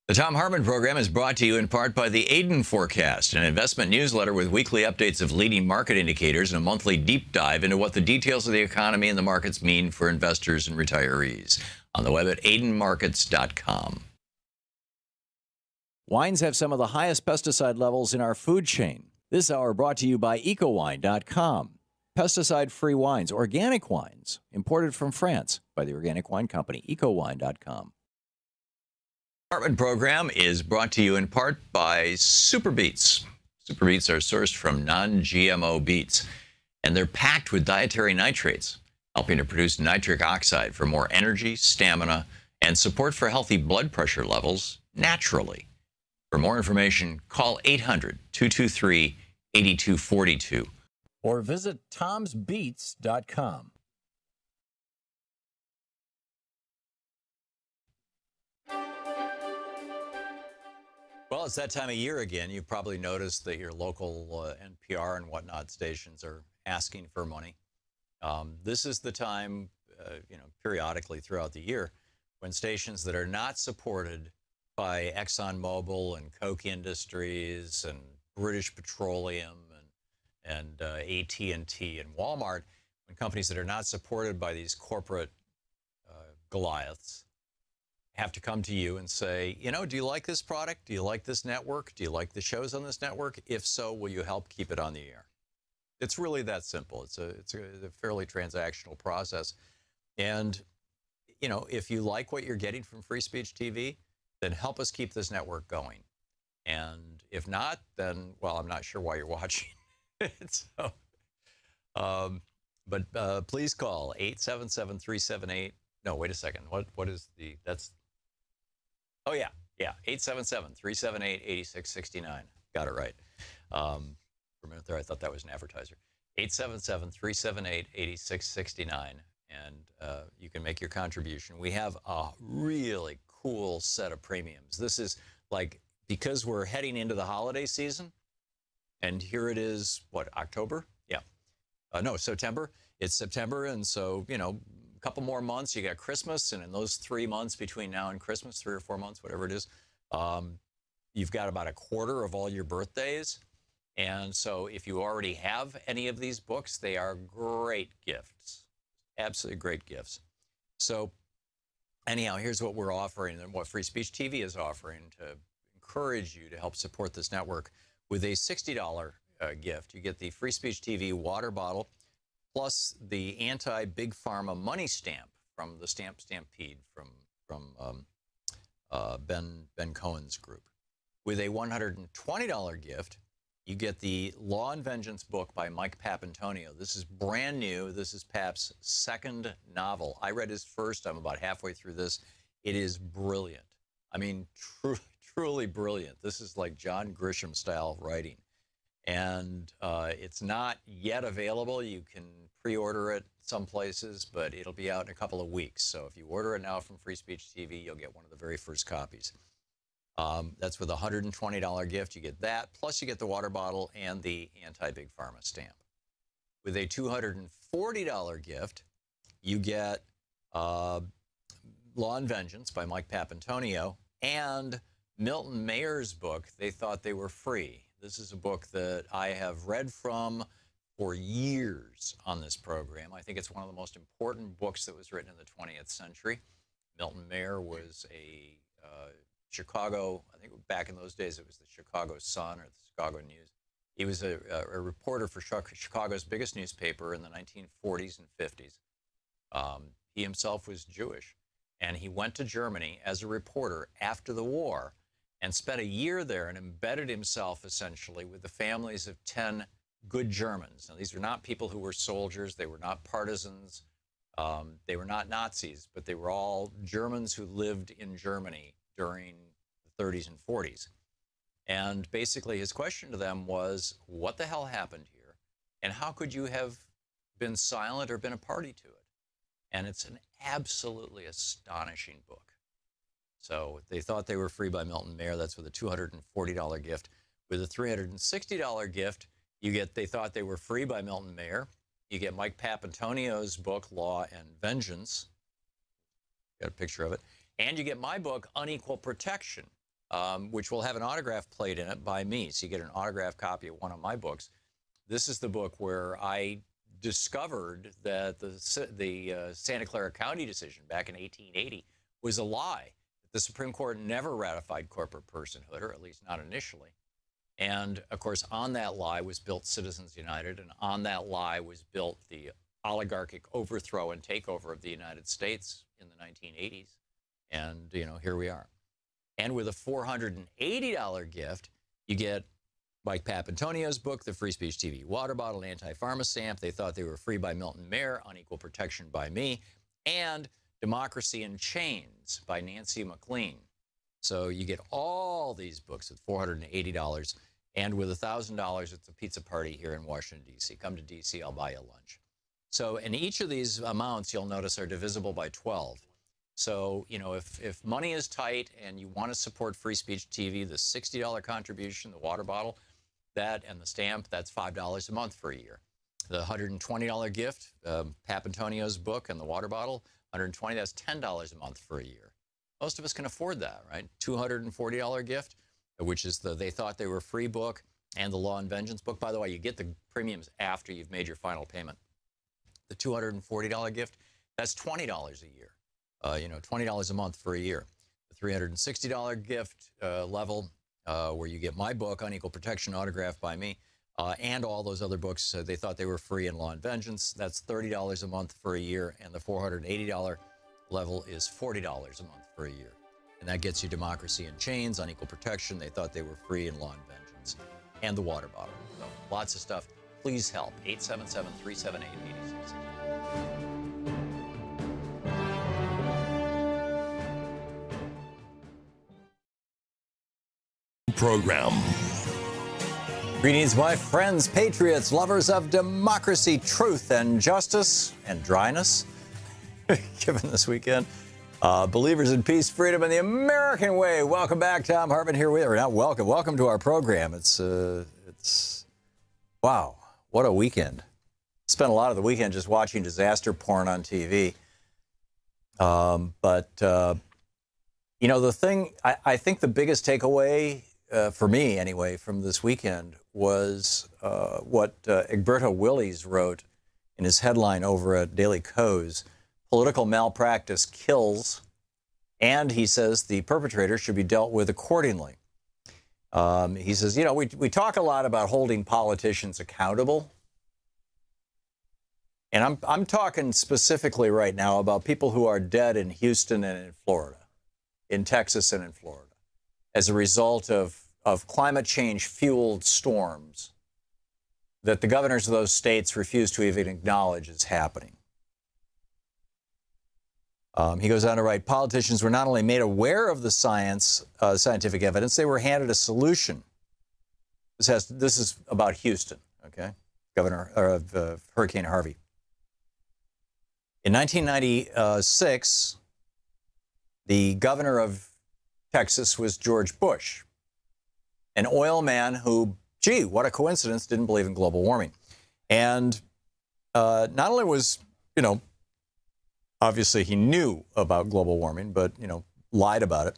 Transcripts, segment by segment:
The Thom Hartmann Program is brought to you in part by the Aiden Forecast, an investment newsletter with weekly updates of leading market indicators and a monthly deep dive into what the details of the economy and the markets mean for investors and retirees. On the web at aidenmarkets.com. Wines have some of the highest pesticide levels in our food chain. This hour brought to you by ecowine.com. Pesticide-free wines, organic wines, imported from France by the Organic Wine Company, ecowine.com. Hartmann Program is brought to you in part by Super Beets. Super Beets are sourced from non-GMO beets, and they're packed with dietary nitrates, helping to produce nitric oxide for more energy, stamina, and support for healthy blood pressure levels naturally. For more information, call 800-223-8242 or visit tomsbeets.com. Well, it's that time of year again. You've probably noticed that your local NPR and whatnot stations are asking for money. This is the time, periodically throughout the year, when stations that are not supported by ExxonMobil and Koch Industries and British Petroleum and AT&T and Walmart, when companies that are not supported by these corporate Goliaths have to come to you and say, do you like this product? Do you like this network? Do you like the shows on this network? If so, will you help keep it on the air? It's really that simple. It's a fairly transactional process. And, if you like what you're getting from Free Speech TV, then help us keep this network going. And if not, then, well, I'm not sure why you're watching it. But please call 877-378. No, wait a second. What is that's. Oh, yeah. 877-378-8669. Got it right. For a minute there, I thought that was an advertiser. 877-378-8669. And you can make your contribution. We have a really cool set of premiums. This is because we're heading into the holiday season, and here it is, October? Yeah. No, September. It's September, and so, a couple more months, you got Christmas, and in those 3 months between now and Christmas, 3 or 4 months, whatever it is, you've got about a quarter of all your birthdays. And so if you already have any of these books, they are great gifts, absolutely great gifts. So anyhow, here's what we're offering and what Free Speech TV is offering to encourage you to help support this network. With a $60 gift, you get the Free Speech TV water bottle, plus the anti-Big Pharma money stamp from the Stamp Stampede from Ben Cohen's group. With a $120 gift, you get the Law and Vengeance book by Mike Papantonio. This is brand new. This is Pap's second novel. I read his first. I'm about halfway through this. It is brilliant. I mean, truly brilliant. This is like John Grisham style writing. And it's not yet available. You can pre-order it some places, but it'll be out in a couple of weeks. So if you order it now from Free Speech TV, you'll get one of the very first copies. That's with a $120 gift. You get that, plus you get the water bottle and the anti-Big Pharma stamp. With a $240 gift, you get Law and Vengeance by Mike Papantonio and Milton Mayer's book, They Thought They Were Free. This is a book that I have read from for years on this program. I think it's one of the most important books that was written in the 20th century. Milton Mayer was a Chicago, I think back in those days it was the Chicago Sun or the Chicago News. He was a reporter for Chicago's biggest newspaper in the 1940s and 50s. He himself was Jewish, and he went to Germany as a reporter after the war and spent a year there and embedded himself essentially with the families of 10 good Germans. Now, these were not people who were soldiers. They were not partisans. They were not Nazis, but they were all Germans who lived in Germany during the 30s and 40s. And basically his question to them was, what the hell happened here? And how could you have been silent or been a party to it? And it's an absolutely astonishing book. So They Thought They Were Free by Milton Mayer. That's with a $240 gift. With a $360 gift, you get They Thought They Were Free by Milton Mayer. You get Mike Papantonio's book, Law and Vengeance. Got a picture of it. And you get my book, Unequal Protection. which will have an autograph plate in it by me. So you get an autographed copy of one of my books. This is the book where I discovered that the Santa Clara County decision back in 1880 was a lie. The Supreme Court never ratified corporate personhood, or at least not initially. And of course, on that lie was built Citizens United, and on that lie was built the oligarchic overthrow and takeover of the United States in the 1980s. And, you know, here we are. And with a $480 gift, you get Mike Papantonio's book, The Free Speech TV Water Bottle, Anti-Pharma Stamp, They Thought They Were Free by Milton Mayer, Unequal Protection by me, and Democracy in Chains by Nancy McLean. So you get all these books at $480, and with $1,000, it's a pizza party here in Washington, D.C. Come to D.C., I'll buy you lunch. So, and each of these amounts, you'll notice, are divisible by 12. So, you know, if money is tight and you want to support Free Speech TV, the $60 contribution, the water bottle, that and the stamp, that's $5 a month for a year. The $120 gift, Papantonio's book and the water bottle, $120, that's $10 a month for a year. Most of us can afford that, right? $240 gift, which is the They Thought They Were Free book and the Law and Vengeance book. By the way, you get the premiums after you've made your final payment. The $240 gift, that's $20 a year. You know, $20 a month for a year. The $360 gift level, where you get my book, Unequal Protection, autographed by me, and all those other books. They Thought They Were Free in Law and Vengeance. That's $30 a month for a year, and the $480 level is $40 a month for a year. And that gets you Democracy in Chains, Unequal Protection, They Thought They Were Free in Law and Vengeance, and the water bottle. So lots of stuff. Please help. 877-378-8660. Program. Greetings, my friends, patriots, lovers of democracy, truth, and justice, and dryness, given this weekend. Believers in peace, freedom, and the American way. Welcome back. Thom Hartmann here with you. Not welcome. Welcome to our program. It's wow, what a weekend. Spent a lot of the weekend just watching disaster porn on TV. You know, the thing, I think the biggest takeaway, for me anyway, from this weekend was what Egberto Willies wrote in his headline over at Daily Kos, Political Malpractice Kills, and he says the perpetrator should be dealt with accordingly. He says, you know, we talk a lot about holding politicians accountable, and I'm talking specifically right now about people who are dead in Houston and in Florida, in Texas and in Florida, as a result of climate change-fueled storms that the governors of those states refuse to even acknowledge is happening. He goes on to write, politicians were not only made aware of the scientific evidence, they were handed a solution. This is about Houston, okay? Governor of Hurricane Harvey. In 1996, the governor of Texas was George Bush, an oil man who, gee, what a coincidence, didn't believe in global warming. And not only was, you know, obviously he knew about global warming, but, you know, lied about it.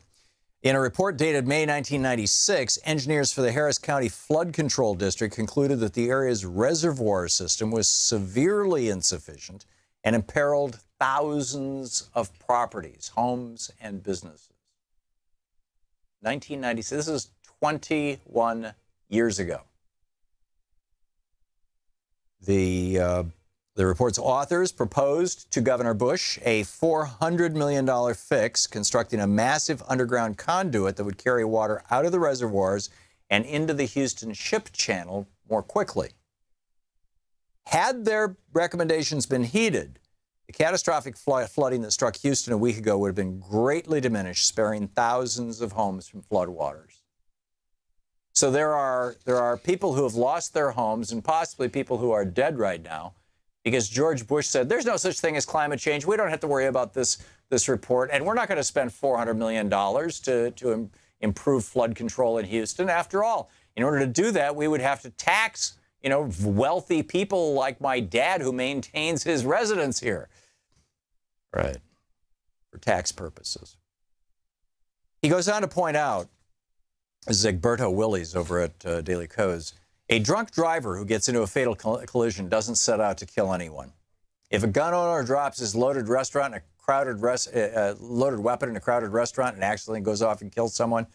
In a report dated May 1996, engineers for the Harris County Flood Control District concluded that the area's reservoir system was severely insufficient and imperiled thousands of properties, homes, and businesses. 1996, this is 21 years ago. The report's authors proposed to Governor Bush a $400 million fix, constructing a massive underground conduit that would carry water out of the reservoirs and into the Houston Ship Channel more quickly. Had their recommendations been heeded, the catastrophic flooding that struck Houston a week ago would have been greatly diminished, sparing thousands of homes from floodwaters. So there are people who have lost their homes and possibly people who are dead right now because George Bush said, there's no such thing as climate change. We don't have to worry about this report, and we're not going to spend $400 million to improve flood control in Houston. After all, in order to do that, we would have to tax, you know, wealthy people like my dad who maintains his residence here. Right. For tax purposes. He goes on to point out This is Egberto Willies over at Daily Kos. A drunk driver who gets into a fatal collision doesn't set out to kill anyone. If a gun owner drops his loaded weapon in a crowded restaurant and accidentally goes off and kills someone,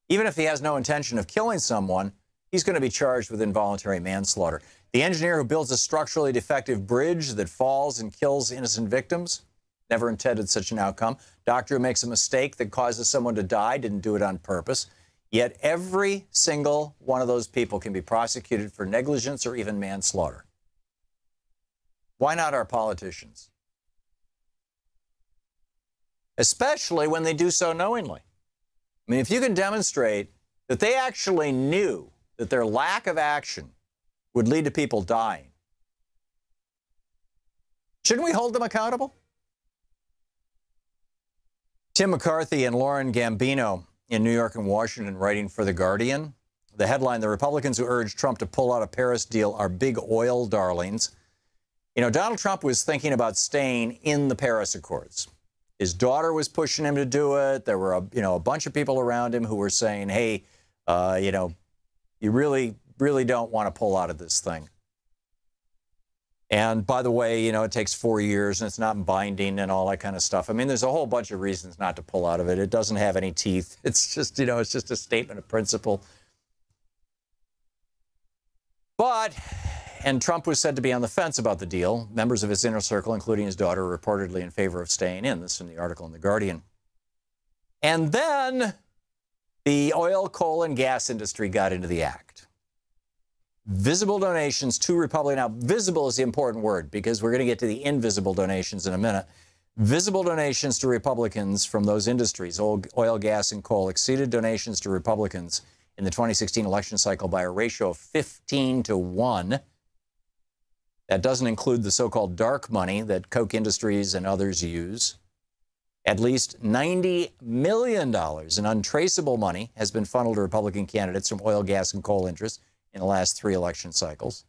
even if he has no intention of killing someone, he's going to be charged with involuntary manslaughter. The engineer who builds a structurally defective bridge that falls and kills innocent victims never intended such an outcome. Doctor who makes a mistake that causes someone to die didn't do it on purpose. Yet every single one of those people can be prosecuted for negligence or even manslaughter. Why not our politicians? Especially when they do so knowingly. I mean, if you can demonstrate that they actually knew that their lack of action would lead to people dying, shouldn't we hold them accountable? Tim McCarthy and Lauren Gambino in New York and Washington writing for The Guardian. The headline, the Republicans who urged Trump to pull out a Paris deal are big oil darlings. You know, Donald Trump was thinking about staying in the Paris Accords. His daughter was pushing him to do it. There were a bunch of people around him who were saying, hey, you really don't want to pull out of this thing. And by the way, it takes 4 years and it's not binding and all that kind of stuff. I mean, there's a whole bunch of reasons not to pull out of it. It doesn't have any teeth. It's just, it's just a statement of principle. And Trump was said to be on the fence about the deal. Members of his inner circle, including his daughter, are reportedly in favor of staying in. This is in the article in The Guardian. And then the oil, coal, and gas industry got into the act. Visible donations to Republicans. Now, visible is the important word because we're going to get to the invisible donations in a minute. Visible donations to Republicans from those industries, oil, gas, and coal, exceeded donations to Republicans in the 2016 election cycle by a ratio of 15-1. That doesn't include the so-called dark money that Koch Industries and others use. At least $90 million in untraceable money has been funneled to Republican candidates from oil, gas, and coal interests in the last 3 election cycles.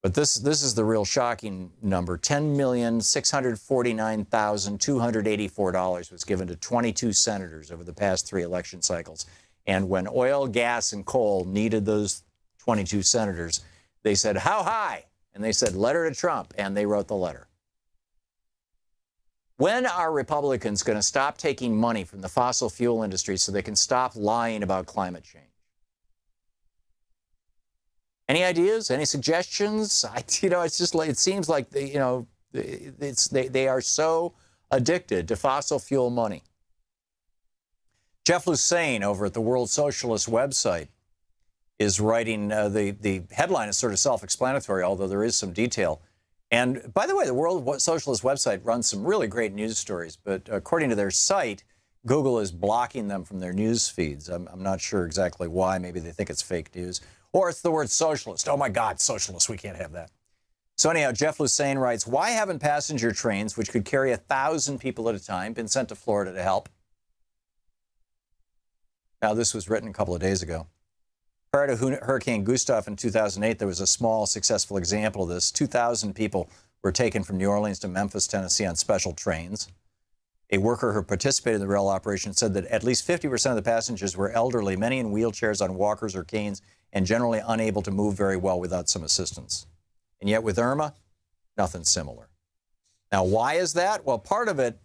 But this is the real shocking number. $10,649,284 was given to 22 senators over the past 3 election cycles. And when oil, gas, and coal needed those 22 senators, they said, how high? And they said, letter to Trump. And they wrote the letter. When are Republicans going to stop taking money from the fossil fuel industry so they can stop lying about climate change? Any ideas? Any suggestions? It's just like, it seems like they are so addicted to fossil fuel money. Jeff Lusane over at the World Socialist website is writing, the headline is sort of self-explanatory, although there is some detail. And by the way, the World Socialist website runs some really great news stories, but according to their site, Google is blocking them from their news feeds. I'm not sure exactly why. Maybe they think it's fake news. Or it's the word socialist. Oh my God, socialist, we can't have that. So anyhow, Jeff Lusane writes, why haven't passenger trains, which could carry 1,000 people at a time, been sent to Florida to help? Now, this was written a couple of days ago. Prior to Hurricane Gustav in 2008, there was a small, successful example of this. 2,000 people were taken from New Orleans to Memphis, Tennessee on special trains. A worker who participated in the rail operation said that at least 50% of the passengers were elderly, many in wheelchairs, on walkers or canes, and generally unable to move very well without some assistance. And yet with Irma, nothing similar. Now, why is that? Well, part of it,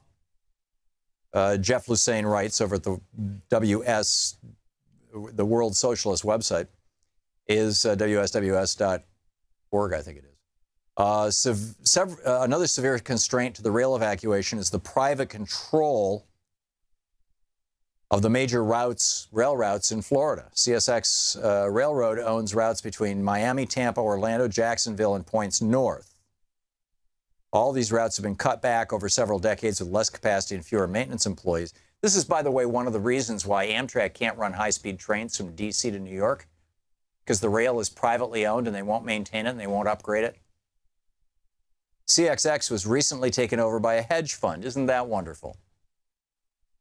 Jeff Lusane writes over at the World Socialist website, is WSWS.org, I think it is. Another severe constraint to the rail evacuation is the private control of the major rail routes in Florida. CSX Railroad owns routes between Miami, Tampa, Orlando, Jacksonville, and points north. All these routes have been cut back over several decades with less capacity and fewer maintenance employees. This is, by the way, one of the reasons why Amtrak can't run high-speed trains from D.C. to New York, because the rail is privately owned and they won't maintain it and they won't upgrade it. CXX was recently taken over by a hedge fund. Isn't that wonderful?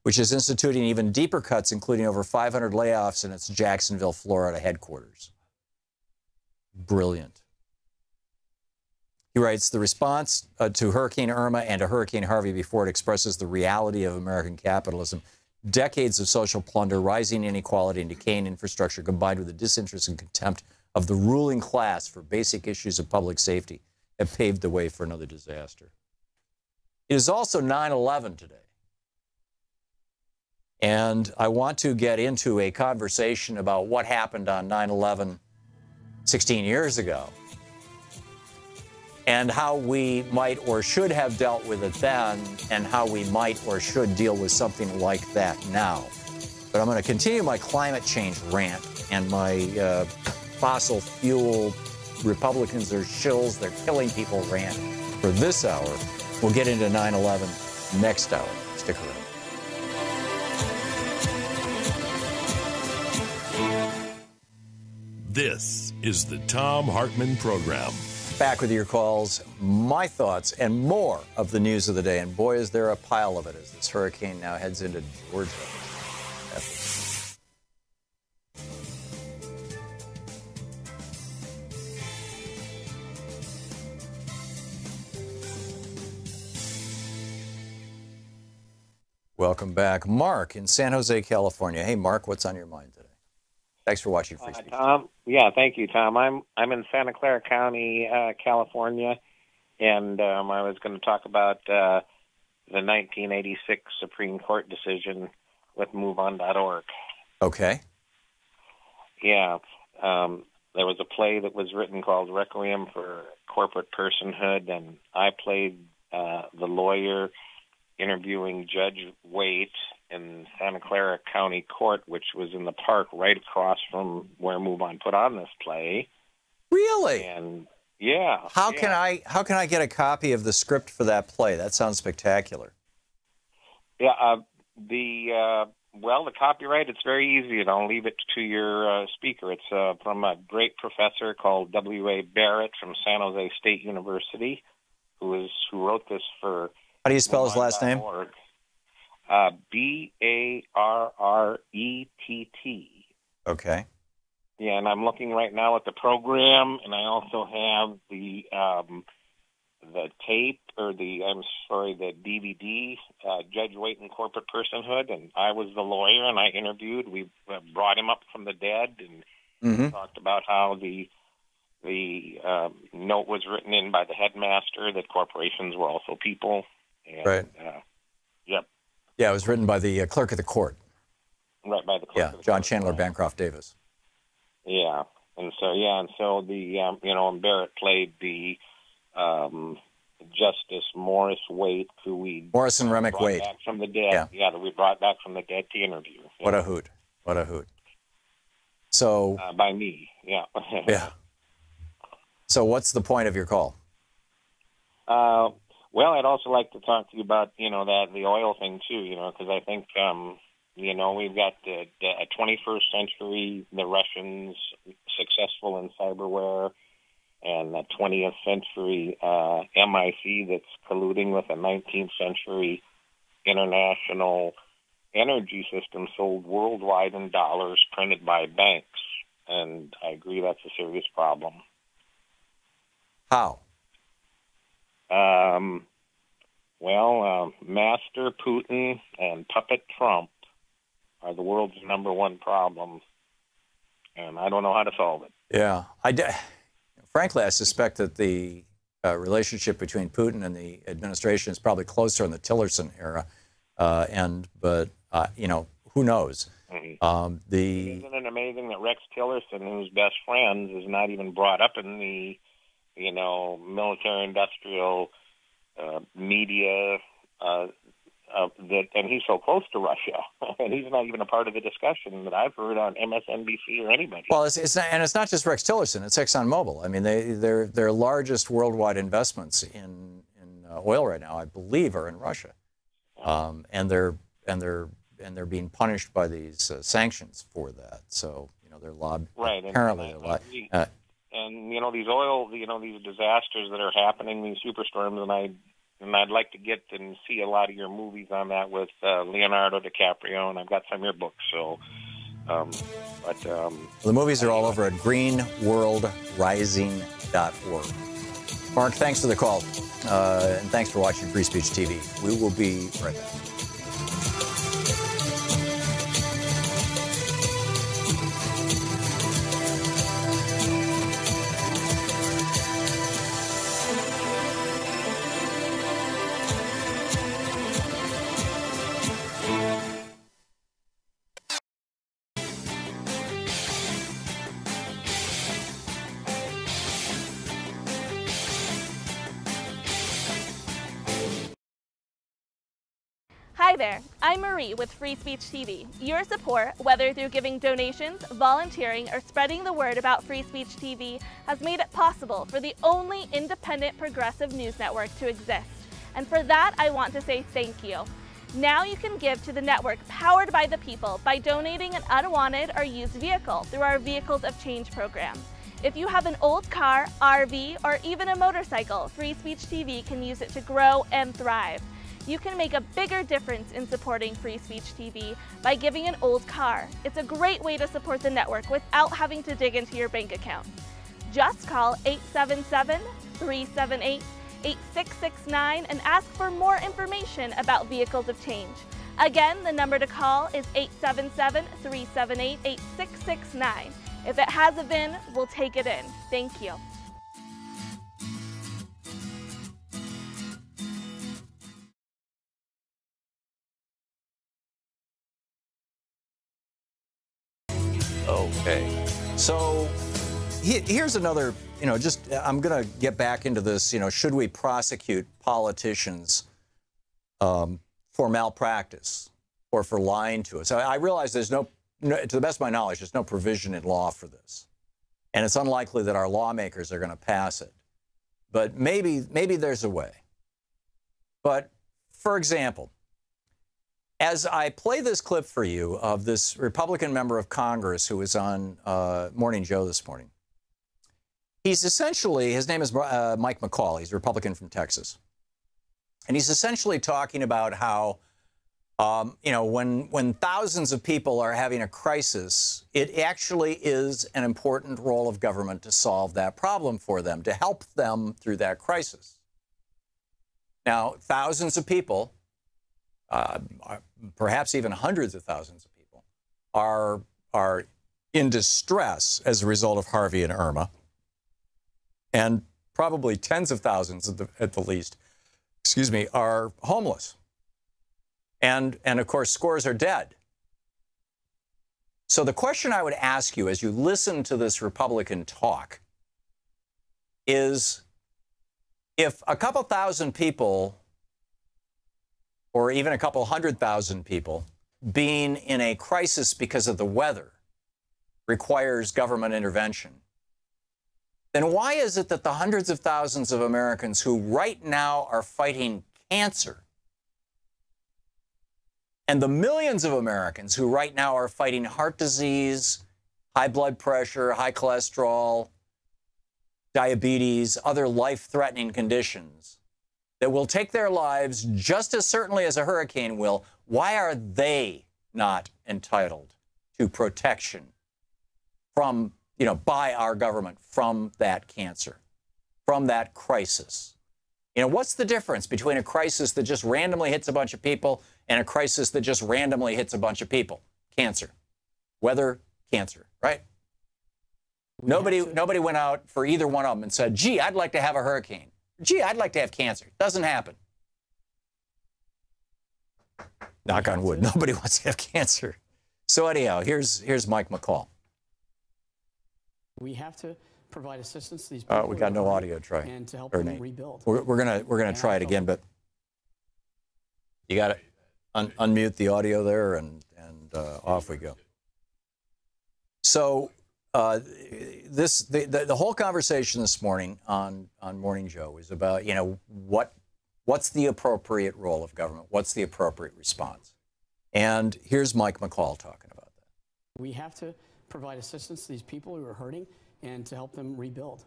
Which is instituting even deeper cuts, including over 500 layoffs in its Jacksonville, Florida headquarters. Brilliant. He writes, the response to Hurricane Irma and to Hurricane Harvey before it expresses the reality of American capitalism. Decades of social plunder, rising inequality, and decaying infrastructure combined with the disinterest and contempt of the ruling class for basic issues of public safety have paved the way for another disaster. It is also 9/11 today. And I want to get into a conversation about what happened on 9/11 16 years ago and how we might or should have dealt with it then and how we might or should deal with something like that now. But I'm going to continue my climate change rant and my fossil fuel Republicans are shills, they're killing people rant for this hour. We'll get into 9/11 next hour. Stick around. This is the Thom Hartmann Program. Back with your calls, my thoughts, and more of the news of the day. And boy, is there a pile of it as this hurricane now heads into Georgia. Welcome back. Mark in San Jose, California. Hey, Mark, what's on your mind today? Thanks for watching Free Speech. Tom. Yeah, thank you, Tom. I'm in Santa Clara County, California, and I was going to talk about the 1986 Supreme Court decision with MoveOn.org. Okay. Yeah. There was a play that was written called Requiem for Corporate Personhood, and I played the lawyer interviewing Judge Waite in Santa Clara County Court, which was in the park right across from where MoveOn put on this play. Really? And yeah. How can I get a copy of the script for that play? That sounds spectacular. Yeah. The copyright, it's very easy, and I'll leave it to your speaker. It's from a great professor called W.A. Barrett from San Jose State University, who wrote this for. How do you spell his last name? Barrett. Okay. Yeah, and I'm looking right now at the program, and I also have the tape, or the DVD, Judge Waite and Corporate Personhood, and I was the lawyer, and I interviewed. We brought him up from the dead, and talked about how the note was written in by the headmaster that corporations were also people. And, right. Yep. Yeah, it was written by the clerk of the court. Right, by the clerk of the John court, Chandler right. Bancroft Davis. Yeah, and so the and Barrett played the Justice Morris Waite, who we Morrison Remick brought Waite back from the dead. Yeah, that we brought back from the dead to interview. Yeah. What a hoot! What a hoot! So by me, yeah. Yeah. So what's the point of your call? Well, I'd also like to talk to you about the oil thing too. Because I think we've got the 21st century, the Russians successful in cyberware, and the 20th century MIC that's colluding with a 19th century international energy system sold worldwide in dollars printed by banks. And I agree that's a serious problem. How? Master Putin and puppet Trump are the world's number one problem, and I don't know how to solve it. Yeah. Frankly, I suspect that the relationship between Putin and the administration is probably closer in the Tillerson era, but who knows? Mm-hmm. Isn't it amazing that Rex Tillerson, who's best friends, is not even brought up in the military-industrial media, and he's so close to Russia, and he's not even a part of the discussion that I've heard on MSNBC or anybody. Well, it's not just Rex Tillerson; it's ExxonMobil. I mean, their largest worldwide investments in oil right now, I believe, are in Russia, and they're being punished by these sanctions for that. So they're lobbying. Right. Apparently, they're lobbying. And these disasters that are happening, these superstorms, and I'd like to get and see a lot of your movies on that with Leonardo DiCaprio, and I've got some of your books. So, the movies are all over at greenworldrising.org. Mark, thanks for the call, and thanks for watching Free Speech TV. We will be right back. Hi there, I'm Marie with Free Speech TV. Your support, whether through giving donations, volunteering, or spreading the word about Free Speech TV, has made it possible for the only independent progressive news network to exist. And for that, I want to say thank you. Now you can give to the network powered by the people by donating an unwanted or used vehicle through our Vehicles of Change program. If you have an old car, RV, or even a motorcycle, Free Speech TV can use it to grow and thrive. You can make a bigger difference in supporting Free Speech TV by giving an old car. It's a great way to support the network without having to dig into your bank account. Just call 877-378-8669 and ask for more information about Vehicles of Change. Again, the number to call is 877-378-8669. If it has a VIN, we'll take it in. Thank you. Okay, so here's another, I'm going to get back into this, should we prosecute politicians for malpractice or for lying to us? I realize there's no, to the best of my knowledge, there's no provision in law for this. And it's unlikely that our lawmakers are going to pass it. But maybe there's a way. But, for example, as I play this clip for you of this Republican member of Congress who was on Morning Joe this morning, he's essentially, his name is Mike McCall. He's a Republican from Texas. And he's essentially talking about how, when thousands of people are having a crisis, it actually is an important role of government to solve that problem for them, to help them through that crisis. Now, thousands of people, perhaps even hundreds of thousands of people, are in distress as a result of Harvey and Irma, and probably tens of thousands at the least, are homeless. And of course, scores are dead. So the question I would ask you as you listen to this Republican talk is, if a couple thousand people, or even a couple 100,000 people, being in a crisis because of the weather requires government intervention, then why is it that the hundreds of thousands of Americans who right now are fighting cancer, and the millions of Americans who right now are fighting heart disease, high blood pressure, high cholesterol, diabetes, other life-threatening conditions that will take their lives just as certainly as a hurricane will, why are they not entitled to protection from, by our government from that cancer, from that crisis? What's the difference between a crisis that just randomly hits a bunch of people and a crisis that just randomly hits a bunch of people? Cancer. Weather, cancer, right? Nobody went out for either one of them and said, gee, I'd like to have a hurricane. Gee, I'd like to have cancer. Doesn't happen. Knock on wood. Nobody wants to have cancer. So anyhow, here's Mike McCall. We have to provide assistance to these people. We got no audio, Troy. And to help them rebuild. We're gonna try it again, but you got to unmute the audio there, and off we go. So the whole conversation this morning on Morning Joe is about what's the appropriate role of government, what's the appropriate response, and here's Mike McCall talking about that. We have to provide assistance to these people who are hurting and to help them rebuild.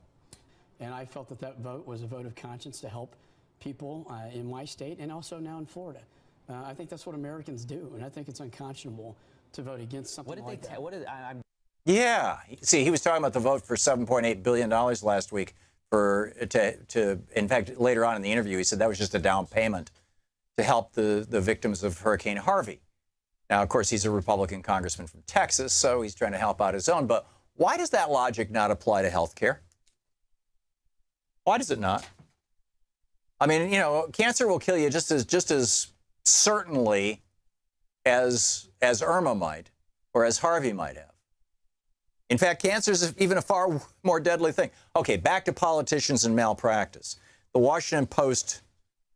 And I felt that vote was a vote of conscience to help people in my state and also now in Florida. I think that's what Americans do, and I think it's unconscionable to vote against something like that. Yeah, see, he was talking about the vote for $7.8 billion last week in fact, later on in the interview, he said that was just a down payment to help the victims of Hurricane Harvey. Now, of course, he's a Republican congressman from Texas, so he's trying to help out his own. But why does that logic not apply to health care? Why does it not? I mean, cancer will kill you just as certainly as Irma might, or as Harvey might have. In fact, cancer is even a far more deadly thing. Okay, back to politicians and malpractice. The Washington Post,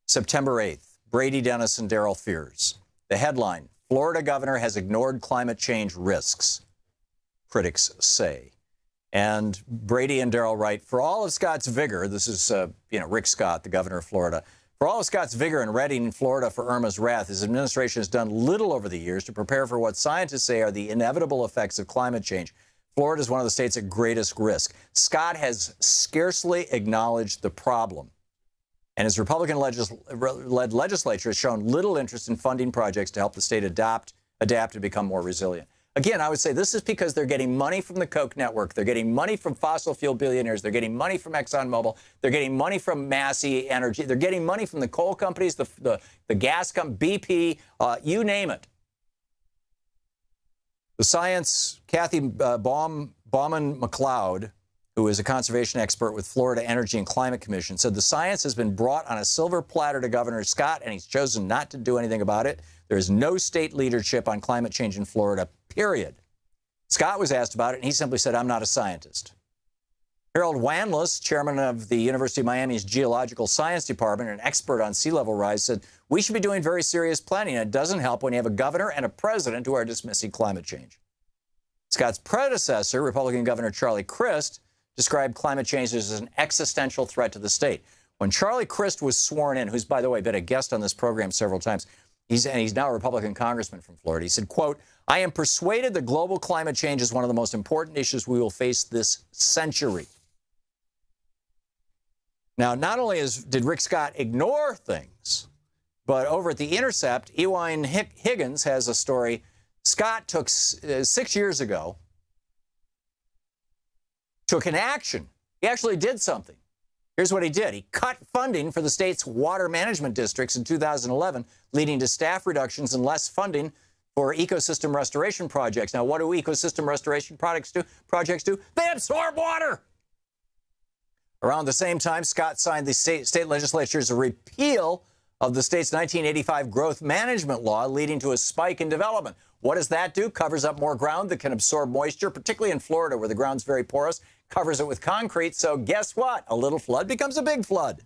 September 8th, Brady Dennis and Darrell Fears. The headline, Florida governor has ignored climate change risks, critics say. And Brady and Darrell write, for all of Scott's vigor, this is, Rick Scott, the governor of Florida, for all of Scott's vigor in readying Florida for Irma's wrath, his administration has done little over the years to prepare for what scientists say are the inevitable effects of climate change. Florida is one of the states at greatest risk. Scott has scarcely acknowledged the problem. And his Republican-led legislature has shown little interest in funding projects to help the state adapt and become more resilient. Again, I would say this is because they're getting money from the Koch network. They're getting money from fossil fuel billionaires. They're getting money from ExxonMobil. They're getting money from Massey Energy. They're getting money from the coal companies, the gas company, BP, you name it. The science, Kathy Bauman McLeod, who is a conservation expert with Florida Energy and Climate Commission, said the science has been brought on a silver platter to Governor Scott, and he's chosen not to do anything about it. There is no state leadership on climate change in Florida, period. Scott was asked about it, and he simply said, I'm not a scientist. Harold Wanless, chairman of the University of Miami's Geological Science Department and an expert on sea level rise, said, we should be doing very serious planning, and it doesn't help when you have a governor and a president who are dismissing climate change. Scott's predecessor, Republican Governor Charlie Crist, described climate change as an existential threat to the state. When Charlie Crist was sworn in, who's, by the way, been a guest on this program several times, he's now a Republican congressman from Florida, he said, quote, I am persuaded that global climate change is one of the most important issues we will face this century. Now, not only did Rick Scott ignore things, but over at The Intercept, Ewine Higgins has a story. Scott took 6 years ago, took an action. He actually did something. Here's what he did. He cut funding for the state's water management districts in 2011, leading to staff reductions and less funding for ecosystem restoration projects. Now, what do ecosystem restoration projects do? They absorb water. Around the same time, Scott signed the state legislature's repeal of the state's 1985 growth management law, leading to a spike in development. What does that do? Covers up more ground that can absorb moisture, particularly in Florida, where the ground's very porous, covers it with concrete. So guess what? A little flood becomes a big flood.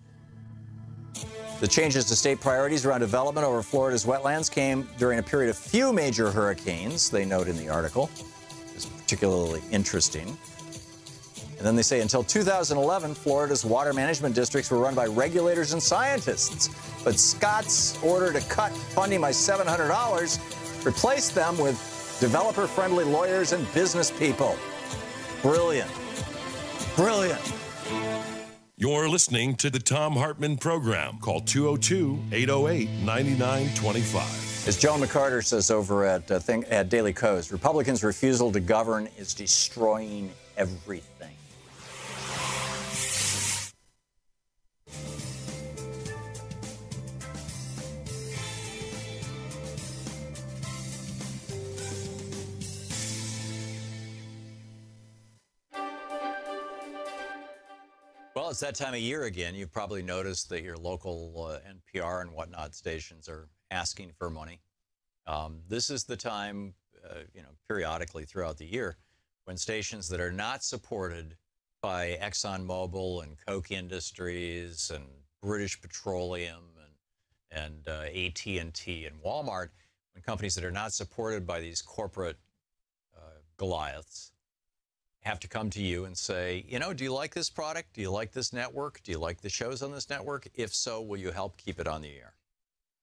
The changes to state priorities around development over Florida's wetlands came during a period of few major hurricanes, they note in the article. It's particularly interesting. And then they say until 2011, Florida's water management districts were run by regulators and scientists. But Scott's order to cut funding by $700 replaced them with developer-friendly lawyers and business people. Brilliant. Brilliant. You're listening to the Thom Hartmann Program. Call 202-808-9925. As Joan McCarter says over at Daily Kos, Republicans' refusal to govern is destroying everything. Well, it's that time of year again. You've probably noticed that your local NPR and whatnot stations are asking for money. This is the time, periodically throughout the year, when stations that are not supported by ExxonMobil and Koch Industries and British Petroleum and AT&T and Walmart, when companies that are not supported by these corporate Goliaths have to come to you and say, do you like this product? Do you like this network? Do you like the shows on this network? If so, will you help keep it on the air?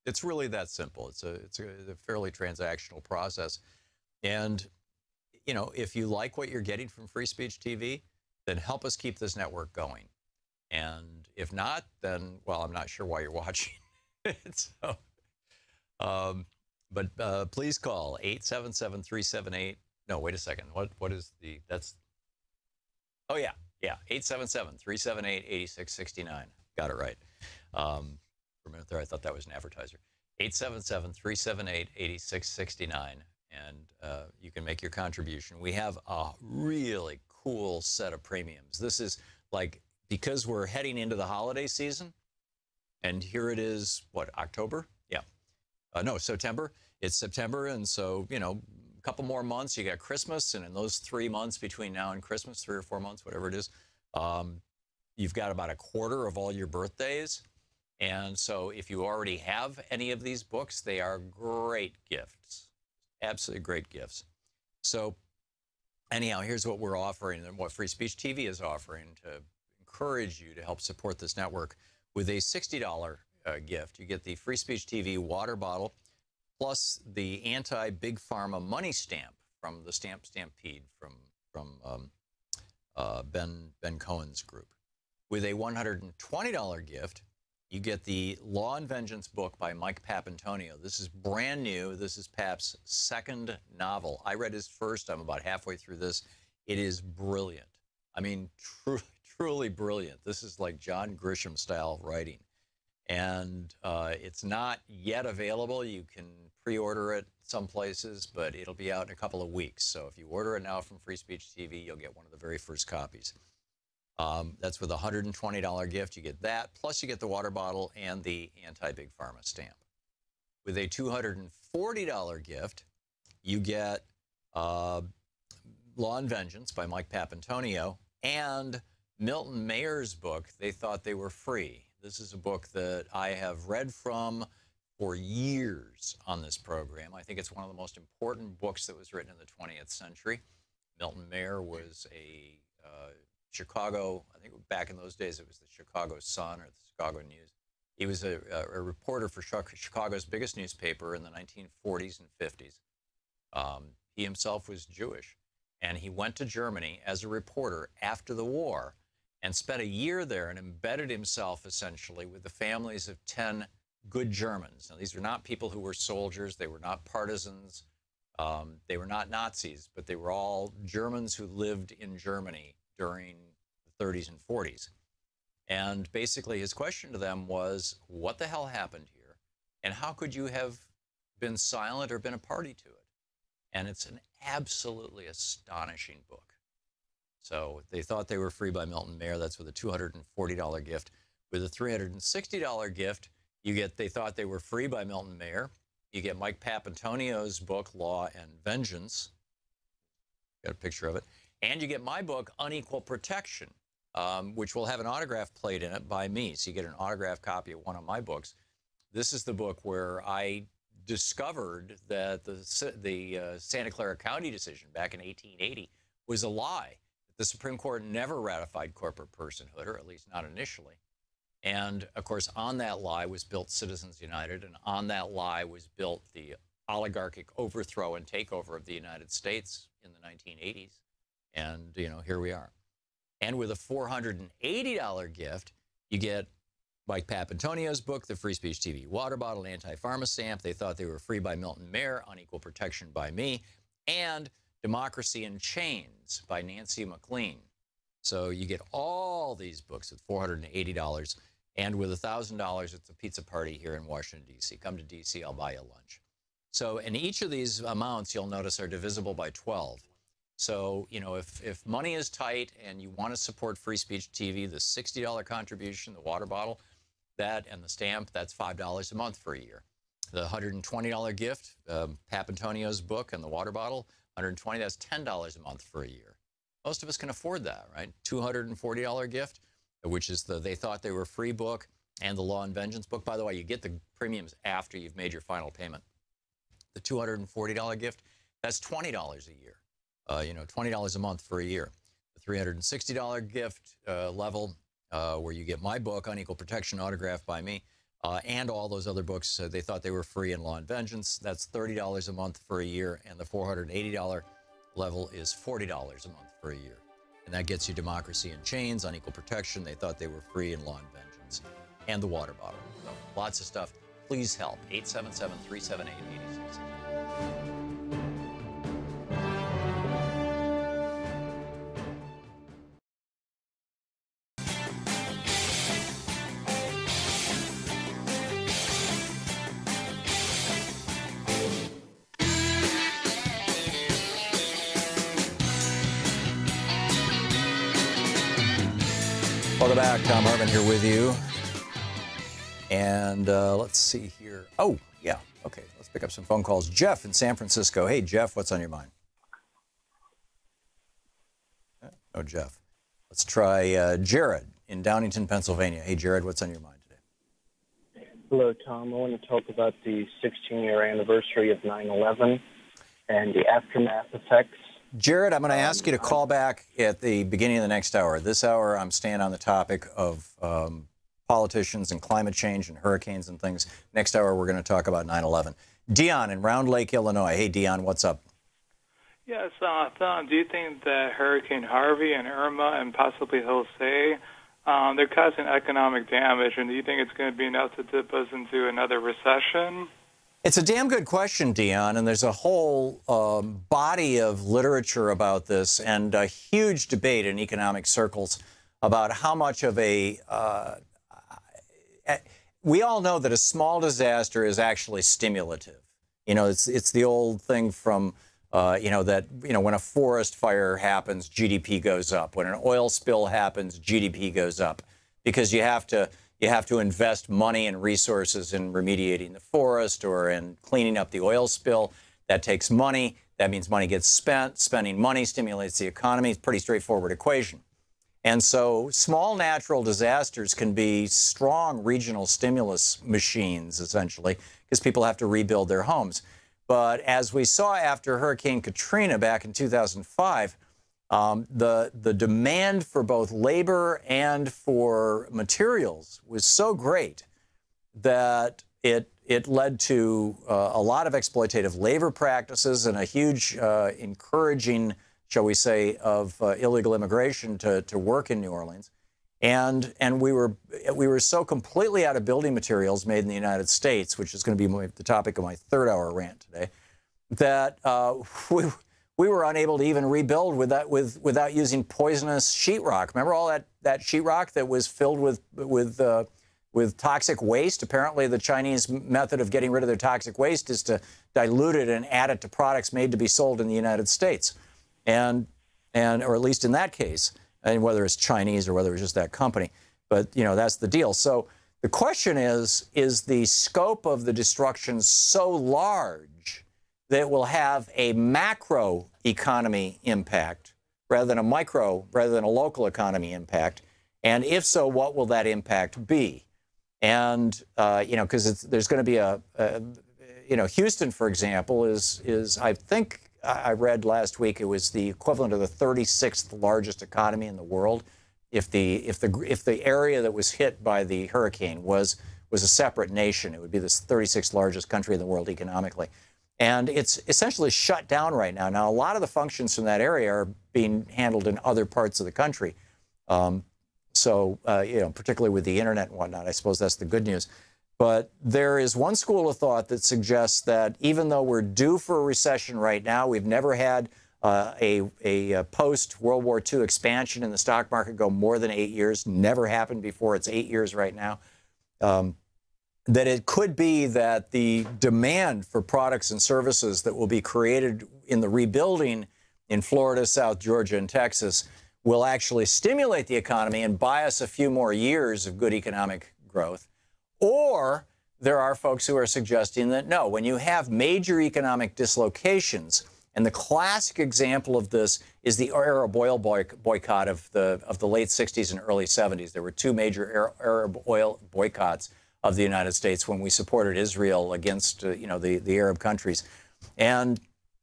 It's really that simple. It's a fairly transactional process. And, if you like what you're getting from Free Speech TV, then help us keep this network going. And if not, then, well, I'm not sure why you're watching it. But please call 877-378. No, wait a second. What is that's... Oh, yeah, 877-378-8669. Got it right. For a minute there, I thought that was an advertiser. 877-378-8669, and you can make your contribution. We have a really cool set of premiums. This is because we're heading into the holiday season, and here it is, October? Yeah. No, September. It's September, and so, a couple more months, you got Christmas, and in those 3 months between now and Christmas, 3 or 4 months, whatever it is, you've got about a quarter of all your birthdays. And so if you already have any of these books, they are great gifts, absolutely great gifts. So anyhow, here's what we're offering and what Free Speech TV is offering to encourage you to help support this network. With a $60 gift, you get the Free Speech TV water bottle plus the anti-Big Pharma money stamp from the Stamp Stampede from Ben Cohen's group. With a $120 gift, you get the Law and Vengeance book by Mike Papantonio. This is brand new. This is Pap's second novel. I read his first. I'm about halfway through this. It is brilliant. I mean, truly brilliant. This is like John Grisham style writing. And it's not yet available. You can pre-order it some places, but it'll be out in a couple of weeks. So if you order it now from Free Speech TV, you'll get one of the very first copies. That's with a $120 gift. You get that, plus you get the water bottle and the anti-Big Pharma stamp. With a $240 gift, you get Law and Vengeance by Mike Papantonio and Milton Mayer's book, They Thought They Were Free. This is a book that I have read from for years on this program. I think it's one of the most important books that was written in the 20th century. Milton Mayer was a Chicago, I think back in those days it was the Chicago Sun or the Chicago News. He was a reporter for Chicago's biggest newspaper in the 1940s and 50s. He himself was Jewish, and he went to Germany as a reporter after the war and spent a year there and embedded himself essentially with the families of 10 good Germans. Now, these were not people who were soldiers. They were not partisans. They were not Nazis, but they were all Germans who lived in Germany during the 30s and 40s. And basically his question to them was, what the hell happened here? And how could you have been silent or been a party to it? And it's an absolutely astonishing book. So They Thought They Were Free by Milton Mayer. That's with a $240 gift. With a $360 gift, you get They Thought They Were Free by Milton Mayer. You get Mike Papantonio's book, Law and Vengeance. Got a picture of it. And you get my book, Unequal Protection, which will have an autograph plate in it by me. So you get an autographed copy of one of my books. This is the book where I discovered that the Santa Clara County decision back in 1880 was a lie. The Supreme Court never ratified corporate personhood, or at least not initially. And, of course, on that lie was built Citizens United, and on that lie was built the oligarchic overthrow and takeover of the United States in the 1980s. And, you know, here we are. And with a $480 gift, you get Mike Papantonio's book, The Free Speech TV Water Bottle, Anti-Pharma Stamp, They Thought They Were Free by Milton Mayer, Unequal Protection by me, and Democracy in Chains by Nancy McLean. So you get all these books at $480, and with $1,000, it's a pizza party here in Washington, D.C. Come to D.C., I'll buy you lunch. So, and each of these amounts, you'll notice, are divisible by 12. So, you know, if money is tight and you want to support Free Speech TV, the $60 contribution, the water bottle, that and the stamp, that's $5 a month for a year. The $120 gift, Papantonio's book and the water bottle, $120, that's $10 a month for a year. Most of us can afford that, right? $240 gift, which is the They Thought They Were Free book and the Law and Vengeance book. By the way, you get the premiums after you've made your final payment. The $240 gift, that's $20 a year. You know, $20 a month for a year. The $360 gift level, where you get my book, Unequal Protection, autographed by me, and all those other books. They Thought They Were Free in Law and Vengeance. That's $30 a month for a year, and the $480 level is $40 a month for a year. And that gets you Democracy in Chains, Unequal Protection, They Thought They Were Free in Law and Vengeance, and the water bottle. So lots of stuff. Please help. 877-378-86. Welcome back. Thom Hartmann here with you. And let's see here. Oh, yeah. Okay, let's pick up some phone calls. Jeff in San Francisco. Hey, Jeff, what's on your mind? Oh, Jeff. Let's try Jared in Downington, Pennsylvania. Hey, Jared, what's on your mind today? Hello, Tom. I want to talk about the 16-year anniversary of 9/11 and the aftermath effects. Jared, I'm going to ask you to call back at the beginning of the next hour. This hour, I'm staying on the topic of politicians and climate change and hurricanes and things. Next hour, we're going to talk about 9/11. Dion in Round Lake, Illinois. Hey, Dion, what's up? Yes, Thom, do you think that Hurricane Harvey and Irma and possibly Jose, they're causing economic damage, and do you think it's going to be enough to dip us into another recession? It's a damn good question, Dion, and there's a whole body of literature about this and a huge debate in economic circles about how much of a... we all know that a small disaster is actually stimulative. You know, it's the old thing from, when a forest fire happens, GDP goes up. When an oil spill happens, GDP goes up because you have to invest money and resources in remediating the forest or in cleaning up the oil spill. That takes money. That means money gets spent. Spending money stimulates the economy. It's a pretty straightforward equation. And so small natural disasters can be strong regional stimulus machines, essentially, because people have to rebuild their homes. But as we saw after Hurricane Katrina back in 2005, the demand for both labor and for materials was so great that it led to a lot of exploitative labor practices and a huge encouraging, shall we say, of illegal immigration to work in New Orleans. And we were so completely out of building materials made in the United States, which is going to be the topic of my third-hour rant today, that we were unable to even rebuild without using poisonous sheetrock. Remember all that sheetrock that was filled with toxic waste? Apparently, the Chinese method of getting rid of their toxic waste is to dilute it and add it to products made to be sold in the United States, or at least in that case. And whether it's Chinese or whether it's just that company. But, that's the deal. So the question is the scope of the destruction so large that it will have a macro economy impact rather than a local economy impact? And if so, what will that impact be? And, because there's going to be Houston, for example, is I think, I read last week it was the equivalent of the 36th largest economy in the world. If the area that was hit by the hurricane was a separate nation, it would be the 36th largest country in the world economically. And it's essentially shut down right now. Now, a lot of the functions from that area are being handled in other parts of the country. Particularly with the internet and whatnot, I suppose that's the good news. But there is one school of thought that suggests that even though we're due for a recession right now, we've never had a post-World War II expansion in the stock market go more than 8 years. Never happened before. It's 8 years right now. That it could be that the demand for products and services that will be created in the rebuilding in Florida, South Georgia, and Texas will actually stimulate the economy and buy us a few more years of good economic growth. Or there are folks who are suggesting that no, when you have major economic dislocations, and the classic example of this is the Arab oil boycott of the late 60s and early 70s. There were two major Arab oil boycotts of the United States when we supported Israel against the Arab countries. And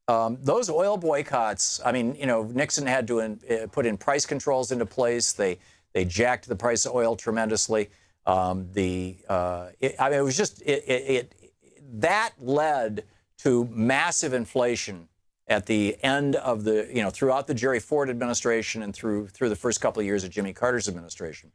those oil boycotts, I mean, Nixon had to put in price controls into place. They jacked the price of oil tremendously. That led to massive inflation at the end of throughout the Jerry Ford administration and through the first couple of years of Jimmy Carter's administration,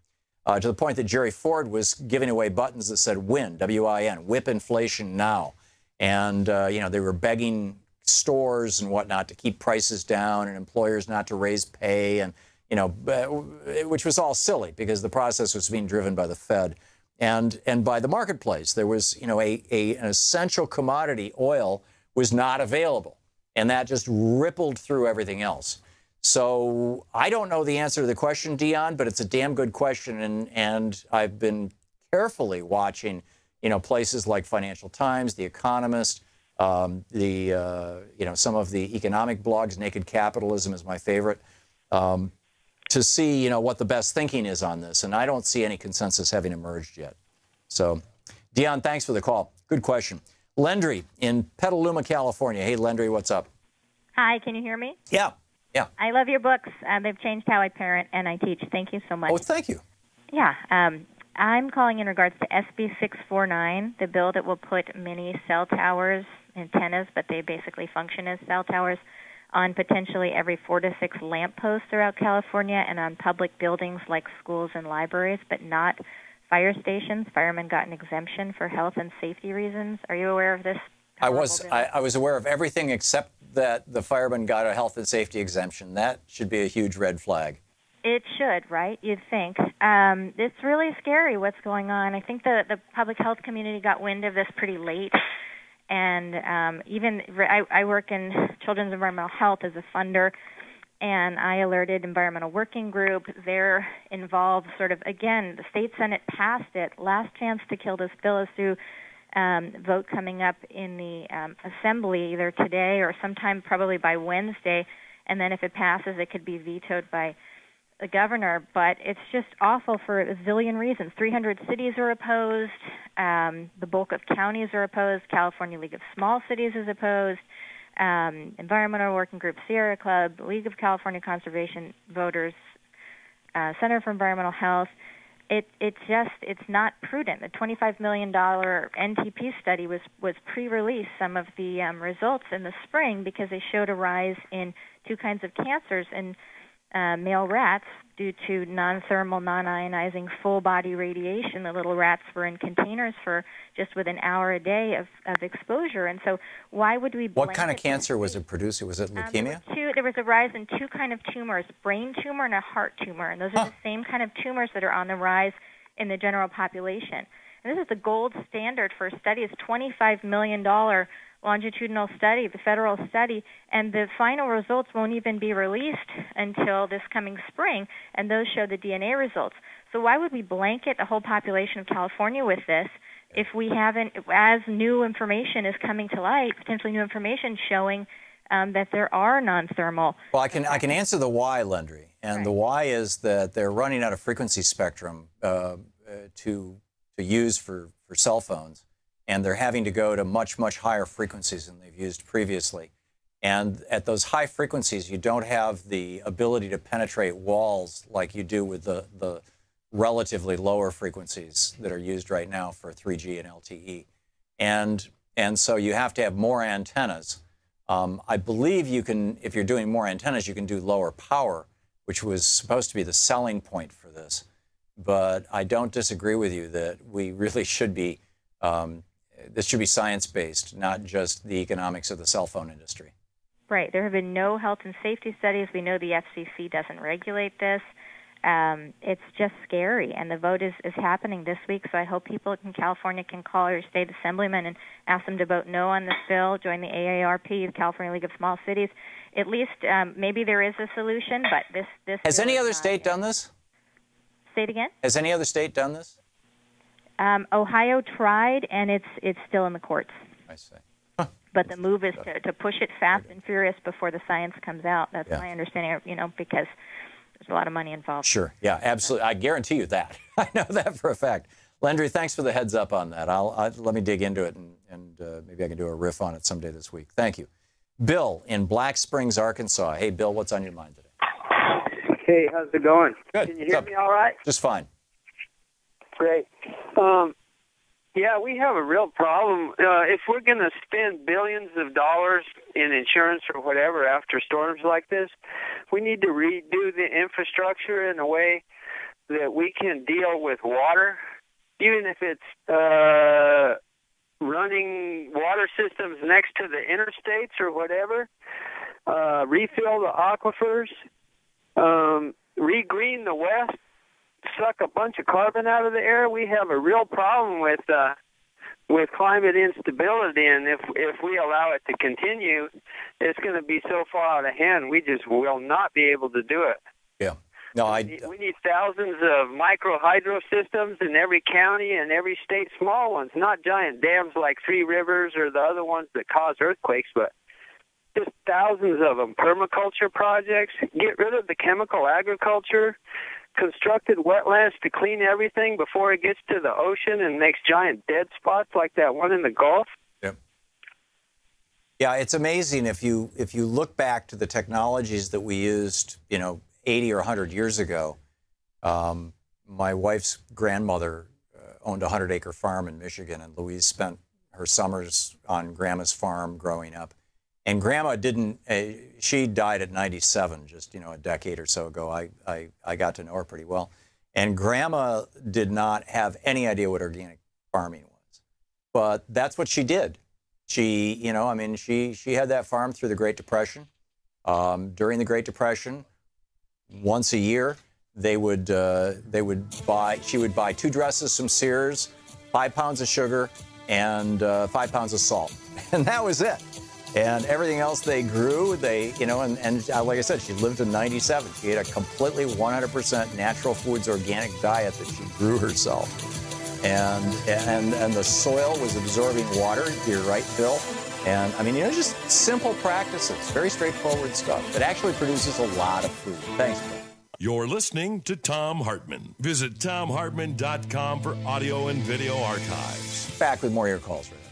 to the point that Jerry Ford was giving away buttons that said "Win," W-I-N, whip inflation now. And, they were begging stores and whatnot to keep prices down and employers not to raise pay, and which was all silly because the process was being driven by the Fed and by the marketplace. There was, an essential commodity, oil, was not available, and that just rippled through everything else. So I don't know the answer to the question, Dion, but it's a damn good question, and I've been carefully watching, places like Financial Times, The Economist, some of the economic blogs. Naked Capitalism is my favorite. To see, what the best thinking is on this. And I don't see any consensus having emerged yet. So Dion, thanks for the call. Good question. Lendry in Petaluma, California. Hey, Lendry, what's up? Hi, can you hear me? Yeah. I love your books. They've changed how I parent and I teach. Thank you so much. Oh, thank you. Yeah. I'm calling in regards to SB 649, the bill that will put mini cell towers, antennas, but they basically function as cell towers, on potentially every 4 to 6 lampposts throughout California and on public buildings like schools and libraries, but not fire stations. Firemen got an exemption for health and safety reasons. Are you aware of this? I was aware of everything except that the firemen got a health and safety exemption. That should be a huge red flag. It should, right? You'd think. It's really scary what's going on. I think the public health community got wind of this pretty late. And I work in Children's Environmental Health as a funder, and I alerted Environmental Working Group. They're involved sort of, again, the state Senate passed it. Last chance to kill this bill is through vote coming up in the Assembly either today or sometime probably by Wednesday. And then if it passes, it could be vetoed by the governor. But it's just awful for a zillion reasons. 300 cities are opposed. The bulk of counties are opposed. California League of Small Cities is opposed. Environmental Working Group, Sierra Club, League of California Conservation Voters, Center for Environmental Health. It's not prudent. The $25 million NTP study was pre-released, some of the results in the spring, because they showed a rise in 2 kinds of cancers in male rats due to non-thermal, non-ionizing full-body radiation. The little rats were in containers for just with an hour a day of exposure. And so why would we What kind of cancer was it producing? Was it leukemia? There was a rise in 2 kind of tumors, brain tumor and a heart tumor. And those are the same kind of tumors that are on the rise in the general population. And this is the gold standard for a study. It's $25 million longitudinal study, the federal study, and the final results won't even be released until this coming spring, and those show the DNA results. So why would we blanket the whole population of California with this if we haven't, as new information is coming to light, potentially new information showing that there are non-thermal? Well, I can answer the why, Lendry, and the why is that they're running out of frequency spectrum to use for cell phones. And they're having to go to much, much higher frequencies than they've used previously. And at those high frequencies, you don't have the ability to penetrate walls like you do with the relatively lower frequencies that are used right now for 3G and LTE. And so you have to have more antennas. I believe you can, if you're doing more antennas, you can do lower power, which was supposed to be the selling point for this. But I don't disagree with you that we really should be this should be science-based, not just the economics of the cell phone industry. Right. There have been no health and safety studies. We know the FCC doesn't regulate this. It's just scary, and the vote is happening this week, so I hope people in California can call your state assemblyman and ask them to vote no on this bill, join the AARP, the California League of Small Cities. At least maybe there is a solution, but this Has any other state done this? Say it again? Has any other state done this? Ohio tried, and it's still in the courts. I see. But the move is to push it fast and furious before the science comes out. That's my understanding, because there's a lot of money involved. Sure. Yeah, absolutely. I guarantee you that. I know that for a fact. Lendry, thanks for the heads up on that. Let me dig into it, and maybe I can do a riff on it someday this week. Thank you. Bill in Black Springs, Arkansas. Hey, Bill, what's on your mind today? Hey, how's it going? Good. Can you hear me all right? Just fine. Great. Yeah, we have a real problem. If we're going to spend billions of dollars in insurance or whatever after storms like this, we need to redo the infrastructure in a way that we can deal with water, even if it's running water systems next to the interstates or whatever, refill the aquifers, regreen the West, suck a bunch of carbon out of the air. We have a real problem with climate instability, and if we allow it to continue, it's going to be so far out of hand, we just will not be able to do it. Yeah. No, we need thousands of micro hydro systems in every county and every state, small ones, not giant dams like Three Rivers or the other ones that cause earthquakes, but just thousands of them. Permaculture projects, get rid of the chemical agriculture, constructed wetlands to clean everything before it gets to the ocean and makes giant dead spots like that one in the Gulf? Yep. Yeah, it's amazing if you look back to the technologies that we used, 80 or 100 years ago. My wife's grandmother owned a 100-acre farm in Michigan, and Louise spent her summers on Grandma's farm growing up. And Grandma she died at 97, just, a decade or so ago. I got to know her pretty well. And Grandma did not have any idea what organic farming was. But that's what she did. She, she had that farm through the Great Depression. During the Great Depression, once a year, she would buy 2 dresses, some Sears, 5 pounds of sugar, and 5 pounds of salt. And that was it. And everything else they grew, and like I said, she lived to 97. She ate a completely 100% natural foods organic diet that she grew herself. And the soil was absorbing water. You're right, Bill. And just simple practices, very straightforward stuff that actually produces a lot of food. Thanks, Bill. You're listening to Thom Hartmann. Visit thomhartmann.com for audio and video archives. Back with more of your calls right now.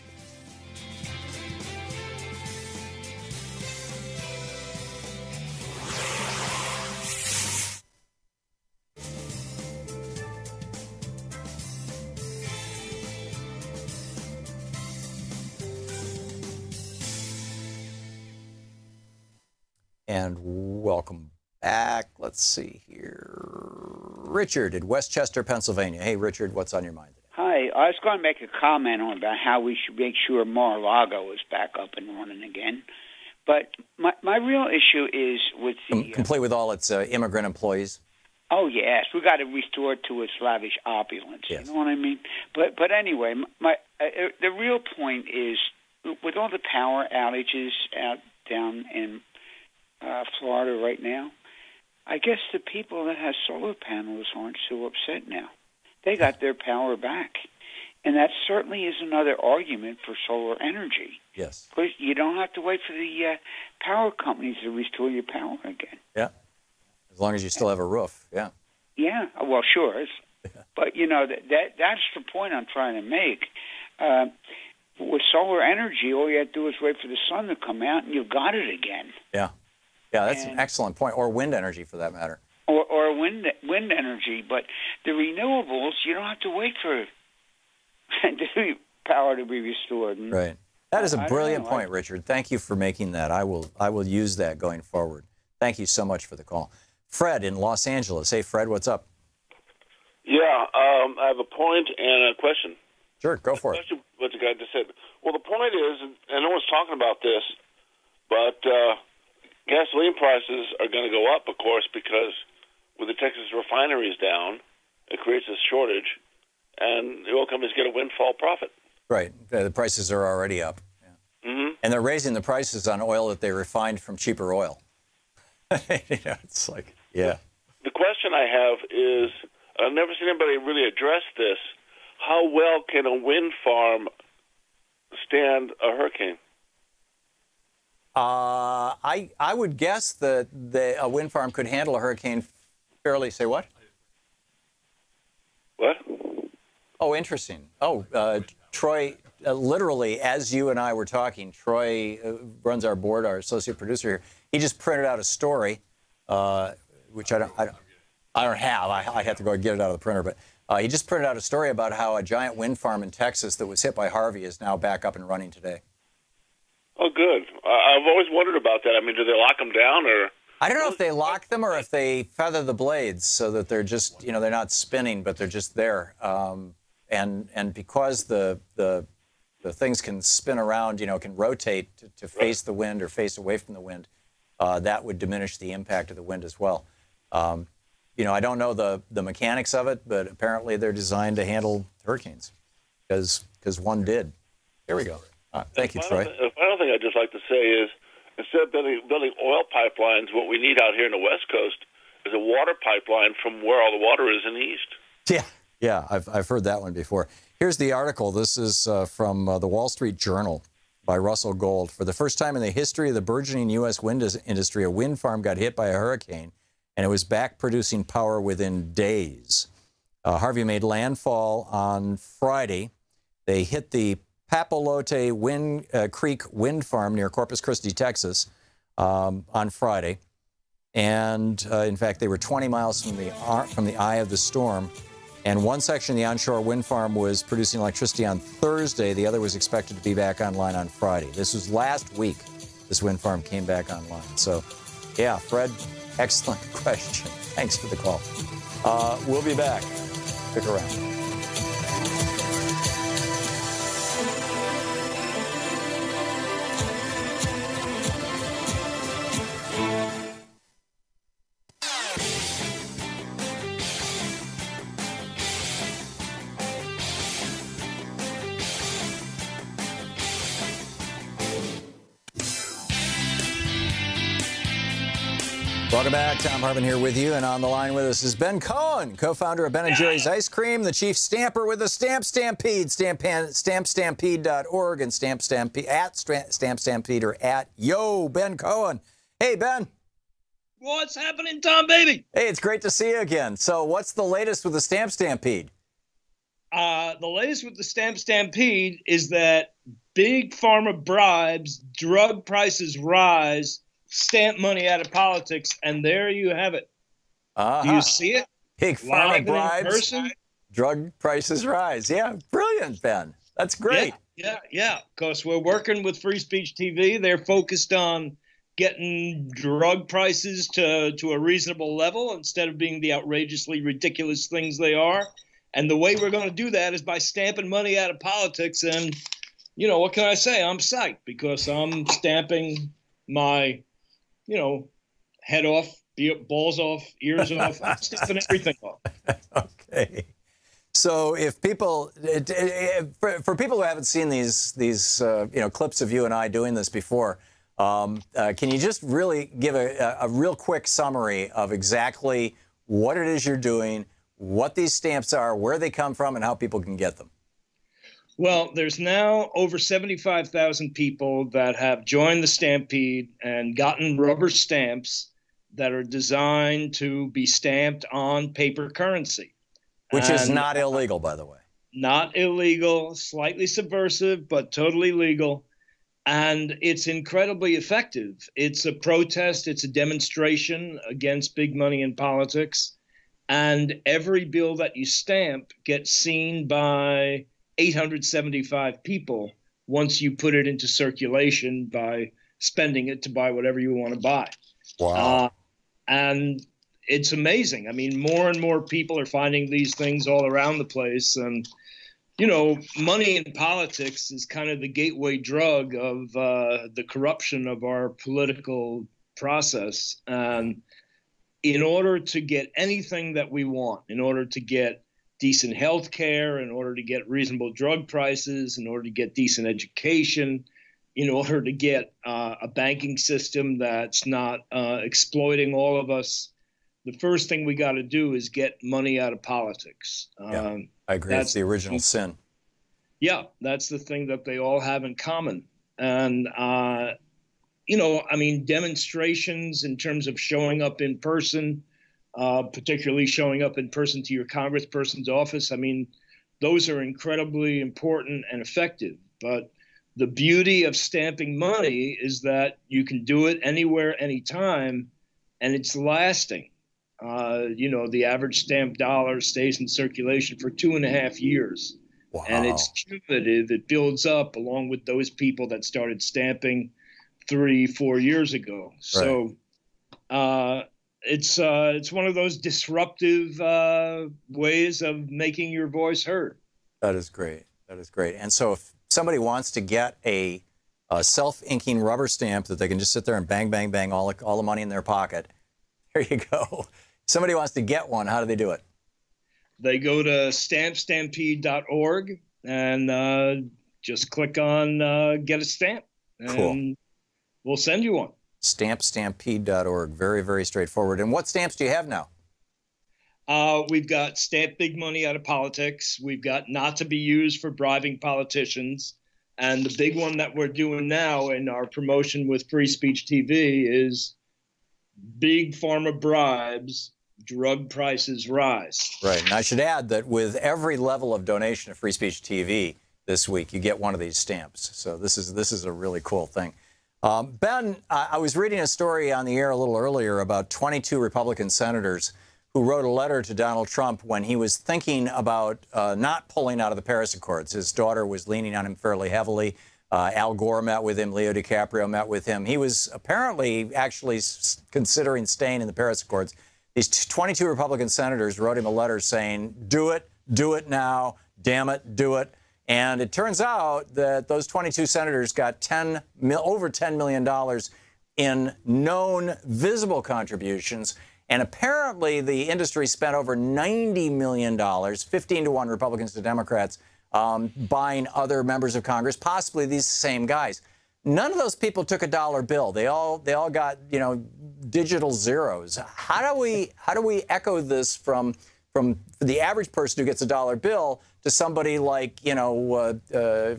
And welcome back. Let's see here. Richard in Westchester, Pennsylvania. Hey, Richard, what's on your mind today? Hi. I was going to make a comment about how we should make sure Mar-a-Lago is back up and running again. But my real issue is with the... Complete with all its immigrant employees? Oh, yes. We got to restore it to its lavish opulence. Yes. You know what I mean? But anyway, the real point is, with all the power outages down in Florida right now, I guess the people that have solar panels aren't so upset now. They got their power back. And that certainly is another argument for solar energy. Yes. Because you don't have to wait for the power companies to restore your power again. Yeah. As long as you still have a roof, yeah. Yeah, well, sure. But, that's the point I'm trying to make. With solar energy, all you have to do is wait for the sun to come out, and you've got it again. Yeah. Yeah, that's an excellent point. Or wind energy, for that matter. Or wind energy. But the renewables, you don't have to wait for the power to be restored. And right. That is a brilliant point, Richard. Thank you for making that. I will use that going forward. Thank you so much for the call. Fred in Los Angeles. Hey, Fred, what's up? Yeah, I have a point and a question. Sure, go for it. What the guy just said. Well, the point is, and no one's talking about this, but gasoline prices are going to go up, of course, because with the Texas refineries down, it creates a shortage, and the oil companies get a windfall profit. Right. The prices are already up. Yeah. Mm-hmm. And they're raising the prices on oil that they refined from cheaper oil. It's like, yeah. The question I have is, I've never seen anybody really address this. How well can a wind farm stand a hurricane? I would guess that a wind farm could handle a hurricane fairly. Say what? What? Oh, interesting. Oh, Troy, literally, as you and I were talking, Troy runs our board, our associate producer here. He just printed out a story, which I don't have. I have to go get it out of the printer. But he just printed out a story about how a giant wind farm in Texas that was hit by Harvey is now back up and running today. Oh, good. I've always wondered about that. I mean, do they lock them down or? I don't know if they lock them or if they feather the blades so that they're just, they're not spinning, but they're just there. And because the things can spin around, can rotate to face the wind or face away from the wind, that would diminish the impact of the wind as well. I don't know the mechanics of it, but apparently they're designed to handle hurricanes because one did. Here we go. Thank you, Troy. The final thing I'd just like to say is, instead of building oil pipelines, what we need out here in the West Coast is a water pipeline from where all the water is in the East. Yeah, I've heard that one before. Here's the article. This is from the Wall Street Journal by Russell Gold. For the first time in the history of the burgeoning U.S. wind industry, a wind farm got hit by a hurricane, and it was back producing power within days. Harvey made landfall on Friday. They hit the Papalote Creek Wind Farm near Corpus Christi, Texas, on Friday. And in fact, they were 20 miles from the eye of the storm. And one section of the onshore wind farm was producing electricity on Thursday. The other was expected to be back online on Friday. This was last week. This wind farm came back online. So, yeah, Fred, excellent question. Thanks for the call. We'll be back. Stick around. Welcome back. Thom Hartmann here with you, and on the line with us is Ben Cohen, co-founder of Ben & Jerry's Ice Cream, the chief stamper with the Stamp Stampede, stampstampede.org, and Stamp Stampede or at Yo Ben Cohen. Hey, Ben. What's happening, Tom, baby? Hey, it's great to see you again. So what's the latest with the Stamp Stampede? The latest with the Stamp Stampede is that big pharma bribes, drug prices rise, stamp money out of politics, and there you have it. Do you see it? Big pharma bribes, drug prices rise. Yeah, brilliant, Ben. That's great. Yeah. Because we're working with Free Speech TV. They're focused on getting drug prices to a reasonable level instead of being the outrageously ridiculous things they are. And the way we're going to do that is by stamping money out of politics. And, you know, what can I say? I'm psyched because I'm stamping my head off, balls off, ears off, I'm stamping everything off. Okay. So if people, for people who haven't seen these clips of you and I doing this before, can you just really give a real quick summary of exactly what it is you're doing, what these stamps are, where they come from, and how people can get them? Well, there's now over 75,000 people that have joined the Stampede and gotten rubber stamps that are designed to be stamped on paper currency. Which is not illegal, by the way. Not illegal, slightly subversive, but totally legal. And it's incredibly effective. It's a protest. It's a demonstration against big money in politics. And every bill that you stamp gets seen by 875 people once you put it into circulation by spending it to buy whatever you want to buy. Wow. And it's amazing. I mean, more and more people are finding these things all around the place. And, money in politics is kind of the gateway drug of the corruption of our political process. And in order to get anything that we want, in order to get decent health care, in order to get reasonable drug prices, in order to get decent education, in order to get a banking system that's not exploiting all of us, the first thing we got to do is get money out of politics. I agree. That's the original sin. Yeah, that's the thing that they all have in common. And, demonstrations in terms of showing up in person, particularly showing up in person to your congressperson's office. I mean, those are incredibly important and effective. But the beauty of stamping money is that you can do it anywhere, anytime, and it's lasting. The average stamped dollar stays in circulation for 2.5 years. Wow. And it's cumulative. It builds up along with those people that started stamping 3-4 years ago. Right. So it's one of those disruptive ways of making your voice heard. That is great. That is great. And so if somebody wants to get a self-inking rubber stamp that they can just sit there and bang, bang, bang, all the money in their pocket, there you go. Somebody wants to get one, how do they do it? They go to stampstampede.org and just click on get a stamp. And cool. We'll send you one. Stampstampede.org. Very, very straightforward. And what stamps do you have now? We've got Stamp Big Money Out of Politics. We've got Not to Be Used for Bribing Politicians. And the big one that we're doing now in our promotion with Free Speech TV is big pharma bribes, drug prices rise. Right. And I should add that with every level of donation to Free Speech TV this week, you get one of these stamps. So this is a really cool thing. Ben, I was reading a story on the air a little earlier about 22 Republican senators who wrote a letter to Donald Trump when he was thinking about not pulling out of the Paris Accords. His daughter was leaning on him fairly heavily. Al Gore met with him. Leo DiCaprio met with him. He was apparently actually considering staying in the Paris Accords. These 22 Republican senators wrote him a letter saying, do it now, damn it, do it. And it turns out that those 22 senators got over $10 million in known visible contributions. And apparently the industry spent over $90 million, 15-to-1 Republicans to Democrats, buying other members of Congress, possibly these same guys. None of those people took a dollar bill. They all got, digital zeros. How do we echo this from the average person who gets a dollar bill to somebody like, a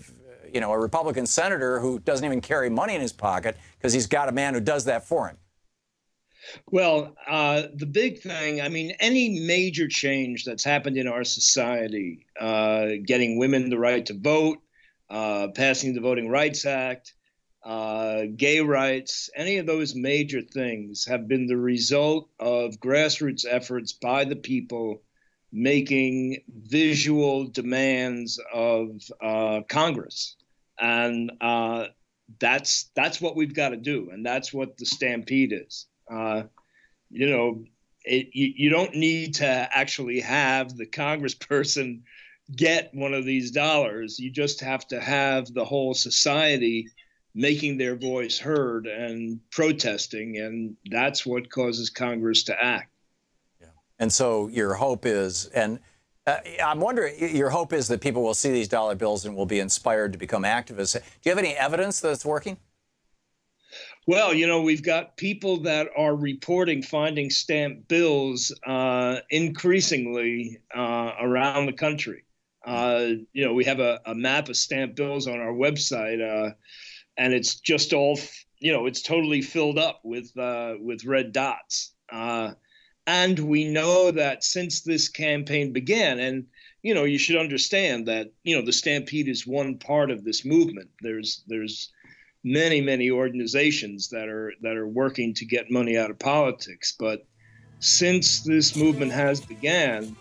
Republican senator who doesn't even carry money in his pocket because he's got a man who does that for him? Well, the big thing, any major change that's happened in our society, getting women the right to vote, passing the Voting Rights Act, gay rights, any of those major things have been the result of grassroots efforts by the people making visual demands of Congress. And that's what we've got to do. And that's what the stampede is. You don't need to actually have the congressperson get one of these dollars. You just have to have the whole society making their voice heard and protesting. And that's what causes Congress to act. Yeah. And so your hope is, and I'm wondering, your hope is that people will see these dollar bills and will be inspired to become activists. Do you have any evidence that it's working? Well, we've got people that are reporting finding stamped bills increasingly around the country. We have a map of stamped bills on our website, and it's just all, it's totally filled up with red dots. And we know that since this campaign began, and, you should understand that, the stampede is one part of this movement. There's many organizations that are working to get money out of politics. But since this movement has began,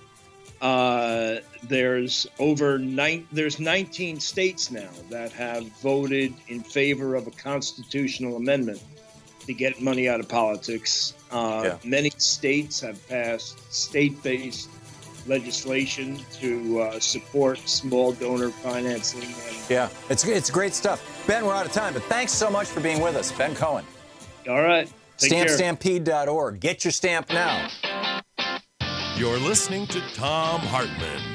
there's 19 states now that have voted in favor of a constitutional amendment to get money out of politics. Many states have passed state-based legislation to support small donor financing. Yeah, it's great stuff. Ben, we're out of time, but thanks so much for being with us. Ben Cohen. All right. StampStampede.org. Get your stamp now. You're listening to Thom Hartmann.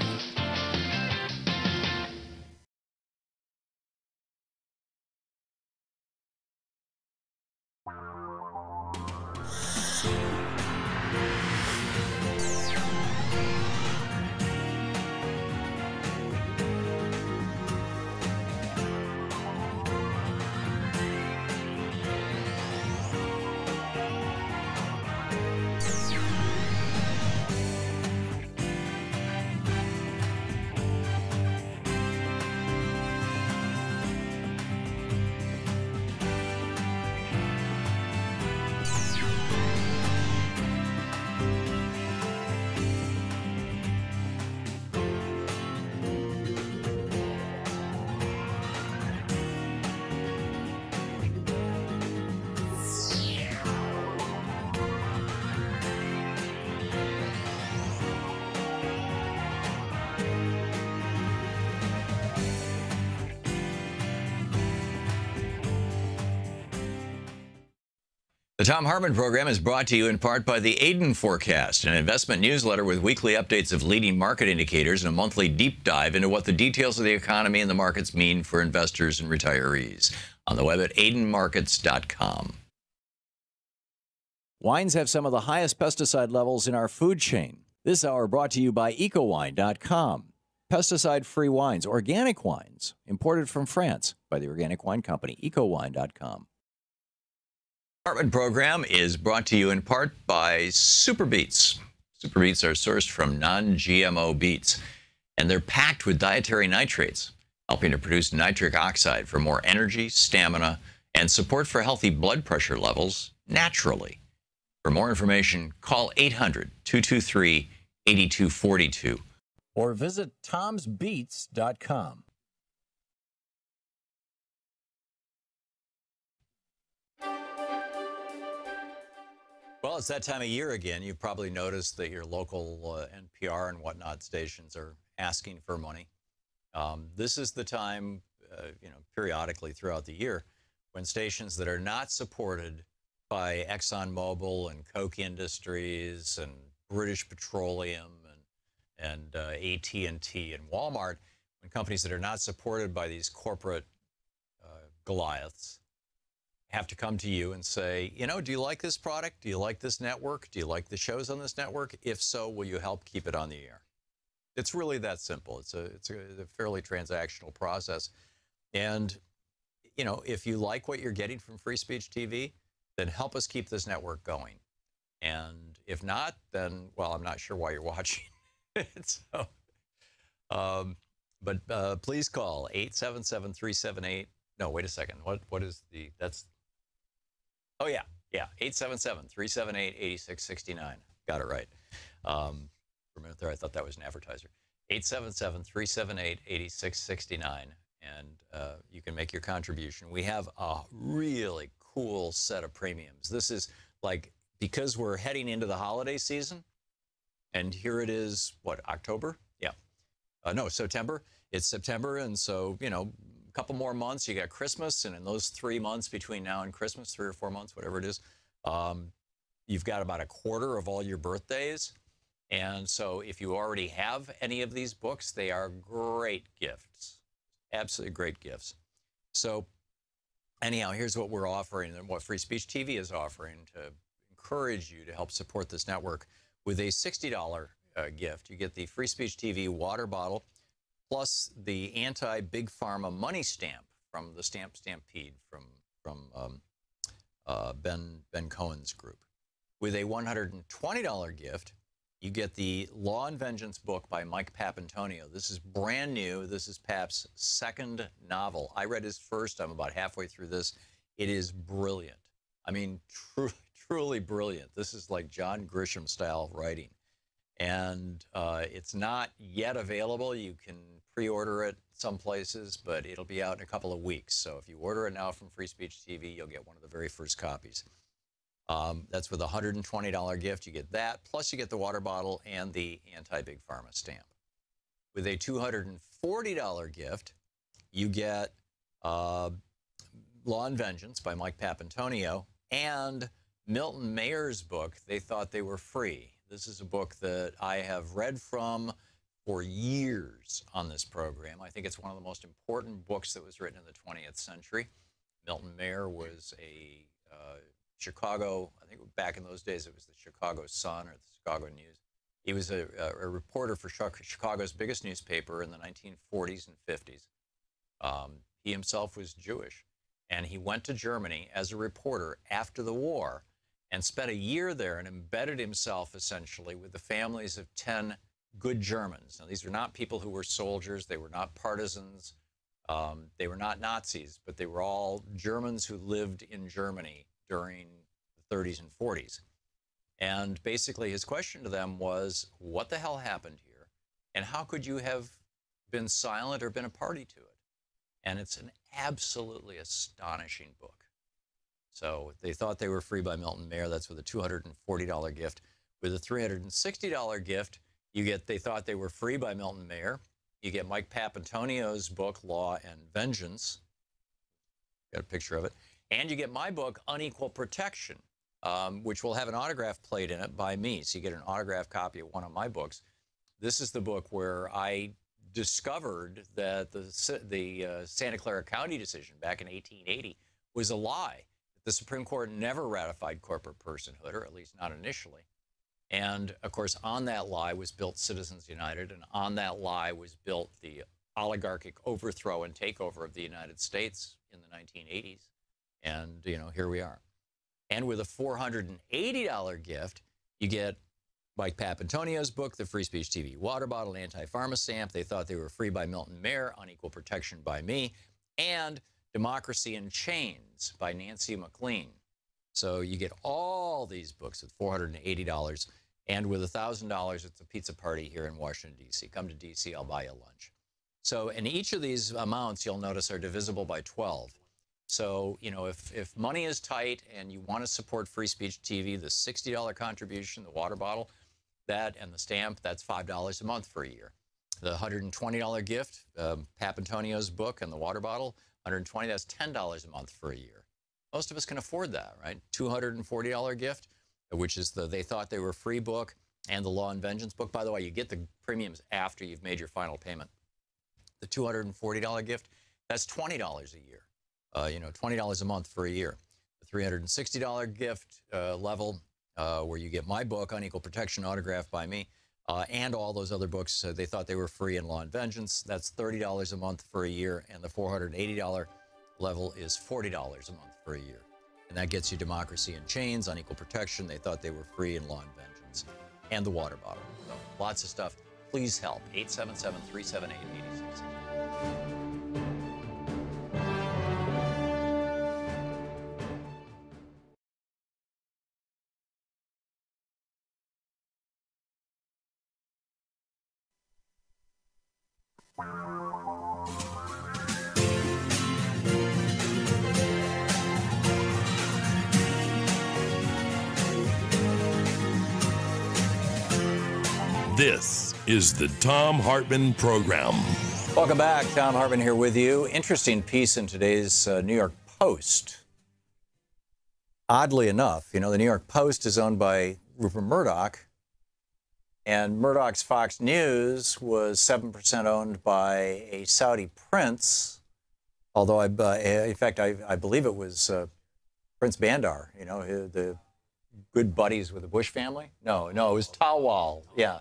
The Thom Hartmann Program is brought to you in part by the Aiden Forecast, an investment newsletter with weekly updates of leading market indicators and a monthly deep dive into what the details of the economy and the markets mean for investors and retirees. On the web at aidenmarkets.com. Wines have some of the highest pesticide levels in our food chain. This hour brought to you by ecowine.com. Pesticide-free wines, organic wines, imported from France by the Organic Wine Company, ecowine.com. Hartmann Program is brought to you in part by Super Beets. Super Beets are sourced from non-GMO beets, and they're packed with dietary nitrates, helping to produce nitric oxide for more energy, stamina, and support for healthy blood pressure levels naturally. For more information, call 800-223-8242 or visit tomsbeats.com. Well, it's that time of year again. You've probably noticed that your local NPR and whatnot stations are asking for money. This is the time, periodically throughout the year, when stations that are not supported by ExxonMobil and Koch Industries and British Petroleum and AT&T and Walmart, when companies that are not supported by these corporate Goliaths have to come to you and say, do you like this product? Do you like this network? Do you like the shows on this network? If so, will you help keep it on the air? It's really that simple. It's a fairly transactional process. And, if you like what you're getting from Free Speech TV, then help us keep this network going. And if not, then, well, I'm not sure why you're watching. But please call 877-378. No, wait a second. What is that's. Oh, yeah. 877-378-8669. Got it right. For a minute there, I thought that was an advertiser. 877-378-8669. And you can make your contribution. We have a really cool set of premiums. This is because we're heading into the holiday season, and here it is, October? Yeah. No, September. It's September, and so, a couple more months, you got Christmas, and in those 3 months between now and Christmas, 3 or 4 months, whatever it is, you've got about a quarter of all your birthdays. And so if you already have any of these books, they are great gifts, absolutely great gifts. So anyhow, here's what we're offering and what Free Speech TV is offering to encourage you to help support this network. With a $60 gift, you get the Free Speech TV water bottle, plus the anti-Big Pharma money stamp from the Stamp Stampede from Ben Cohen's group. With a $120 gift, you get the Law and Vengeance book by Mike Papantonio. This is brand new. This is Pap's second novel. I read his first. I'm about halfway through this. It is brilliant. I mean, truly brilliant. This is like John Grisham style writing. And it's not yet available. You can pre-order it some places, but it'll be out in a couple of weeks. So if you order it now from Free Speech TV, you'll get one of the very first copies. That's with a $120 gift. You get that, plus you get the water bottle and the anti-Big Pharma stamp. With a $240 gift, you get Law and Vengeance by Mike Papantonio and Milton Mayer's book, They Thought They Were Free. This is a book that I have read from for years on this program. I think it's one of the most important books that was written in the 20th century. Milton Mayer was a Chicago, I think back in those days it was the Chicago Sun or the Chicago News. He was a reporter for Chicago's biggest newspaper in the 1940s and 50s. He himself was Jewish, and he went to Germany as a reporter after the war and spent a year there and embedded himself essentially with the families of 10 good Germans. Now, these are not people who were soldiers. They were not partisans. They were not Nazis, but they were all Germans who lived in Germany during the 30s and 40s. And basically his question to them was, what the hell happened here? And how could you have been silent or been a party to it? And it's an absolutely astonishing book. So They Thought They Were Free by Milton Mayer. That's with a $240 gift. With a $360 gift, you get They Thought They Were Free by Milton Mayer. You get Mike Papantonio's book, Law and Vengeance. Got a picture of it. And you get my book, Unequal Protection, which will have an autograph plate in it by me. So you get an autographed copy of one of my books. This is the book where I discovered that the Santa Clara County decision back in 1880 was a lie. The Supreme Court never ratified corporate personhood, or at least not initially. And, of course, on that lie was built Citizens United, and on that lie was built the oligarchic overthrow and takeover of the United States in the 1980s. And, here we are. And with a $480 gift, you get Mike Papantonio's book, The Free Speech TV Water Bottle, Anti-Pharma Stamp, They Thought They Were Free by Milton Mayer, Unequal Protection by Me, and Democracy in Chains by Nancy McLean. So you get all these books at $480, and with $1,000, it's a pizza party here in Washington, D.C. Come to D.C., I'll buy you lunch. So, and each of these amounts, you'll notice, are divisible by 12. So, you know, if money is tight and you want to support Free Speech TV, the $60 contribution, the water bottle, that and the stamp, that's $5 a month for a year. The $120 gift, Papantonio's book and the water bottle, $120, that's $10 a month for a year. Most of us can afford that, right? $240 gift, which is the They Thought They Were Free book and the Law and Vengeance book. By the way, you get the premiums after you've made your final payment. The $240 gift, that's $20 a year. You know, $20 a month for a year. The $360 gift level, where you get my book, Unequal Protection, autographed by me, and all those other books. They Thought They Were Free in Law and Vengeance. That's $30 a month for a year, and the $480 level is $40 a month for a year. And that gets you Democracy in Chains, Unequal Protection, They Thought They Were Free in Law and Vengeance, and the water bottle. So lots of stuff. Please help. 877-378-8660. This is the Thom Hartmann Program. Welcome back. Thom Hartmann here with you. Interesting piece in today's New York Post. Oddly enough, you know, the New York Post is owned by Rupert Murdoch, and Murdoch's Fox News was 7% owned by a Saudi prince, although, in fact, I believe it was Prince Bandar, you know, the good buddies with the Bush family. No, it was Talwal. Yeah.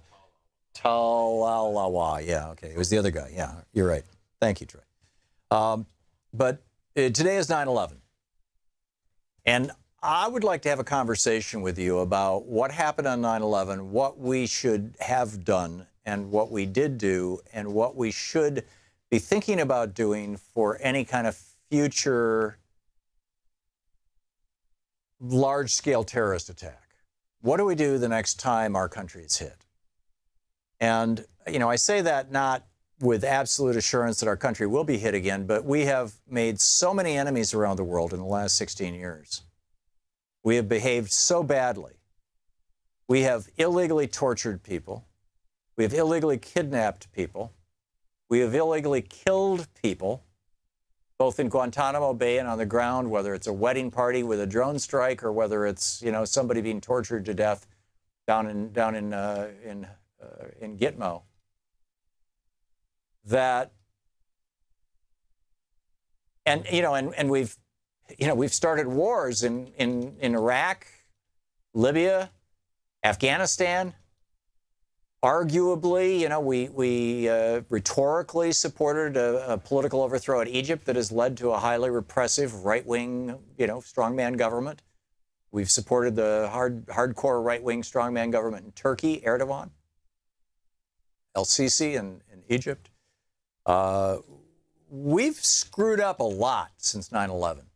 Talalawa. Yeah, okay. It was the other guy. Yeah, you're right. Thank you, Troy. But today is 9/11. And I would like to have a conversation with you about what happened on 9/11, what we should have done, and what we did do, and what we should be thinking about doing for any kind of future large-scale terrorist attack. What do we do the next time our country is hit? And, you know, I say that not with absolute assurance that our country will be hit again, but we have made so many enemies around the world in the last 16 years. We have behaved so badly. We have illegally tortured people. We have illegally kidnapped people. We have illegally killed people, both in Guantanamo Bay and on the ground, whether it's a wedding party with a drone strike or whether it's, you know, somebody being tortured to death down in Gitmo. And we've started wars in Iraq, Libya, Afghanistan. Arguably, you know, we rhetorically supported a political overthrow in Egypt that has led to a highly repressive right-wing, you know, strongman government. We've supported the hardcore right-wing strongman government in Turkey, Erdogan, El-Sisi in Egypt. We've screwed up a lot since 9/11.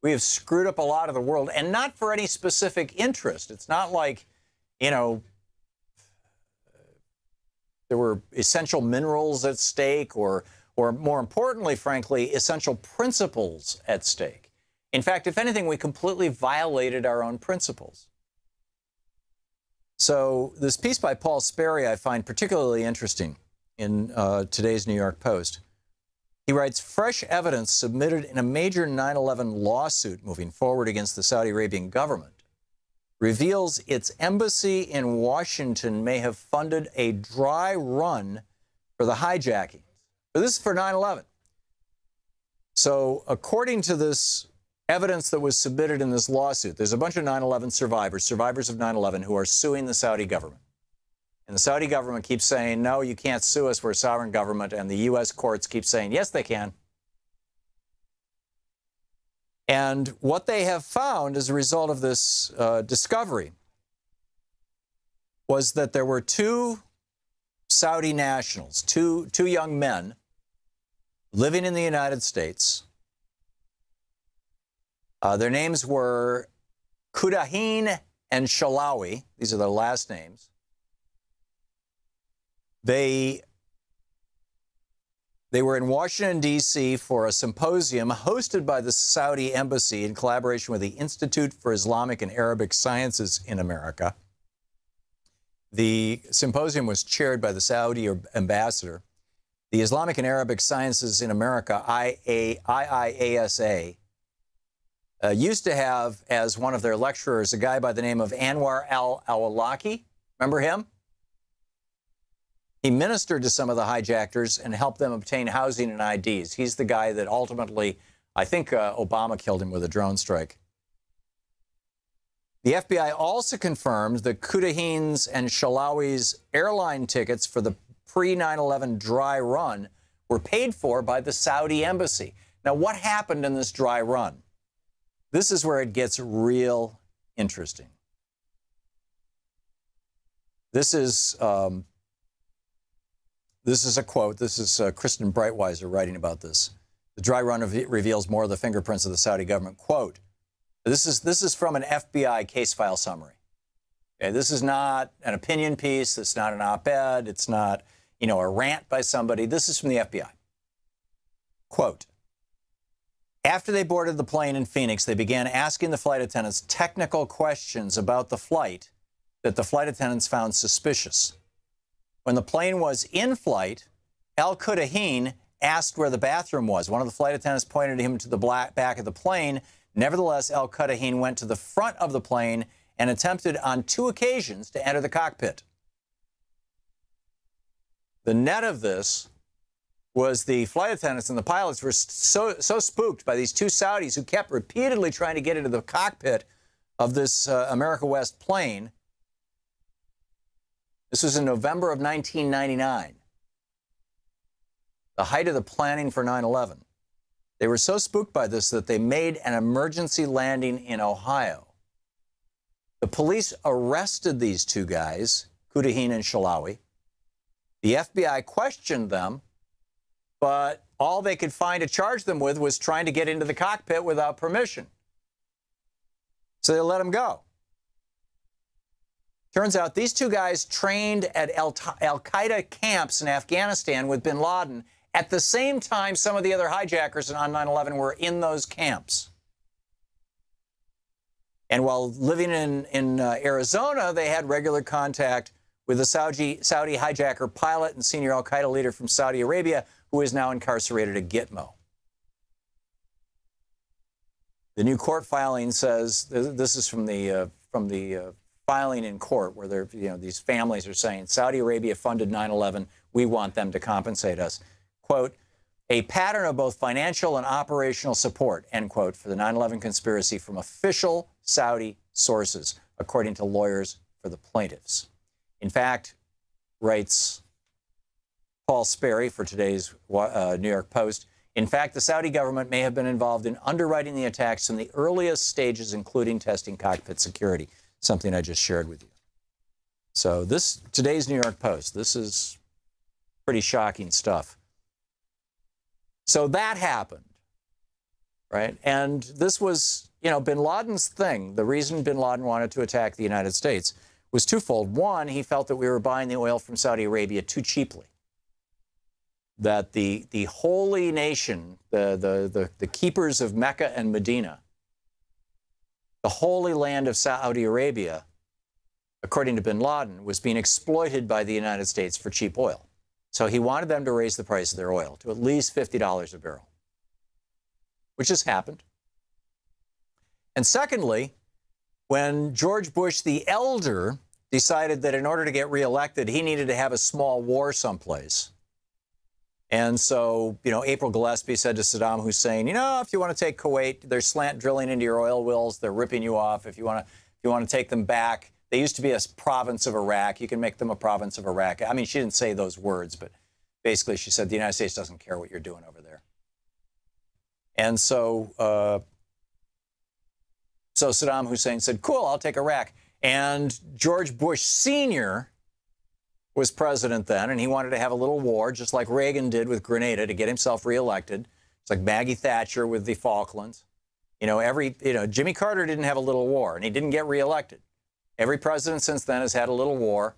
We have screwed up a lot of the world, and not for any specific interest. It's not like, you know, there were essential minerals at stake or more importantly, frankly, essential principles at stake. In fact, if anything, we completely violated our own principles. So this piece by Paul Sperry I find particularly interesting in today's New York Post. He writes, fresh evidence submitted in a major 9/11 lawsuit moving forward against the Saudi Arabian government reveals its embassy in Washington may have funded a dry run for the hijacking. So this is for 9/11. So according to this evidence that was submitted in this lawsuit, there's a bunch of 9/11 survivors of 9/11 who are suing the Saudi government. And the Saudi government keeps saying, no, you can't sue us, we're a sovereign government. And the U.S. courts keep saying, yes, they can. And what they have found as a result of this discovery was that there were two Saudi nationals, two young men living in the United States. Their names were Kudahin and Shalawi. These are their last names. They were in Washington, D.C. for a symposium hosted by the Saudi Embassy in collaboration with the Institute for Islamic and Arabic Sciences in America. The symposium was chaired by the Saudi ambassador. The Islamic and Arabic Sciences in America, IIASA, used to have as one of their lecturers a guy by the name of Anwar al-Awlaki. Remember him? He ministered to some of the hijackers and helped them obtain housing and IDs. He's the guy that ultimately, I think Obama killed him with a drone strike. The FBI also confirmed that Kudahin's and Shalawi's airline tickets for the pre-9/11 dry run were paid for by the Saudi embassy. Now, what happened in this dry run? This is where it gets real interesting. This is a quote. This is Kristen Breitweiser writing about this. The dry run reveals more of the fingerprints of the Saudi government. Quote, this is from an FBI case file summary. Okay, this is not an opinion piece. It's not an op-ed. It's not, a rant by somebody. This is from the FBI. Quote, after they boarded the plane in Phoenix, they began asking the flight attendants technical questions about the flight that the flight attendants found suspicious. When the plane was in flight, al-Kudahin asked where the bathroom was. One of the flight attendants pointed him to the back of the plane. Nevertheless, al-Kudahin went to the front of the plane and attempted on 2 occasions to enter the cockpit. The net of this was the flight attendants and the pilots were so spooked by these 2 Saudis who kept repeatedly trying to get into the cockpit of this America West plane. This was in November of 1999, the height of the planning for 9/11. They were so spooked by this that they made an emergency landing in Ohio. The police arrested these 2 guys, Kudahin and Shalawi. The FBI questioned them, but all they could find to charge them with was trying to get into the cockpit without permission. So they let them go. Turns out these 2 guys trained at al-Qaeda camps in Afghanistan with bin Laden at the same time some of the other hijackers on 9/11 were in those camps. And while living in Arizona, they had regular contact with the Saudi hijacker pilot and senior al-Qaeda leader from Saudi Arabia, who is now incarcerated at Gitmo. The new court filing says, this is from the filing in court where these families are saying, Saudi Arabia funded 9/11, we want them to compensate us. Quote, a pattern of both financial and operational support, end quote, for the 9/11 conspiracy from official Saudi sources, according to lawyers for the plaintiffs. In fact, writes Paul Sperry for today's New York Post, in fact, the Saudi government may have been involved in underwriting the attacks in the earliest stages, including testing cockpit security, something I just shared with you. So today's New York Post, this is pretty shocking stuff. So that happened, right? And this was, bin Laden's thing. The reason bin Laden wanted to attack the United States was twofold. One, he felt that we were buying the oil from Saudi Arabia too cheaply. That the holy nation, the keepers of Mecca and Medina, the holy land of Saudi Arabia, according to bin Laden, was being exploited by the United States for cheap oil. So he wanted them to raise the price of their oil to at least $50 a barrel, which has happened. And secondly, when George Bush the Elder decided that in order to get reelected, he needed to have a small war someplace. And so, April Gillespie said to Saddam Hussein, if you want to take Kuwait, they're slant drilling into your oil wells. They're ripping you off. If you want to take them back, they used to be a province of Iraq. You can make them a province of Iraq. I mean, she didn't say those words, but basically she said the United States doesn't care what you're doing over there. And so So Saddam Hussein said, cool, I'll take Iraq. And George Bush Sr. was president then, and he wanted to have a little war, just like Reagan did with Grenada, to get himself reelected. It's like Maggie Thatcher with the Falklands. Jimmy Carter didn't have a little war, and he didn't get reelected. Every president since then has had a little war,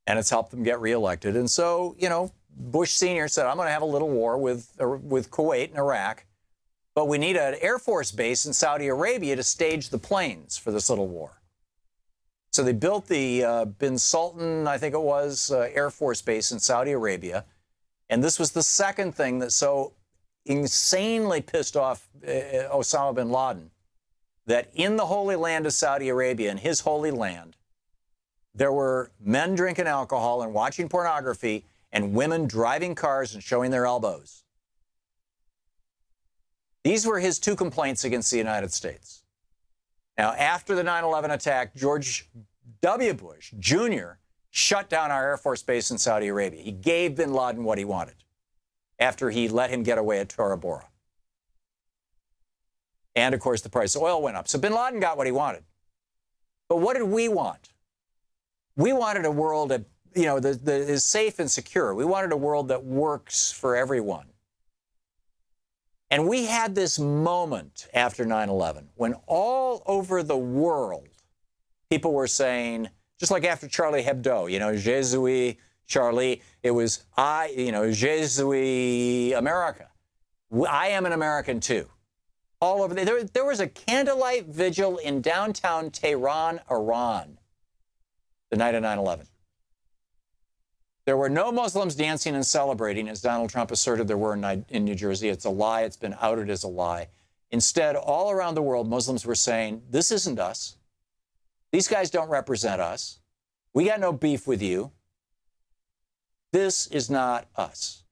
and it's helped them get reelected. And so, Bush Sr. said, I'm going to have a little war with Kuwait and Iraq, but we need an Air Force base in Saudi Arabia to stage the planes for this little war. So they built the Bin Sultan, I think it was, Air Force base in Saudi Arabia. And this was the second thing that so insanely pissed off Osama bin Laden, that in the Holy Land of Saudi Arabia, in his holy land, there were men drinking alcohol and watching pornography and women driving cars and showing their elbows. These were his two complaints against the United States. Now, after the 9/11 attack, George W. Bush Jr. shut down our Air Force base in Saudi Arabia. He gave bin Laden what he wanted after he let him get away at Tora Bora. And, of course, the price of oil went up. So bin Laden got what he wanted. But what did we want? We wanted a world that, that is safe and secure. We wanted a world that works for everyone. And we had this moment after 9/11 when all over the world, people were saying, just like after Charlie Hebdo, Je suis Charlie, it was Je suis America. I am an American too. All over there was a candlelight vigil in downtown Tehran, Iran, the night of 9/11. There were no Muslims dancing and celebrating, as Donald Trump asserted there were in New Jersey. It's a lie. It's been outed as a lie. Instead, all around the world, Muslims were saying, this isn't us. These guys don't represent us. We got no beef with you. This is not us.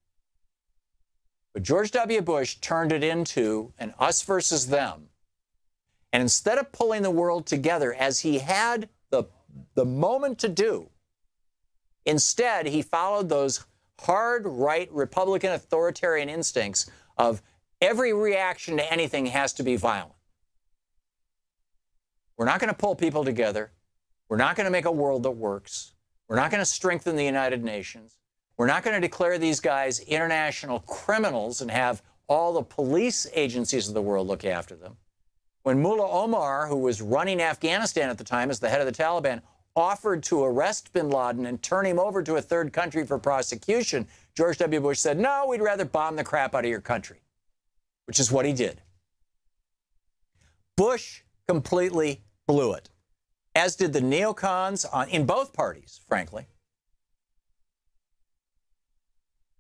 But George W. Bush turned it into an us versus them. And instead of pulling the world together as he had the moment to do, instead, he followed those hard right Republican authoritarian instincts of every reaction to anything has to be violent. We're not going to pull people together. We're not going to make a world that works. We're not going to strengthen the United Nations. We're not going to declare these guys international criminals and have all the police agencies of the world look after them. When Mullah Omar, who was running Afghanistan at the time as the head of the Taliban, offered to arrest bin Laden and turn him over to a third country for prosecution, George W. Bush said, no, we'd rather bomb the crap out of your country, which is what he did. Bush completely blew it, as did the neocons in both parties, frankly.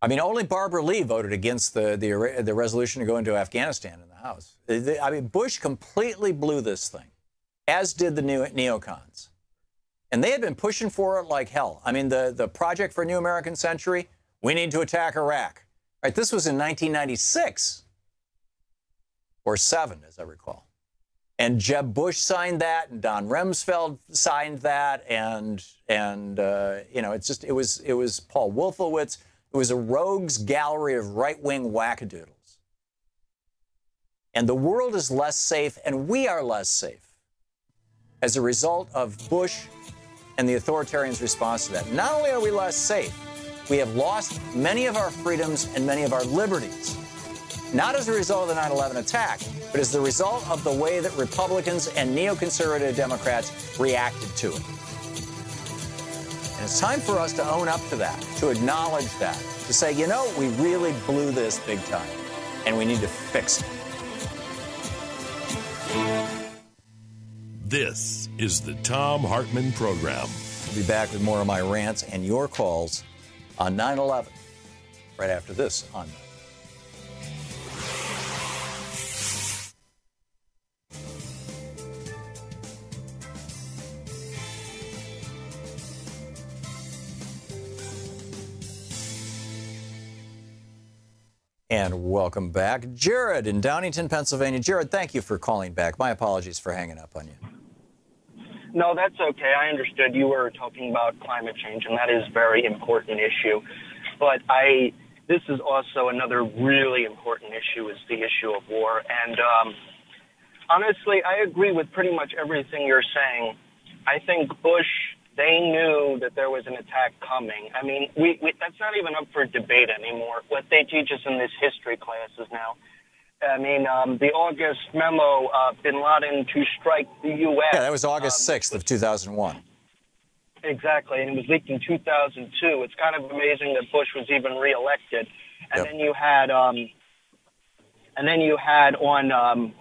I mean, only Barbara Lee voted against the resolution to go into Afghanistan in the House. Bush completely blew this thing, as did the neocons. And they had been pushing for it like hell. I mean, the Project for a New American Century, we need to attack Iraq. Right, this was in 1996, or 7, as I recall. And Jeb Bush signed that, and Don Rumsfeld signed that, and it was Paul Wolfowitz. It was a rogues gallery of right-wing wackadoodles. And the world is less safe, and we are less safe as a result of Bush and the authoritarians' response to that. Not only are we less safe, we have lost many of our freedoms and many of our liberties. Not as a result of the 9/11 attack, but as the result of the way that Republicans and neoconservative Democrats reacted to it. And it's time for us to own up to that, to acknowledge that, to say, we really blew this big time, and we need to fix it. This is the Thom Hartmann Program. I'll be back with more of my rants and your calls on 9/11, right after this on And welcome back. Jared in Downingtown, Pennsylvania. Jared, thank you for calling back. My apologies for hanging up on you. No, that's okay. I understood you were talking about climate change, and that is a very important issue. But this is also another really important issue, is the issue of war. And Honestly, I agree with pretty much everything you're saying. I think Bush, they knew that there was an attack coming. I mean, that's not even up for debate anymore. What they teach us in this history classes now. I mean, the August memo, bin Laden to strike the U.S. Yeah, that was August 6th of 2001. Exactly, and it was leaked in 2002. It's kind of amazing that Bush was even reelected. And then you had, on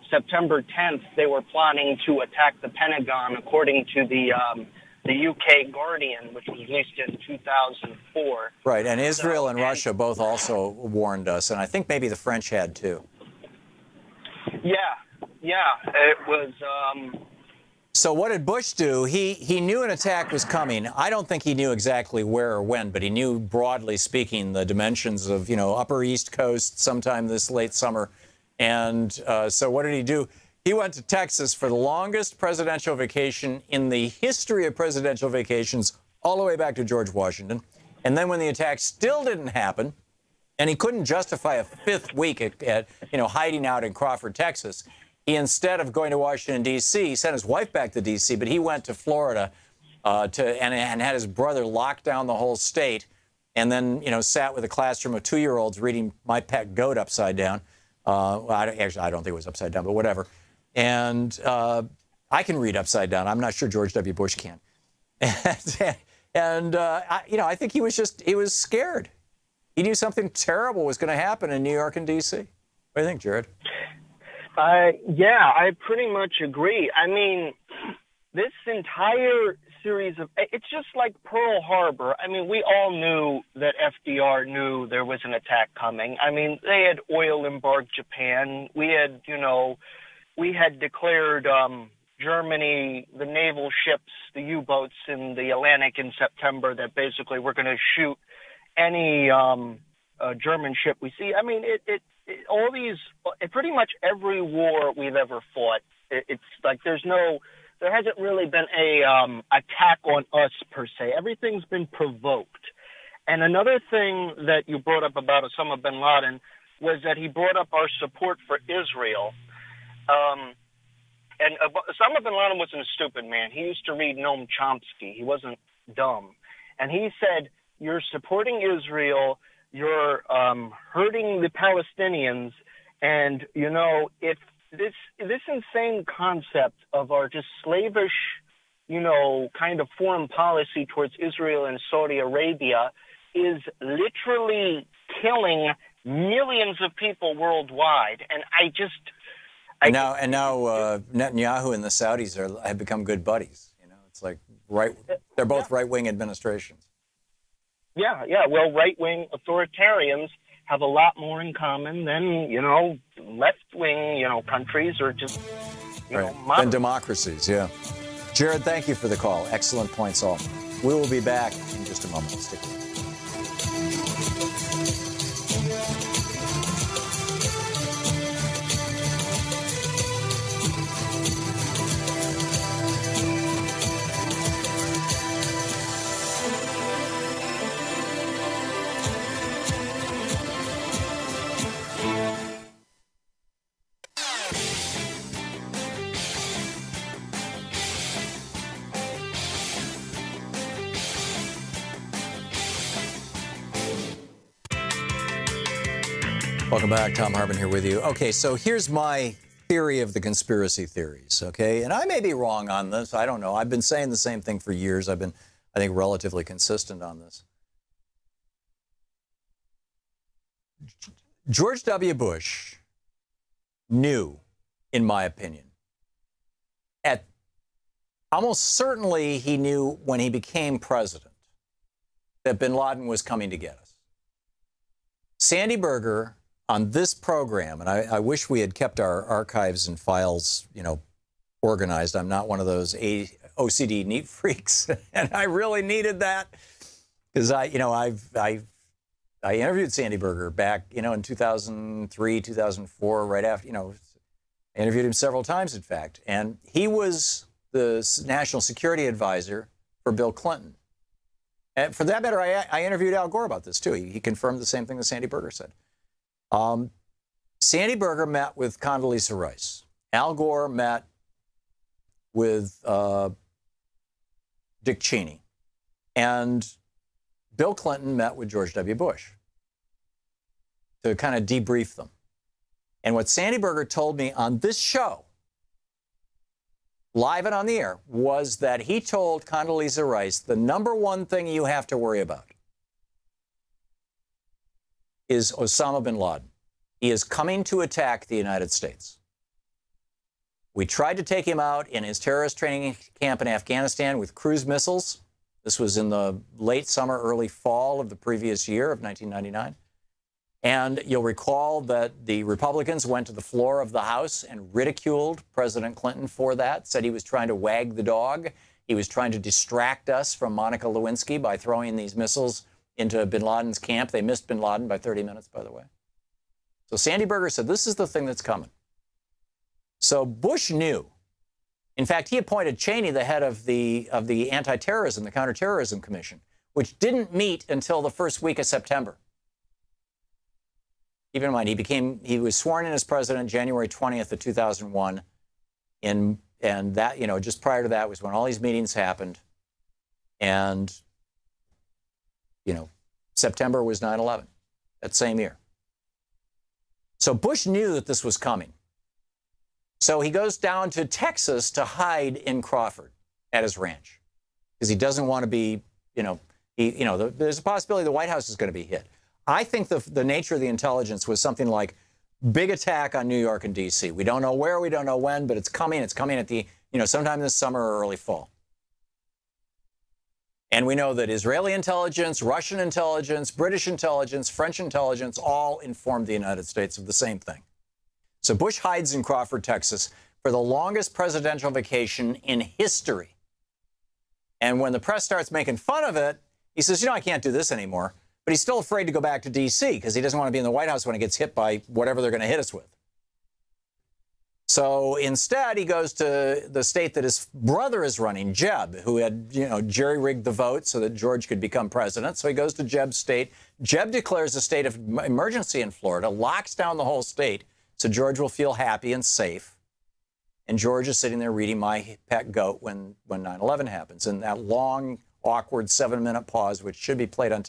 September 10th, they were plotting to attack the Pentagon, according to the UK Guardian, which was released in 2004. Right, and Israel and Russia both also warned us, and I think maybe the French had too. Yeah, it was. So what did Bush do? He knew an attack was coming. I don't think he knew exactly where or when, but he knew, broadly speaking, the dimensions of, Upper East Coast sometime this late summer. And so what did he do? He went to Texas for the longest presidential vacation in the history of presidential vacations, all the way back to George Washington. And then when the attack still didn't happen, and he couldn't justify a fifth week at hiding out in Crawford, Texas, he, instead of going to Washington, D.C., sent his wife back to D.C., but he went to Florida and had his brother lock down the whole state, and then, sat with a classroom of 2-year-olds reading My Pet Goat upside down. I don't think it was upside down, but whatever. And I can read upside down. I'm not sure George W. Bush can. And I think he was scared. He knew something terrible was going to happen in New York and D.C. What do you think, Jared? Yeah, I pretty much agree. I mean, this entire series of, it's just like Pearl Harbor. I mean, we all knew that FDR knew there was an attack coming. I mean, they had oil embargoed Japan. We had, we had declared Germany, the naval ships, the U-boats in the Atlantic in September, that basically we're going to shoot any German ship we see. I mean, all these, pretty much every war we've ever fought, it's like there hasn't really been a attack on us per se. Everything's been provoked. And another thing that you brought up about Osama bin Laden was that he brought up our support for Israel. And Osama bin Laden wasn't a stupid man. He used to read Noam Chomsky. He wasn't dumb. And he said, you're supporting Israel, you're hurting the Palestinians, and, if this insane concept of our just slavish, kind of foreign policy towards Israel and Saudi Arabia is literally killing millions of people worldwide. And now Netanyahu and the Saudis have become good buddies. It's like they're both right-wing administrations. Yeah. Well, right-wing authoritarians have a lot more in common than, left-wing, countries or just, and democracies, yeah. Jared, thank you for the call. Excellent points all. We will be back in just a moment. Stick with us. Welcome back. Thom Hartmann here with you. Okay, so here's my theory of the conspiracy theories, okay? And I may be wrong on this. I don't know. I've been saying the same thing for years. I've been, I think, relatively consistent on this. George W. Bush knew, in my opinion, almost certainly he knew when he became president that bin Laden was coming to get us. Sandy Berger, on this program, and I wish we had kept our archives and files, organized. I'm not one of those OCD neat freaks, and I really needed that because I interviewed Sandy Berger back, in 2003, 2004, right after, I interviewed him several times, in fact, and he was the national security advisor for Bill Clinton. And for that matter, I interviewed Al Gore about this too. He confirmed the same thing that Sandy Berger said. Sandy Berger met with Condoleezza Rice, Al Gore met with Dick Cheney, and Bill Clinton met with George W. Bush to kind of debrief them. And what Sandy Berger told me on this show, live and on the air, was that he told Condoleezza Rice, the number one thing you have to worry about is Osama bin Laden. He is coming to attack the United States. We tried to take him out in his terrorist training camp in Afghanistan with cruise missiles. This was in the late summer, early fall of the previous year of 1999. And you'll recall that the Republicans went to the floor of the House and ridiculed President Clinton for that, said he was trying to wag the dog. He was trying to distract us from Monica Lewinsky by throwing these missiles into bin Laden's camp. They missed bin Laden by 30 minutes, by the way. So Sandy Berger said, this is the thing that's coming. So Bush knew. In fact, he appointed Cheney the head of the anti-terrorism, the Counterterrorism Commission, which didn't meet until the first week of September. Keep in mind, he was sworn in as president January 20th of 2001. And that, just prior to that was when all these meetings happened. And, September was 9/11, that same year. So Bush knew that this was coming. So he goes down to Texas to hide in Crawford at his ranch because he doesn't want to be, there's a possibility the White House is going to be hit. I think the nature of the intelligence was something like big attack on New York and D.C. We don't know where, we don't know when, but it's coming. It's coming at the, sometime this summer or early fall. And we know that Israeli intelligence, Russian intelligence, British intelligence, French intelligence all informed the United States of the same thing. So Bush hides in Crawford, Texas, for the longest presidential vacation in history. And when the press starts making fun of it, he says, I can't do this anymore. But he's still afraid to go back to D.C. because he doesn't want to be in the White House when he gets hit by whatever they're going to hit us with. So instead, he goes to the state that his brother is running, Jeb, who had, jerry-rigged the vote so that George could become president. So he goes to Jeb's state. Jeb declares a state of emergency in Florida, locks down the whole state, so George will feel happy and safe. And George is sitting there reading My Pet Goat when 9/11 happens. And that long, awkward 7-minute pause, which should be played on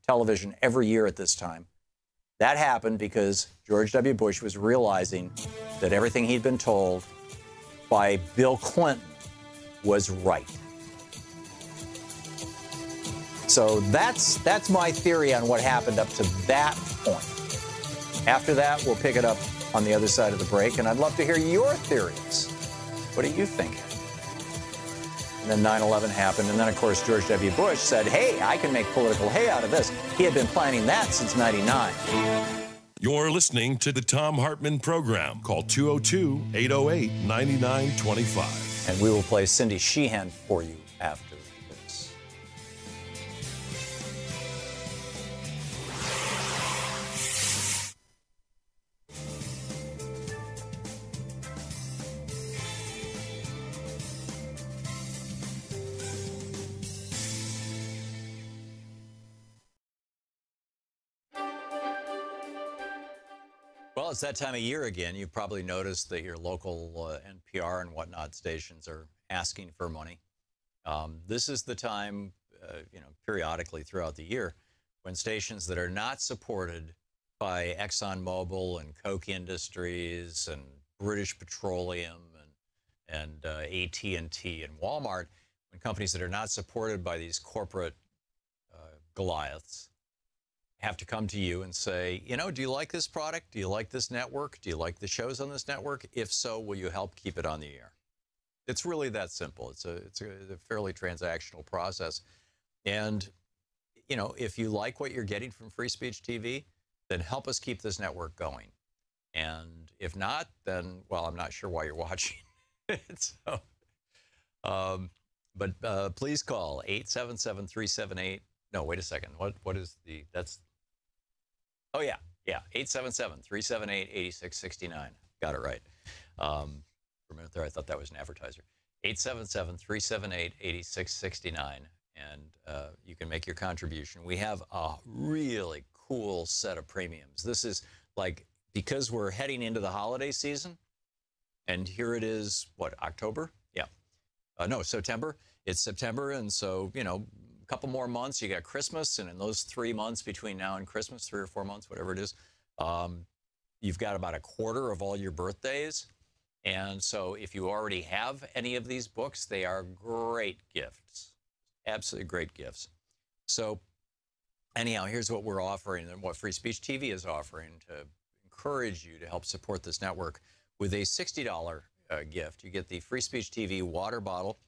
television every year at this time, that happened because George W. Bush was realizing that everything he'd been told by Bill Clinton was right. So that's my theory on what happened up to that point. After that, we'll pick it up on the other side of the break, and I'd love to hear your theories. What do you think? And then 9/11 happened, and then, of course, George W. Bush said, hey, I can make political hay out of this. He had been planning that since '99. You're listening to the Thom Hartmann Program. Call 202-808-9925. And we will play Cindy Sheehan for you after this. Well, it's that time of year again. You've probably noticed that your local NPR and whatnot stations are asking for money. This is the time, periodically throughout the year, when stations that are not supported by ExxonMobil and Koch Industries and British Petroleum and AT&T and Walmart, when companies that are not supported by these corporate Goliaths have to come to you and say, do you like this product? Do you like this network? Do you like the shows on this network? If so, will you help keep it on the air? It's really that simple. It's a fairly transactional process. And, if you like what you're getting from Free Speech TV, then help us keep this network going. And if not, then, well, I'm not sure why you're watching. So, but please call 877-378. No, wait a second. What is that's. Oh, yeah. 877-378-8669. Got it right. For a minute there, I thought that was an advertiser. 877-378-8669. And you can make your contribution. We have a really cool set of premiums. This is like, because we're heading into the holiday season, And here it is, what, October? Yeah. No, September. It's September, and so, you know, a couple more months, you got Christmas, and in those 3 months between now and Christmas, 3 or 4 months, whatever it is, you've got about a quarter of all your birthdays. And so if you already have any of these books, they are great gifts, absolutely great gifts. So anyhow, here's what we're offering and what Free Speech TV is offering to encourage you to help support this network. With a $60 gift, you get the Free Speech TV water bottle,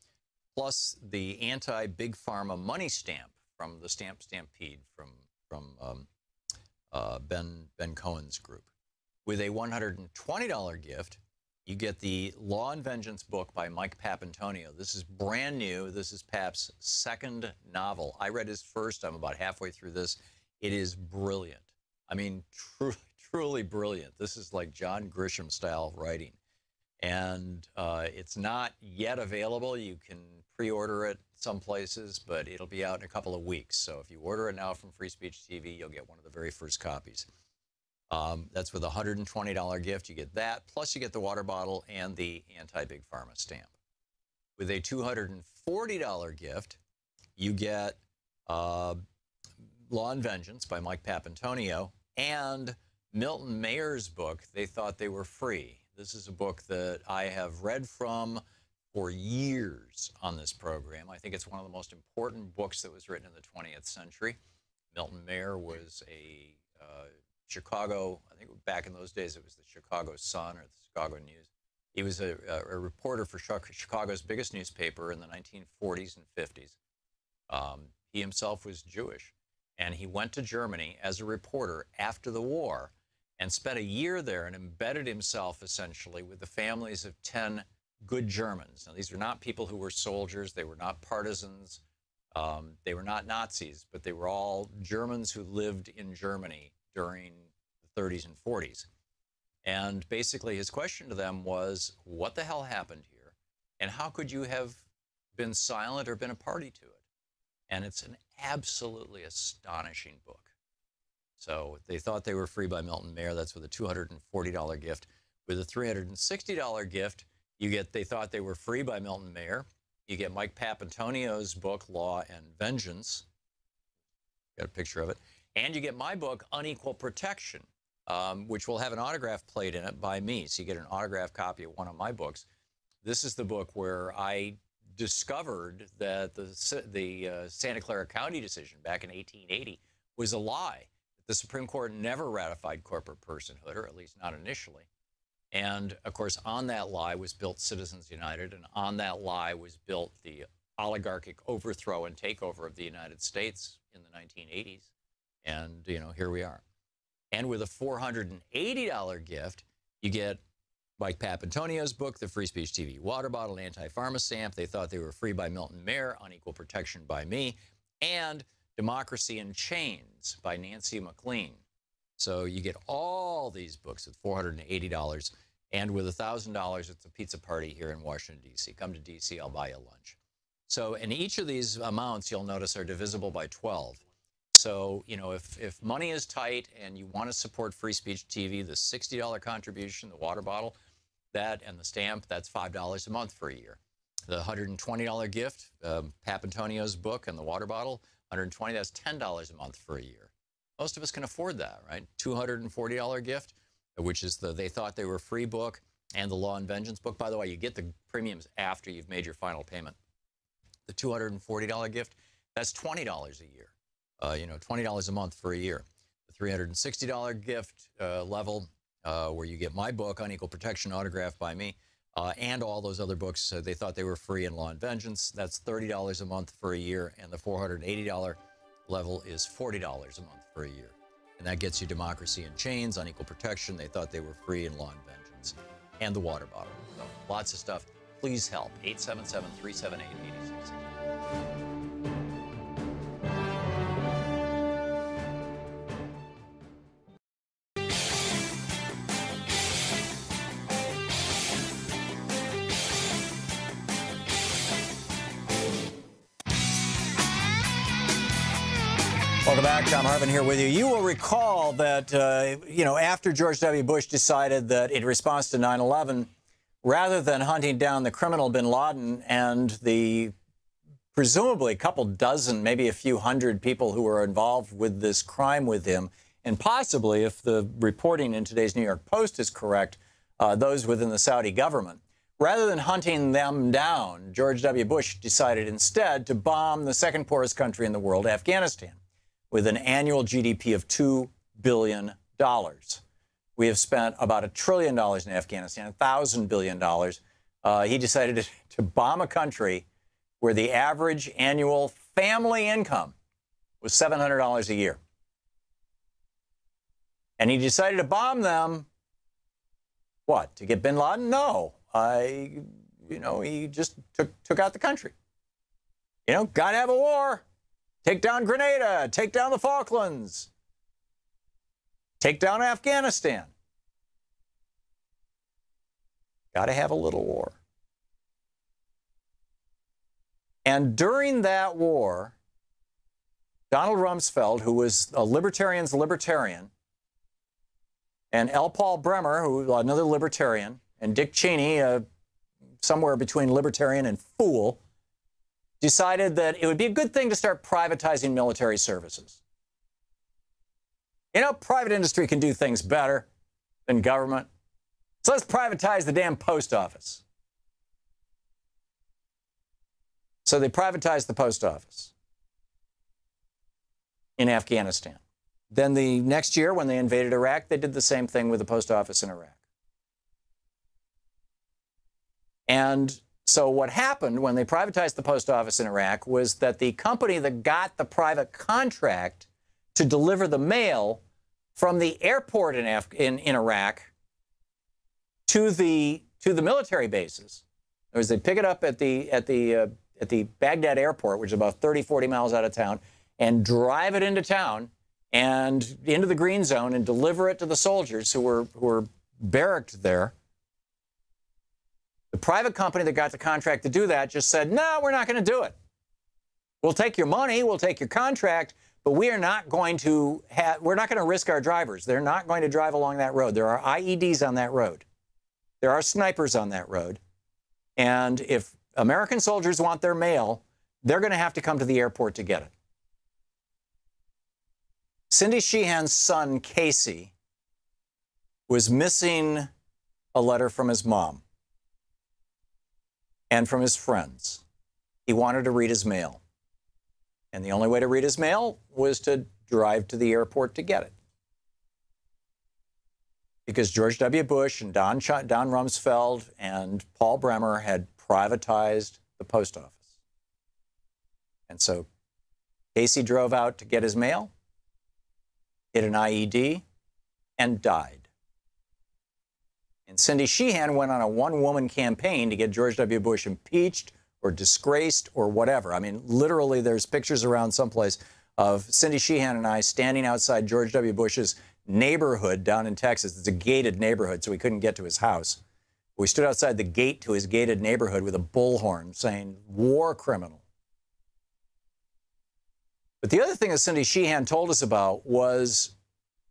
plus the anti-Big Pharma money stamp from the Stamp Stampede from Ben Cohen's group. With a $120 gift, you get the Law and Vengeance book by Mike Papantonio. This is brand new. This is Pap's second novel. I read his first. I'm about halfway through this. It is brilliant. I mean, truly brilliant. This is like John Grisham style writing. And it's not yet available. You can pre-order it some places, but it'll be out in a couple of weeks. So if you order it now from Free Speech TV, you'll get one of the very first copies. That's with a $120 gift. You get that, plus you get the water bottle and the anti-Big Pharma stamp. With a $240 gift, you get Law and Vengeance by Mike Papantonio and Milton Mayer's book, They Thought They Were Free. This is a book that I have read from for years on this program. I think it's one of the most important books that was written in the 20th century. Milton Mayer was a Chicago, I think back in those days it was the Chicago Sun or the Chicago News. He was a reporter for Chicago's biggest newspaper in the 1940s and 50s. He himself was Jewish, and he went to Germany as a reporter after the war and spent a year there and embedded himself essentially with the families of 10 good Germans. Now, these are not people who were soldiers. They were not partisans. They were not Nazis, but they were all Germans who lived in Germany during the 30s and 40s. And basically his question to them was, what the hell happened here? And how could you have been silent or been a party to it? And it's an absolutely astonishing book. So They Thought They Were Free by Milton Mayer. That's with a $240 gift. With a $360 gift, you get They Thought They Were Free by Milton Mayer. You get Mike Papantonio's book, Law and Vengeance. Got a picture of it. And you get my book, Unequal Protection, which will have an autograph plate in it by me. So you get an autographed copy of one of my books. This is the book where I discovered that the Santa Clara County decision back in 1880 was a lie. The Supreme Court never ratified corporate personhood, or at least not initially. And, of course, on that lie was built Citizens United, and on that lie was built the oligarchic overthrow and takeover of the United States in the 1980s. And, you know, here we are. And with a $480 gift, you get Mike Papantonio's book, The Free Speech TV Water Bottle, Anti-Pharma Stamp, They Thought They Were Free by Milton Mayer, Unequal Protection by me, and Democracy in Chains by Nancy McLean. So you get all these books at $480, and with $1,000, it's a pizza party here in Washington, D.C. Come to D.C., I'll buy you lunch. So, and each of these amounts, you'll notice, are divisible by 12. So, you know, if money is tight and you want to support Free Speech TV, the $60 contribution, the water bottle, that and the stamp, that's $5 a month for a year. The $120 gift, Papantonio's book and the water bottle, $120, that's $10 a month for a year. Most of us can afford that, right? $240 gift, which is the They Thought They Were Free book and the Law and Vengeance book. By the way, you get the premiums after you've made your final payment. The $240 gift, that's $20 a year. You know, $20 a month for a year. The $360 gift level, where you get my book, Unequal Protection, autographed by me, and all those other books, They Thought They Were Free and Law and Vengeance. That's $30 a month for a year, and the $480 level is $40 a month for a year. And that gets you Democracy in Chains, Unequal Protection, They Thought They Were Free, and Law and Vengeance, and the water bottle. So lots of stuff. Please help. 877-378-8660. Welcome back. Thom Hartmann here with you. You will recall that, you know, after George W. Bush decided that in response to 9/11, rather than hunting down the criminal bin Laden and the presumably a couple dozen, maybe a few hundred people who were involved with this crime with him, and possibly, if the reporting in today's New York Post is correct, those within the Saudi government. Rather than hunting them down, George W. Bush decided instead to bomb the second poorest country in the world, Afghanistan, with an annual GDP of $2 billion. We have spent about $1 trillion in Afghanistan, $1,000 billion. He decided to bomb a country where the average annual family income was $700 a year. And he decided to bomb them, what, to get bin Laden? No. He just took out the country. Gotta have a war. Take down Grenada, take down the Falklands, take down Afghanistan. Gotta have a little war. And during that war, Donald Rumsfeld, who was a libertarian's libertarian, and L. Paul Bremer, who another libertarian, and Dick Cheney, somewhere between libertarian and fool, decided that it would be a good thing to start privatizing military services. Private industry can do things better than government. So let's privatize the damn post office. So they privatized the post office in Afghanistan. Then the next year, when they invaded Iraq, they did the same thing with the post office in Iraq. And so what happened when they privatized the post office in Iraq was that the company that got the private contract to deliver the mail from the airport in Iraq to the military bases, in other words, they pick it up at the Baghdad airport, which is about 30, 40 miles out of town, and drive it into town and into the green zone and deliver it to the soldiers who were barracked there. The private company that got the contract to do that just said, no, we're not going to do it. We'll take your money, we'll take your contract, but we're not going to risk our drivers. They're not going to drive along that road. There are IEDs on that road. There are snipers on that road. And if American soldiers want their mail, they're going to have to come to the airport to get it. Cindy Sheehan's son, Casey, was missing a letter from his mom and from his friends. He wanted to read his mail. And the only way to read his mail was to drive to the airport to get it. Because George W. Bush and Don Rumsfeld and Paul Bremer had privatized the post office. And so Casey drove out to get his mail, hit an IED, and died. And Cindy Sheehan went on a one-woman campaign to get George W. Bush impeached or disgraced or whatever. I mean, literally, there's pictures around someplace of Cindy Sheehan and I standing outside George W. Bush's neighborhood down in Texas. It's a gated neighborhood, so we couldn't get to his house. We stood outside the gate to his gated neighborhood with a bullhorn saying, war criminal. But the other thing that Cindy Sheehan told us about was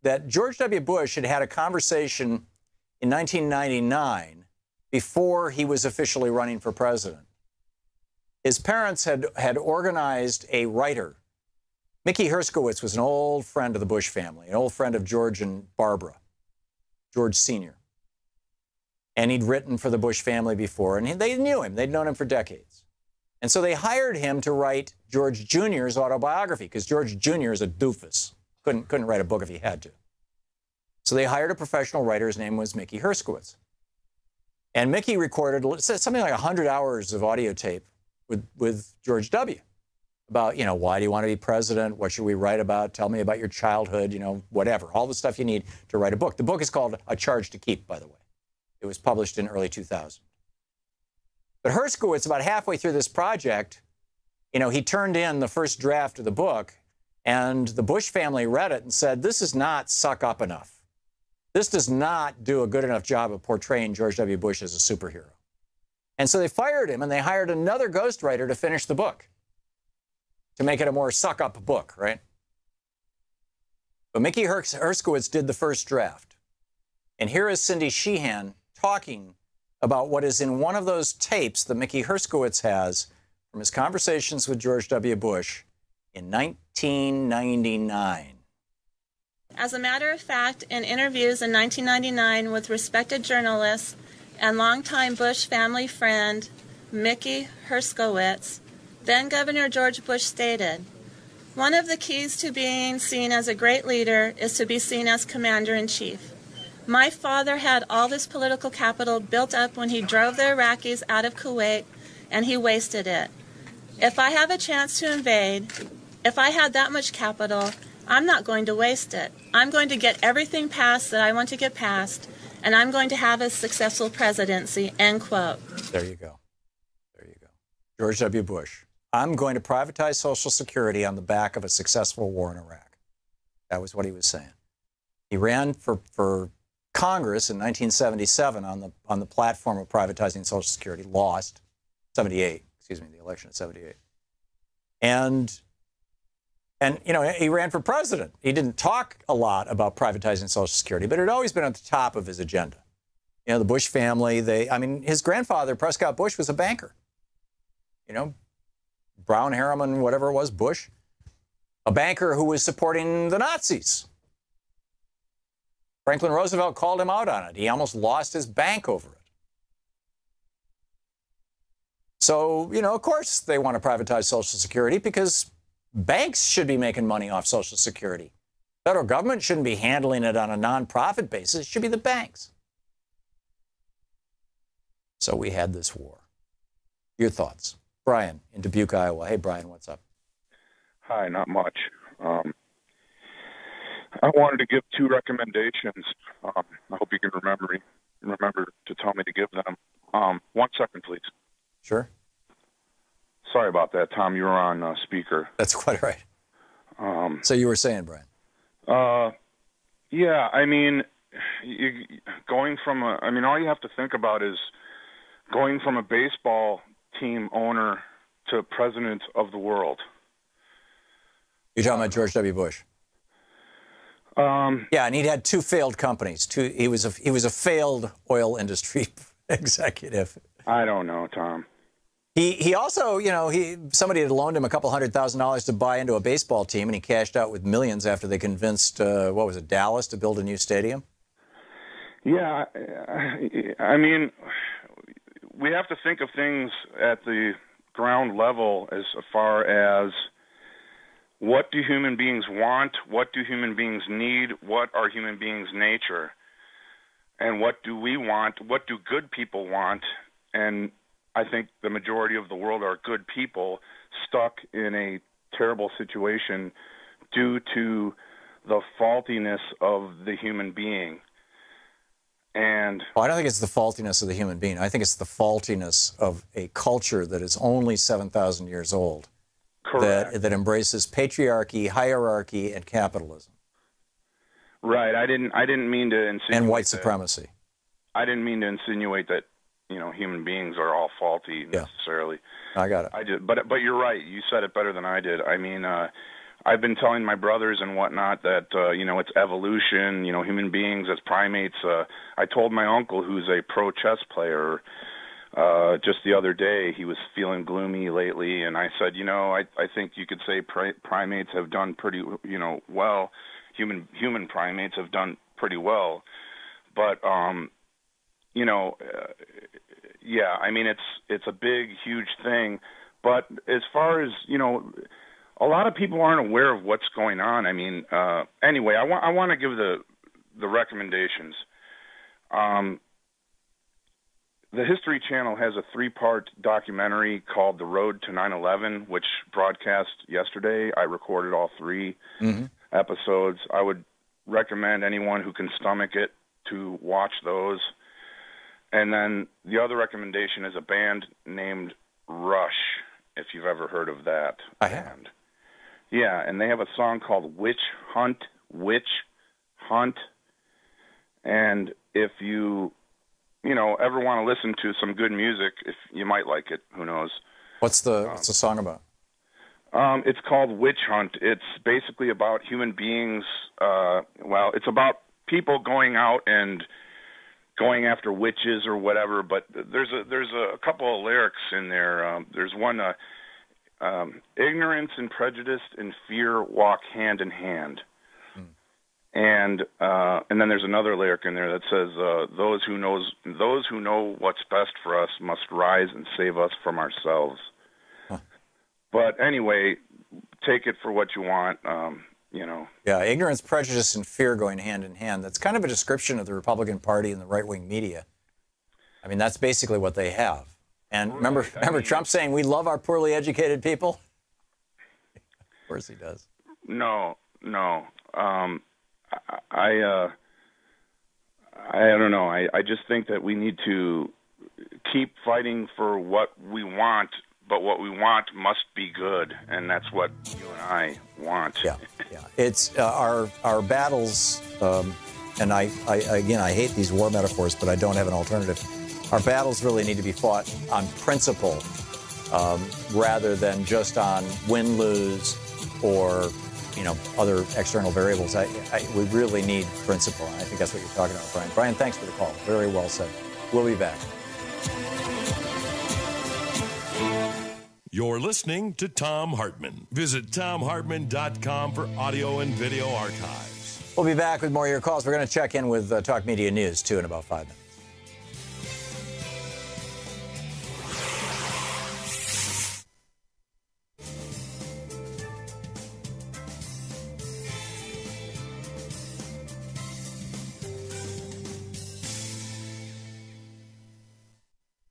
that George W. Bush had had a conversation in 1999 before he was officially running for president. His parents had organized a writer. Mickey Herskowitz was an old friend of the Bush family, an old friend of George and Barbara, George Sr. And he'd written for the Bush family before, and they knew him. They'd known him for decades. And so they hired him to write George Jr.'s autobiography, because George Jr. is a doofus. Couldn't write a book if he had to. So they hired a professional writer. His name was Mickey Herskowitz. And Mickey recorded something like 100 hours of audio tape with George W. about, why do you want to be president? What should we write about? Tell me about your childhood, whatever. All the stuff you need to write a book. The book is called A Charge to Keep, by the way. It was published in early 2000. But Herskowitz, about halfway through this project, he turned in the first draft of the book, and the Bush family read it and said, this is not suck up enough. This does not do a good enough job of portraying George W. Bush as a superhero. And so they fired him, and they hired another ghostwriter to finish the book, to make it a more suck-up book, right? But Mickey Herskowitz did the first draft. And here is Cindy Sheehan talking about what is in one of those tapes that Mickey Herskowitz has from his conversations with George W. Bush in 1999. As a matter of fact, in interviews in 1999 with respected journalists and longtime Bush family friend Mickey Herskowitz, then Governor George Bush stated, "One of the keys to being seen as a great leader is to be seen as commander-in-chief. My father had all this political capital built up when he drove the Iraqis out of Kuwait, and he wasted it. If I have a chance to invade, if I had that much capital, I'm not going to waste it. I'm going to get everything passed that I want to get passed, and I'm going to have a successful presidency," end quote. There you go. There you go. George W. Bush. I'm going to privatize Social Security on the back of a successful war in Iraq. That was what he was saying. He ran for Congress in 1977 on the platform of privatizing Social Security, lost, the election of 78. And you know, he ran for president. He didn't talk a lot about privatizing Social Security, but it had always been at the top of his agenda. You know, the Bush family, his grandfather, Prescott Bush, was a banker. You know, Brown, Harriman, whatever it was, Bush, a banker who was supporting the Nazis. Franklin Roosevelt called him out on it. He almost lost his bank over it. So, you know, of course they want to privatize Social Security because banks should be making money off Social Security. Federal government shouldn't be handling it on a nonprofit basis. It should be the banks. So we had this war. Your thoughts? Brian in Dubuque, Iowa. Hey, Brian, what's up? Hi, not much. I wanted to give two recommendations. I hope you can remember to tell me to give them. 1 second, please. Sure. Sorry about that, Tom. You were on speaker. That's quite right. So you were saying, Brian? Yeah, I mean, all you have to think about is going from a baseball team owner to president of the world. You're talking about George W. Bush? Yeah, and he'd had two failed companies. He was a failed oil industry executive. I don't know, Tom. He also, you know, somebody had loaned him a couple $100,000 to buy into a baseball team, and he cashed out with millions after they convinced, Dallas to build a new stadium? Yeah, I mean, we have to think of things at the ground level as far as what do human beings want, what do human beings need, what are human beings' nature, and what do we want, what do good people want, and I think the majority of the world are good people stuck in a terrible situation due to the faultiness of the human being. And I don't think it's the faultiness of the human being. I think it's the faultiness of a culture that is only 7,000 years old. Correct. That embraces patriarchy, hierarchy, and capitalism. Right. I didn't mean to insinuate and white supremacy. I didn't mean to insinuate that, you know, human beings are all faulty necessarily. I got it. But you're right. You said it better than I did. I mean, I've been telling my brothers and whatnot that, you know, it's evolution, you know, human beings as primates. I told my uncle, who's a pro chess player, just the other day, he was feeling gloomy lately, and I said, you know, I think you could say primates have done pretty, you know, well. Human primates have done pretty well. But, you know, yeah, I mean, it's a big, huge thing. But as far as, you know, a lot of people aren't aware of what's going on. I mean, anyway, I want to give the recommendations. The History Channel has a 3-part documentary called The Road to 9/11, which broadcast yesterday. I recorded all 3 episodes. I would recommend anyone who can stomach it to watch those. And then the other recommendation is a band named Rush, if you've ever heard of that. I have. Yeah, and they have a song called Witch Hunt. And if you ever want to listen to some good music, if you might like it, who knows? What's the song about? It's called Witch Hunt. It's basically about human beings. It's about people going out and going after witches or whatever. But there's a couple of lyrics in there. There's one, ignorance and prejudice and fear walk hand in hand. And then there's another lyric in there that says, those who know what's best for us must rise and save us from ourselves. Huh. But anyway, take it for what you want, Yeah, ignorance, prejudice, and fear going hand in hand. That's kind of a description of the Republican Party and the right-wing media. I mean, that's basically what they have. And right. remember Trump saying, we love our poorly educated people? Of course he does. No. I don't know. I just think that we need to keep fighting for what we want, but what we want must be good, and that's what you and I want. Yeah. It's our battles, and I hate these war metaphors, but I don't have an alternative. Our battles really need to be fought on principle, rather than just on win-lose or other external variables. We really need principle, and I think that's what you're talking about, Brian. Brian, thanks for the call. Very well said. We'll be back. You're listening to Thom Hartmann. Visit ThomHartmann.com for audio and video archives. We'll be back with more of your calls. We're going to check in with Talk Media News, too, in about 5 minutes.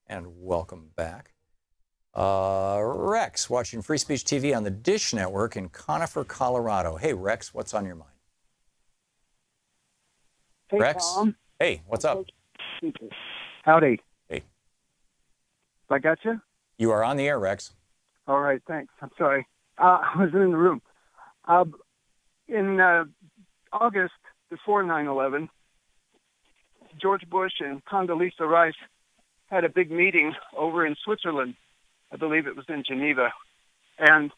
And welcome back. Rex, watching Free Speech TV on the Dish Network in Conifer, Colorado. Hey, Rex, what's on your mind? Hey, Rex? Tom. Hey, what's up? Howdy. Hey. I got you? You are on the air, Rex. All right, thanks. I'm sorry. I wasn't in the room. In August, before 9/11, George Bush and Condoleezza Rice had a big meeting over in Switzerland. I believe it was in Geneva. And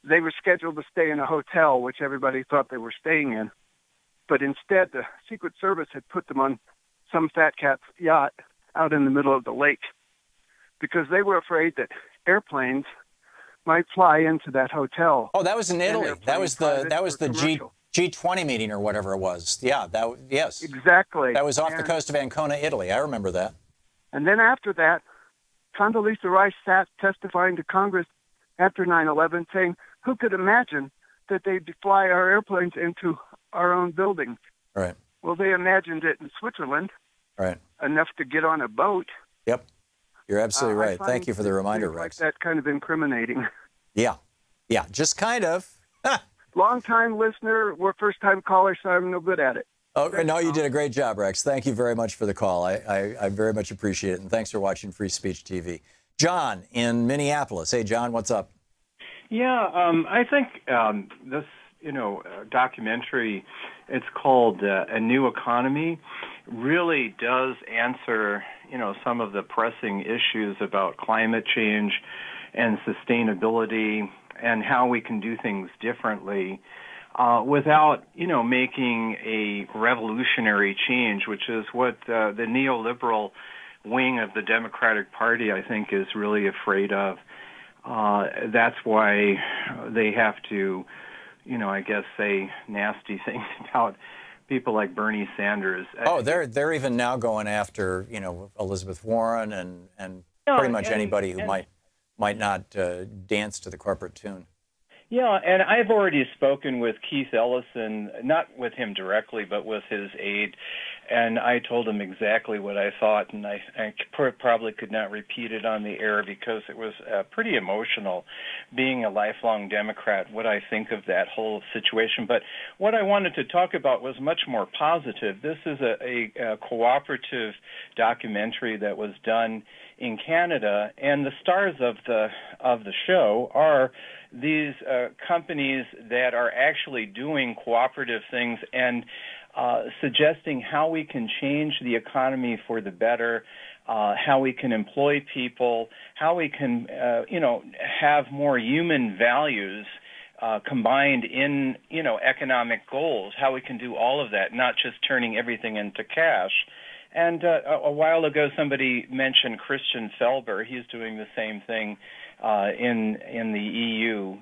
they were scheduled to stay in a hotel, which everybody thought they were staying in. But instead, the Secret Service had put them on some fat cat's yacht out in the middle of the lake because they were afraid that airplanes might fly into that hotel. Oh, that was in Italy. That was the G20 meeting or whatever it was. Yeah, yes. Exactly. That was off the coast of Ancona, Italy. I remember that. And then after that, Condoleezza Rice sat testifying to Congress after 9/11 saying, who could imagine that they'd fly our airplanes into our own buildings? Right. Well, they imagined it in Switzerland. Right. Enough to get on a boat. Yep. You're absolutely right. Thank you for the reminder, Rex. Like that kind of incriminating. Yeah. Yeah, just kind of. Long-time listener, we're first-time caller, so I'm no good at it. Oh, no, you did a great job, Rex. Thank you very much for the call. I very much appreciate it, and thanks for watching Free Speech TV. John in Minneapolis. Hey, John, what's up? Yeah, I think this, documentary, it's called A New Economy, really does answer, some of the pressing issues about climate change and sustainability and how we can do things differently. Without, making a revolutionary change, which is what the neoliberal wing of the Democratic Party, I think, is really afraid of. That's why they have to, I guess, say nasty things about people like Bernie Sanders. Oh, they're even now going after, Elizabeth Warren and pretty much anybody who might not dance to the corporate tune. Yeah, and I've already spoken with Keith Ellison, not with him directly, but with his aide, and I told him exactly what I thought, and I probably could not repeat it on the air because it was pretty emotional, being a lifelong Democrat, what I think of that whole situation. But what I wanted to talk about was much more positive. This is a cooperative documentary that was done in Canada, and the stars of the show are these companies that are actually doing cooperative things and suggesting how we can change the economy for the better, how we can employ people, how we can, have more human values combined in, economic goals, how we can do all of that, not just turning everything into cash. And a while ago, somebody mentioned Christian Felber. He's doing the same thing in the EU,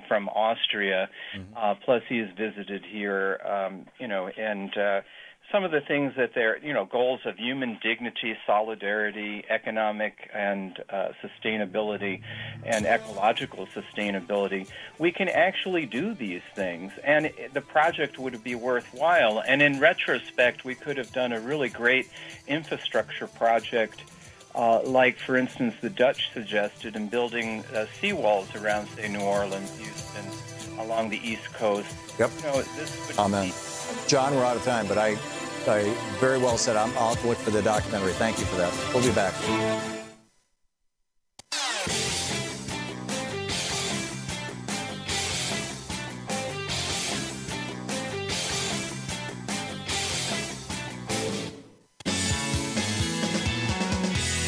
from Austria. Plus, he's visited here, and some of the things that they're, goals of human dignity, solidarity, economic and sustainability, and ecological sustainability. We can actually do these things, and the project would be worthwhile. And in retrospect, we could have done a really great infrastructure project, like, for instance, the Dutch suggested in building seawalls around, say, New Orleans, Houston, along the East Coast. Yep. This would Amen. John, we're out of time, but I very well said. I'll have to look for the documentary. Thank you for that. We'll be back.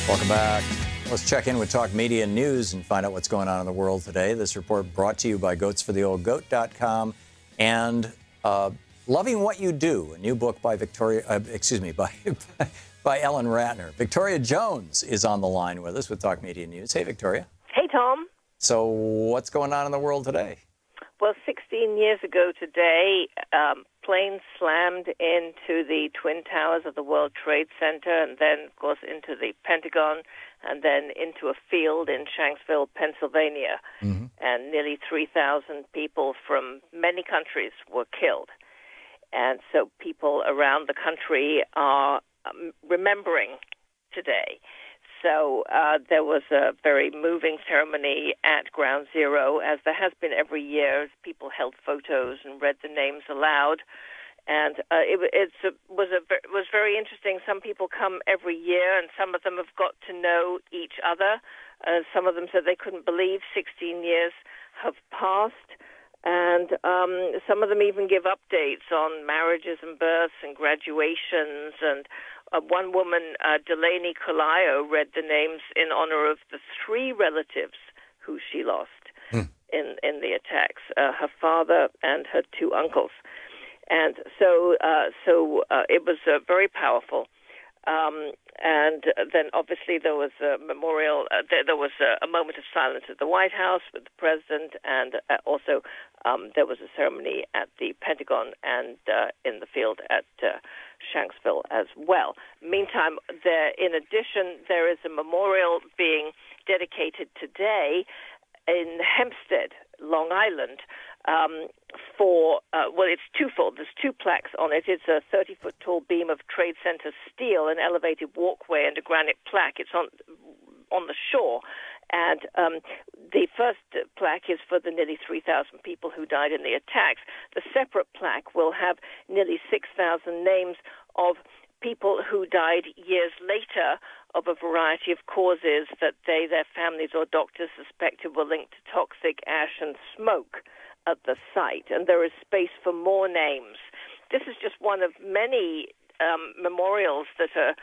Welcome back. Let's check in with Talk Media News and find out what's going on in the world today. This report brought to you by goatsfortheoldgoat.com and Loving What You Do, a new book by by Ellen Ratner. Victoria Jones is on the line with us with Talk Media News. Hey, Victoria. Hey, Tom. So what's going on in the world today? Well, 16 years ago today, planes slammed into the Twin Towers of the World Trade Center and then, of course, into the Pentagon and then into a field in Shanksville, Pennsylvania. Mm-hmm. And nearly 3,000 people from many countries were killed. And so people around the country are remembering today. So there was a very moving ceremony at Ground Zero, as there has been every year. People held photos and read the names aloud. And it was very interesting. Some people come every year, and some of them have got to know each other. Some of them said they couldn't believe 16 years have passed. And some of them even give updates on marriages and births and graduations. And one woman, Delaney Colayo, read the names in honor of the 3 relatives who she lost in the attacks, her father and her 2 uncles. And so it was very powerful. And then obviously there was a memorial, there was a moment of silence at the White House with the president, and also there was a ceremony at the Pentagon and in the field at Shanksville as well. Meantime, in addition, there is a memorial being dedicated today in Hempstead, Long Island, it's twofold. There's 2 plaques on it. It's a 30-foot tall beam of Trade Center steel, an elevated walkway, and a granite plaque. It's on the shore. And the first plaque is for the nearly 3,000 people who died in the attacks. The separate plaque will have nearly 6,000 names of people who died years later of a variety of causes that their families or doctors suspected were linked to toxic ash and smoke at the site. And there is space for more names. This is just one of many memorials that are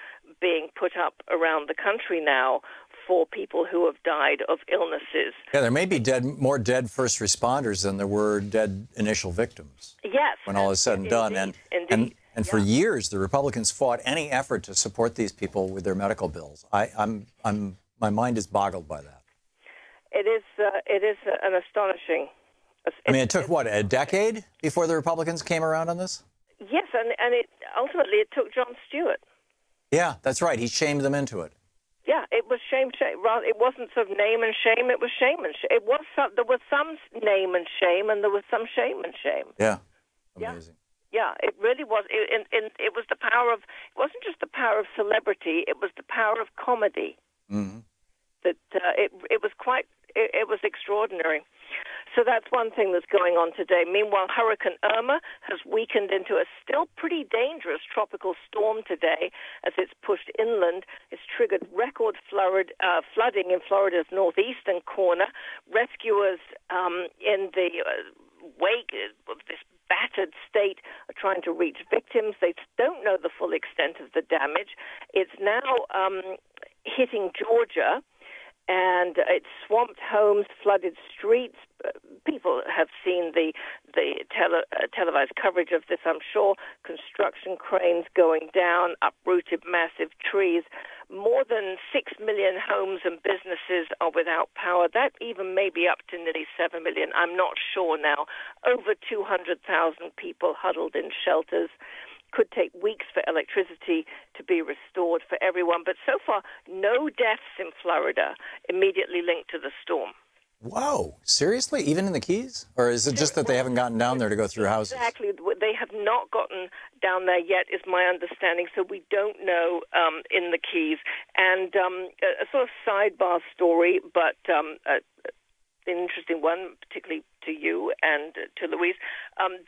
being put up around the country now for people who have died of illnesses. Yeah, there may be more dead first responders than there were dead initial victims. Yes. When all is said and done. Indeed. And for years, the Republicans fought any effort to support these people with their medical bills. My mind is boggled by that. It is an astonishing. I mean, it took, a decade before the Republicans came around on this? Yes, and ultimately it took Jon Stewart. Yeah, that's right. He shamed them into it. Yeah, it was shame. It wasn't sort of name and shame. It was shame and shame. There was some name and shame, and there was some shame and shame. Yeah, amazing. Yeah, it really was. It was the power of. It wasn't just the power of celebrity. It was the power of comedy. Mm-hmm. That it was quite. It was extraordinary. So that's one thing that's going on today. Meanwhile, Hurricane Irma has weakened into a still pretty dangerous tropical storm today as it's pushed inland. It's triggered record flooding in Florida's northeastern corner. Rescuers in the wake of this battered state are trying to reach victims. They don't know the full extent of the damage. It's now hitting Georgia. and it swamped homes, flooded streets. People have seen the televised coverage of this, I'm sure. Construction cranes going down, uprooted massive trees. More than 6 million homes and businesses are without power. That even may be up to nearly 7 million. I'm not sure now. Over 200,000 people huddled in shelters. Could take weeks for electricity to be restored for everyone. But so far, no deaths in Florida immediately linked to the storm. Whoa, seriously? Even in the Keys? Or is it just that they haven't gotten down there to go through houses? Exactly. They have not gotten down there yet, is my understanding, so we don't know in the Keys. And a sort of sidebar story, but an interesting one, particularly to you and to Louise.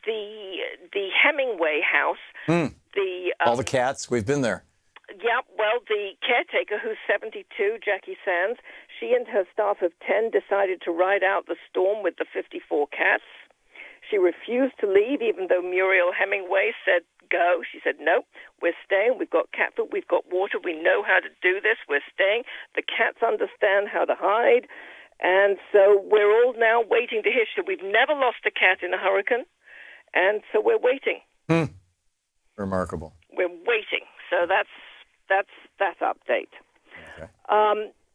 The Hemingway house. All the cats? We've been there. Yeah, well, the caretaker, who's 72, Jackie Sands, she and her staff of 10 decided to ride out the storm with the 54 cats. She refused to leave, even though Muriel Hemingway said go. She said, no, we're staying. We've got cat food. We've got water. We know how to do this. We're staying. The cats understand how to hide. And so we're all now waiting to hear. So we've never lost a cat in a hurricane, and so we're waiting. Remarkable. We're waiting. So that's that update. Okay.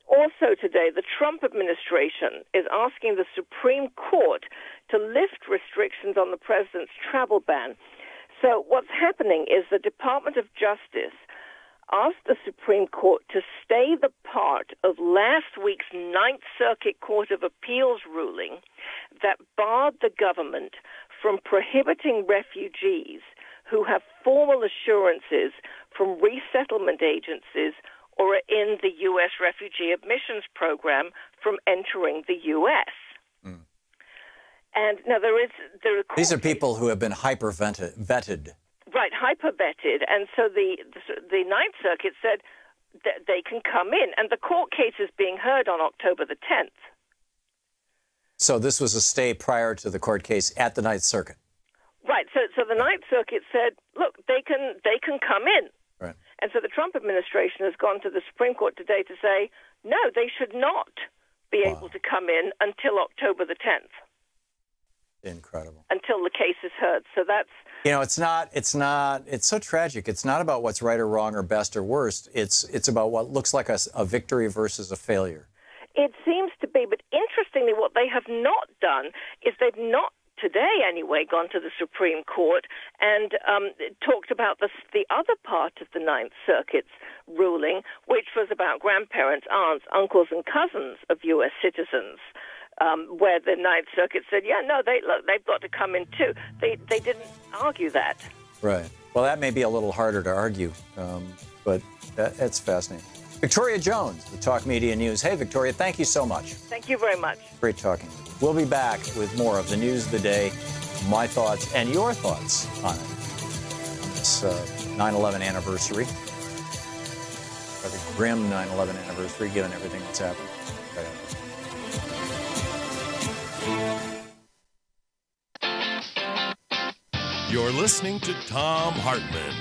Also today, the Trump administration is asking the Supreme Court to lift restrictions on the president's travel ban. So what's happening is the Department of Justice asked the Supreme Court to stay the part of last week's Ninth Circuit Court of Appeals ruling that barred the government from prohibiting refugees who have formal assurances from resettlement agencies or are in the U.S. Refugee Admissions Program from entering the U.S. And now these are people who have been hyper-vetted. Right, hyper-vetted. And so the Ninth Circuit said that they can come in. And the court case is being heard on October the 10th. So this was a stay prior to the court case at the Ninth Circuit. Right. So the Ninth Circuit said, look, they can come in. Right. And so the Trump administration has gone to the Supreme Court today to say, no, they should not be able to come in until October the 10th. Incredible. Until the case is heard. So that's... You know, it's so tragic. It's not about what's right or wrong or best or worst. It's about what looks like a victory versus a failure. It seems to be, but interestingly, what they have not done is they've not, today anyway, gone to the Supreme Court and talked about the other part of the Ninth Circuit's ruling, which was about grandparents, aunts, uncles, and cousins of U.S. citizens, where the Ninth Circuit said, yeah, no, they've got to come in too. They didn't argue that. Right. Well, that may be a little harder to argue, but it's fascinating. Victoria Jones with Talk Media News. Hey, Victoria, thank you so much. Thank you very much. Great talking with you. We'll be back with more of the news of the day, my thoughts and your thoughts on it. This 9/11 anniversary. A grim 9/11 anniversary, given everything that's happened. You're listening to Thom Hartmann.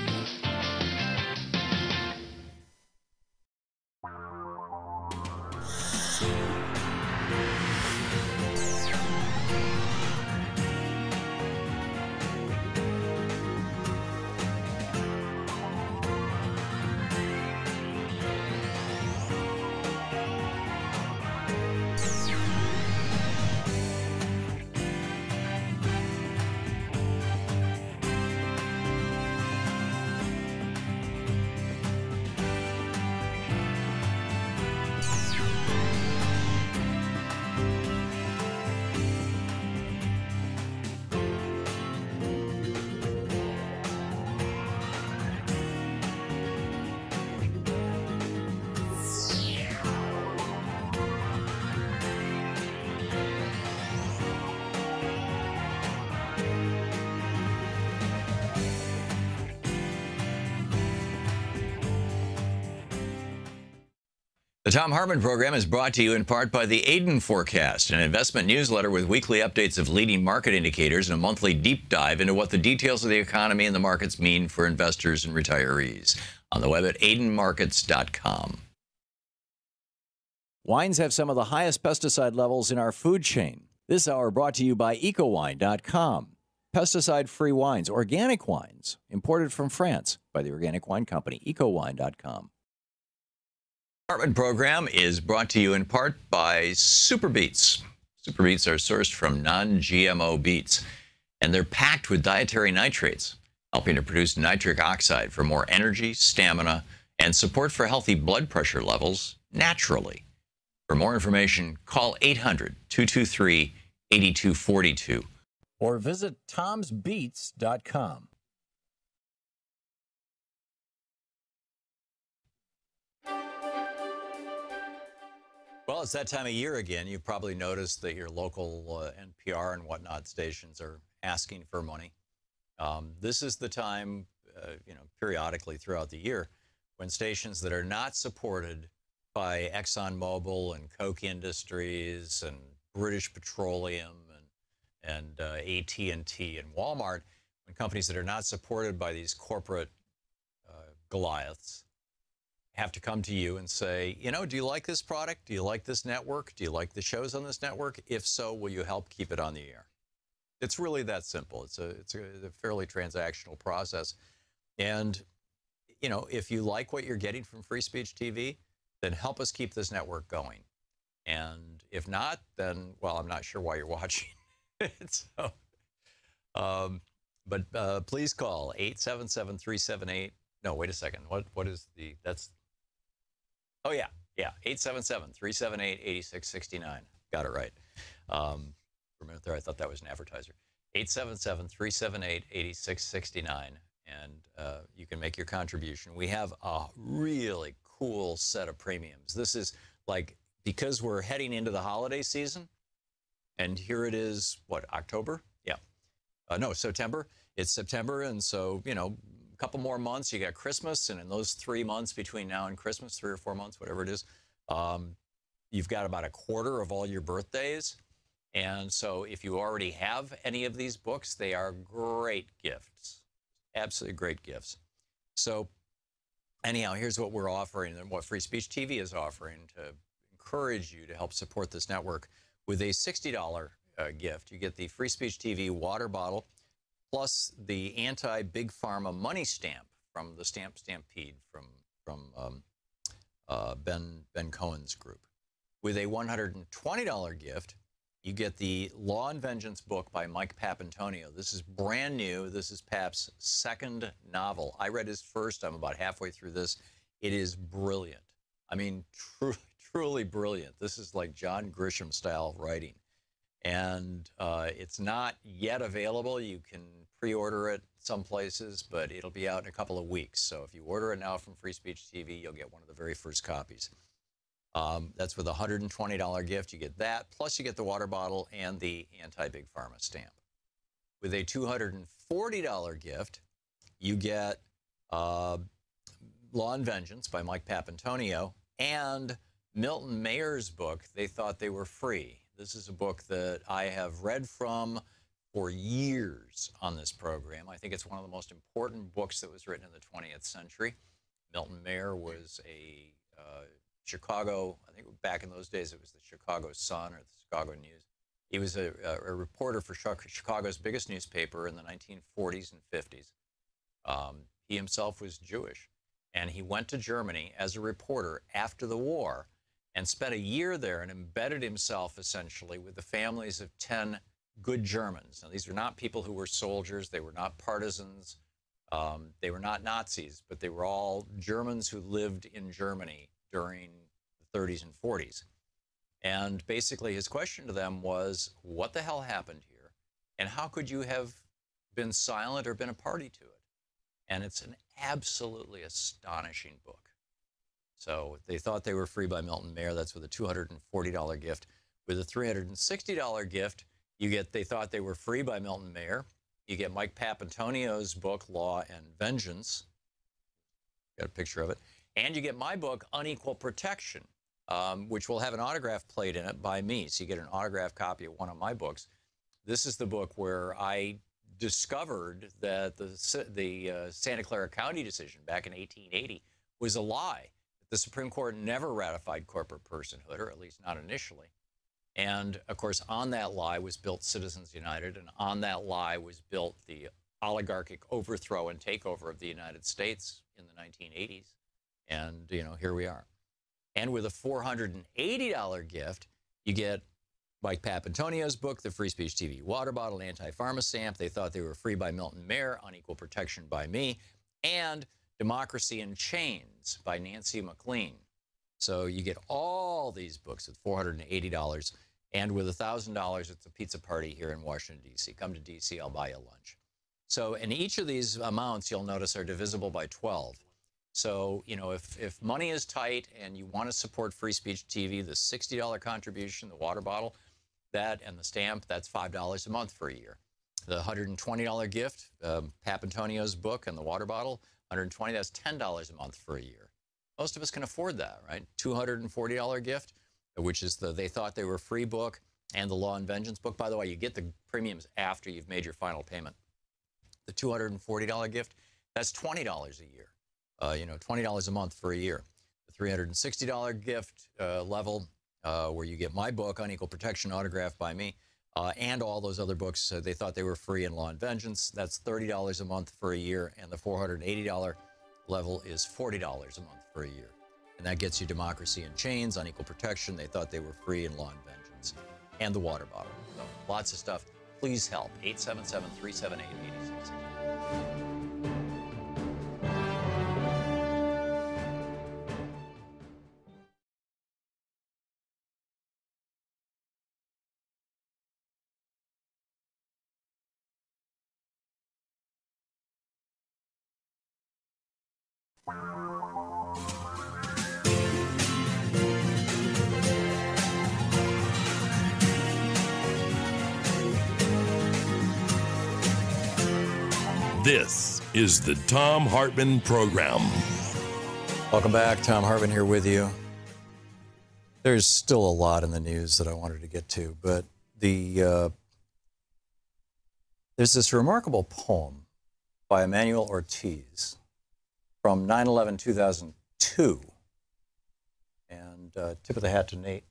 The Thom Hartmann Program is brought to you in part by the Aiden Forecast, an investment newsletter with weekly updates of leading market indicators and a monthly deep dive into what the details of the economy and the markets mean for investors and retirees. On the web at aidenmarkets.com. Wines have some of the highest pesticide levels in our food chain. This hour brought to you by EcoWine.com. Pesticide-free wines, organic wines, imported from France by the Organic Wine Company, EcoWine.com. Hartmann Program is brought to you in part by Super Beets. Super Beets are sourced from non-GMO beets, and they're packed with dietary nitrates, helping to produce nitric oxide for more energy, stamina, and support for healthy blood pressure levels naturally. For more information, call 800-223-8242 or visit tomsbeets.com. Well, it's that time of year again. You've probably noticed that your local NPR and whatnot stations are asking for money. This is the time, periodically throughout the year, when stations that are not supported by ExxonMobil and Koch Industries and British Petroleum and AT&T and Walmart, when companies that are not supported by these corporate Goliaths have to come to you and say, do you like this product? Do you like this network? Do you like the shows on this network? If so, will you help keep it on the air? It's really that simple. It's a fairly transactional process. And, if you like what you're getting from Free Speech TV, then help us keep this network going. And if not, then, well, I'm not sure why you're watching. So, but please call 877-378. No, wait a second. What is that's, oh yeah, 877-378-8669. Got it right. For a minute there, I thought that was an advertiser. 877-378-8669, and you can make your contribution. We have a really cool set of premiums. This is because we're heading into the holiday season, and here it is, October? Yeah. No, September. It's September, and so, a couple more months, you got Christmas, and in those 3 months between now and Christmas, 3 or 4 months, whatever it is, you've got about a quarter of all your birthdays. And so if you already have any of these books, they are great gifts, absolutely great gifts. So anyhow, here's what we're offering and what Free Speech TV is offering to encourage you to help support this network with a $60 gift. You get the Free Speech TV water bottle, plus the anti-Big Pharma money stamp from the Stamp Stampede from Ben Cohen's group. With a $120 gift, you get the Law and Vengeance book by Mike Papantonio. This is brand new. This is Pap's second novel. I read his first. I'm about halfway through this. It is brilliant. I mean, truly brilliant. This is like John Grisham style writing. And it's not yet available. You can pre-order it some places, but it'll be out in a couple of weeks. So if you order it now from Free Speech TV, you'll get one of the very first copies. That's with a $120 gift. You get that, plus you get the water bottle and the anti-Big Pharma stamp. With a $240 gift, you get Law and Vengeance by Mike Papantonio and Milton Mayer's book, They Thought They Were Free. This is a book that I have read from for years on this program. I think it's one of the most important books that was written in the 20th century. Milton Mayer was a Chicago, I think back in those days it was the Chicago Sun or the Chicago News. He was a reporter for Chicago's biggest newspaper in the 1940s and 50s. He himself was Jewish, and he went to Germany as a reporter after the war and spent a year there and embedded himself essentially with the families of 10 good Germans. Now, these are not people who were soldiers. They were not partisans. They were not Nazis, but they were all Germans who lived in Germany during the 30s and 40s. And basically his question to them was, what the hell happened here? And how could you have been silent or been a party to it? And it's an absolutely astonishing book. So They Thought They Were Free by Milton Mayer. That's with a $240 gift. With a $360 gift, you get They Thought They Were Free by Milton Mayer. You get Mike Papantonio's book, Law and Vengeance. Got a picture of it. And you get my book, Unequal Protection, which will have an autograph plate in it by me. So you get an autographed copy of one of my books. This is the book where I discovered that the Santa Clara County decision back in 1880 was a lie. The Supreme Court never ratified corporate personhood, or at least not initially. And, of course, on that lie was built Citizens United, and on that lie was built the oligarchic overthrow and takeover of the United States in the 1980s. And, you know, here we are. And with a $480 gift, you get Mike Papantonio's book, The Free Speech TV Water Bottle, Anti-Pharma Stamp, They Thought They Were Free by Milton Mayer, Unequal Protection by Me, and Democracy in Chains by Nancy McLean. So you get all these books at $480, and with $1,000, it's a pizza party here in Washington, D.C. Come to D.C., I'll buy you lunch. So, and each of these amounts, you'll notice, are divisible by 12. So, you know, if money is tight and you want to support Free Speech TV, the $60 contribution, the water bottle, that and the stamp, that's $5 a month for a year. The $120 gift, Papantonio's book and the water bottle, $120, that's $10 a month for a year. Most of us can afford that, right? $240 gift, which is the They Thought They Were Free book and the Law and Vengeance book. By the way, you get the premiums after you've made your final payment. The $240 gift, that's $20 a year. You know, $20 a month for a year. The $360 gift level, where you get my book, Unequal Protection, autographed by me, and all those other books. They Thought They Were Free in Law and Vengeance. That's $30 a month for a year, and the $480 level is $40 a month for a year. And that gets you Democracy in Chains, Unequal Protection, They Thought They Were Free in Law and Vengeance, and the water bottle. So lots of stuff. Please help. 877-378-86. This is the Thom Hartmann Program. Welcome back. Thom Hartmann here with you. There's still a lot in the news that I wanted to get to, but there's this remarkable poem by Emmanuel Ortiz from 9/11/2002. And tip of the hat to Nate,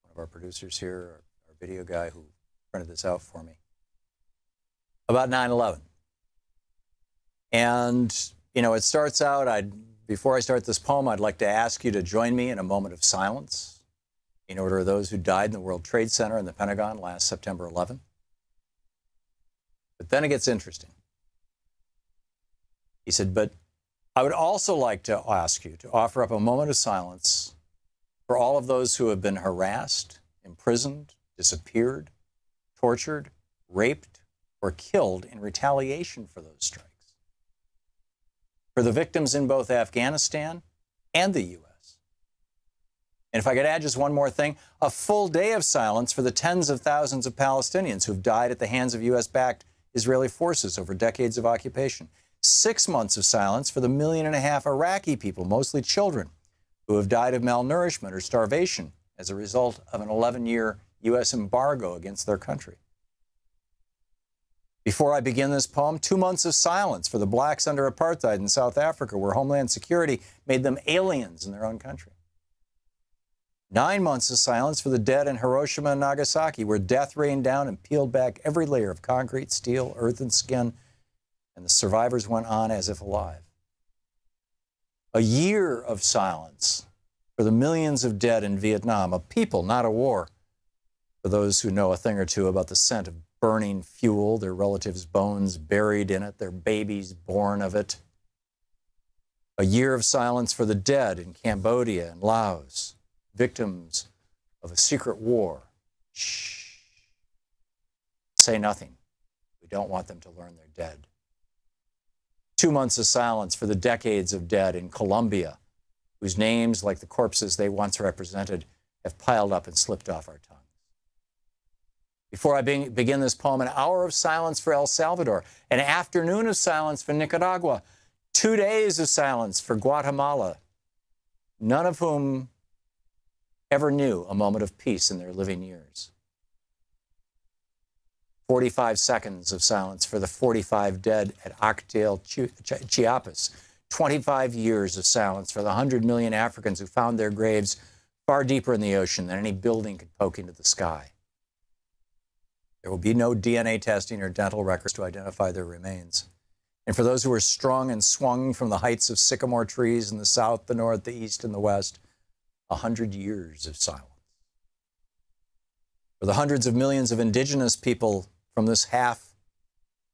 one of our producers here, our video guy who printed this out for me, about 9/11. And, you know, it starts out, before I start this poem, I'd like to ask you to join me in a moment of silence in order of those who died in the World Trade Center and the Pentagon last September 11. But then it gets interesting. He said, but I would also like to ask you to offer up a moment of silence for all of those who have been harassed, imprisoned, disappeared, tortured, raped, or killed in retaliation for those strikes. For the victims in both Afghanistan and the U.S. And if I could add just one more thing, a full day of silence for the tens of thousands of Palestinians who've died at the hands of U.S.-backed Israeli forces over decades of occupation. 6 months of silence for the 1.5 million Iraqi people, mostly children, who have died of malnourishment or starvation as a result of an 11-year U.S. embargo against their country. Before I begin this poem, 2 months of silence for the blacks under apartheid in South Africa, where Homeland Security made them aliens in their own country. 9 months of silence for the dead in Hiroshima and Nagasaki, where death rained down and peeled back every layer of concrete, steel, earth, and skin, and the survivors went on as if alive. A year of silence for the millions of dead in Vietnam, a people, not a war, for those who know a thing or two about the scent of burning fuel, their relatives' bones buried in it, their babies born of it. A year of silence for the dead in Cambodia and Laos, victims of a secret war. Shh. Say nothing. We don't want them to learn they're dead. 2 months of silence for the decades of dead in Colombia, whose names, like the corpses they once represented, have piled up and slipped off our tongues. Before I begin this poem, an hour of silence for El Salvador, an afternoon of silence for Nicaragua, 2 days of silence for Guatemala, none of whom ever knew a moment of peace in their living years. 45 seconds of silence for the 45 dead at Actel, Chiapas, 25 years of silence for the 100 million Africans who found their graves far deeper in the ocean than any building could poke into the sky. There will be no DNA testing or dental records to identify their remains. And for those who were strung and swung from the heights of sycamore trees in the south, the north, the east, and the west, 100 years of silence. For the hundreds of millions of indigenous people from this half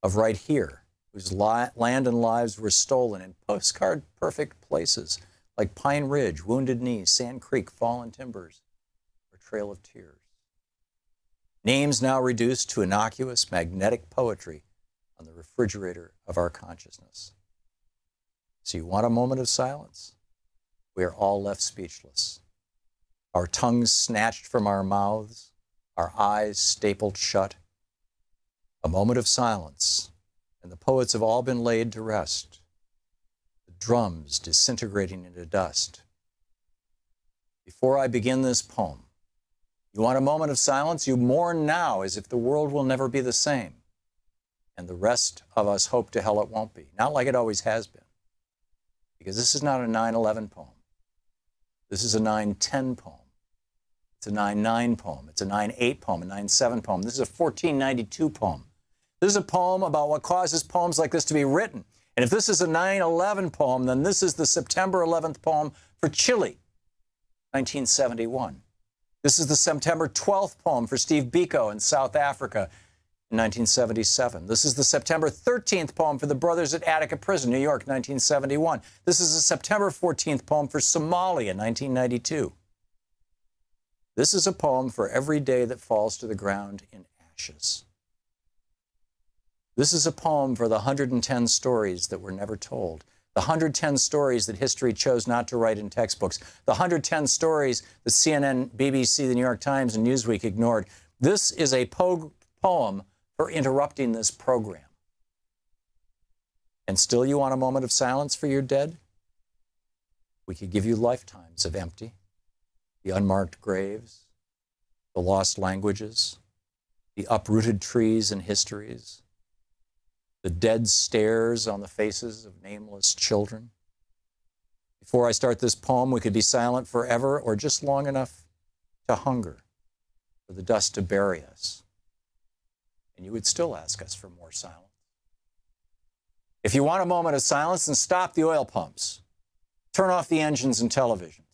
of right here, whose land and lives were stolen in postcard-perfect places like Pine Ridge, Wounded Knee, Sand Creek, Fallen Timbers, or Trail of Tears. Names now reduced to innocuous magnetic poetry on the refrigerator of our consciousness. So you want a moment of silence? We are all left speechless. Our tongues snatched from our mouths, our eyes stapled shut. A moment of silence, and the poets have all been laid to rest. The drums disintegrating into dust. Before I begin this poem, you want a moment of silence? You mourn now as if the world will never be the same. And the rest of us hope to hell it won't be. Not like it always has been. Because this is not a 9/11 poem. This is a 9/10 poem. It's a 9/9 poem. It's a 9/8 poem, a 9/7 poem. This is a 1492 poem. This is a poem about what causes poems like this to be written. And if this is a 9/11 poem, then this is the September 11th poem for Chile, 1971. This is the September 12th poem for Steve Biko in South Africa in 1977. This is the September 13th poem for the Brothers at Attica Prison, New York, 1971. This is the September 14th poem for Somalia, 1992. This is a poem for every day that falls to the ground in ashes. This is a poem for the 110 stories that were never told. The 110 stories that history chose not to write in textbooks. The 110 stories that CNN, BBC, the New York Times, and Newsweek ignored. This is a poem for interrupting this program. And still you want a moment of silence for your dead? We could give you lifetimes of empty, the unmarked graves, the lost languages, the uprooted trees and histories, the dead stares on the faces of nameless children. Before I start this poem, we could be silent forever or just long enough to hunger for the dust to bury us. And you would still ask us for more silence. If you want a moment of silence, then stop the oil pumps. Turn off the engines and televisions.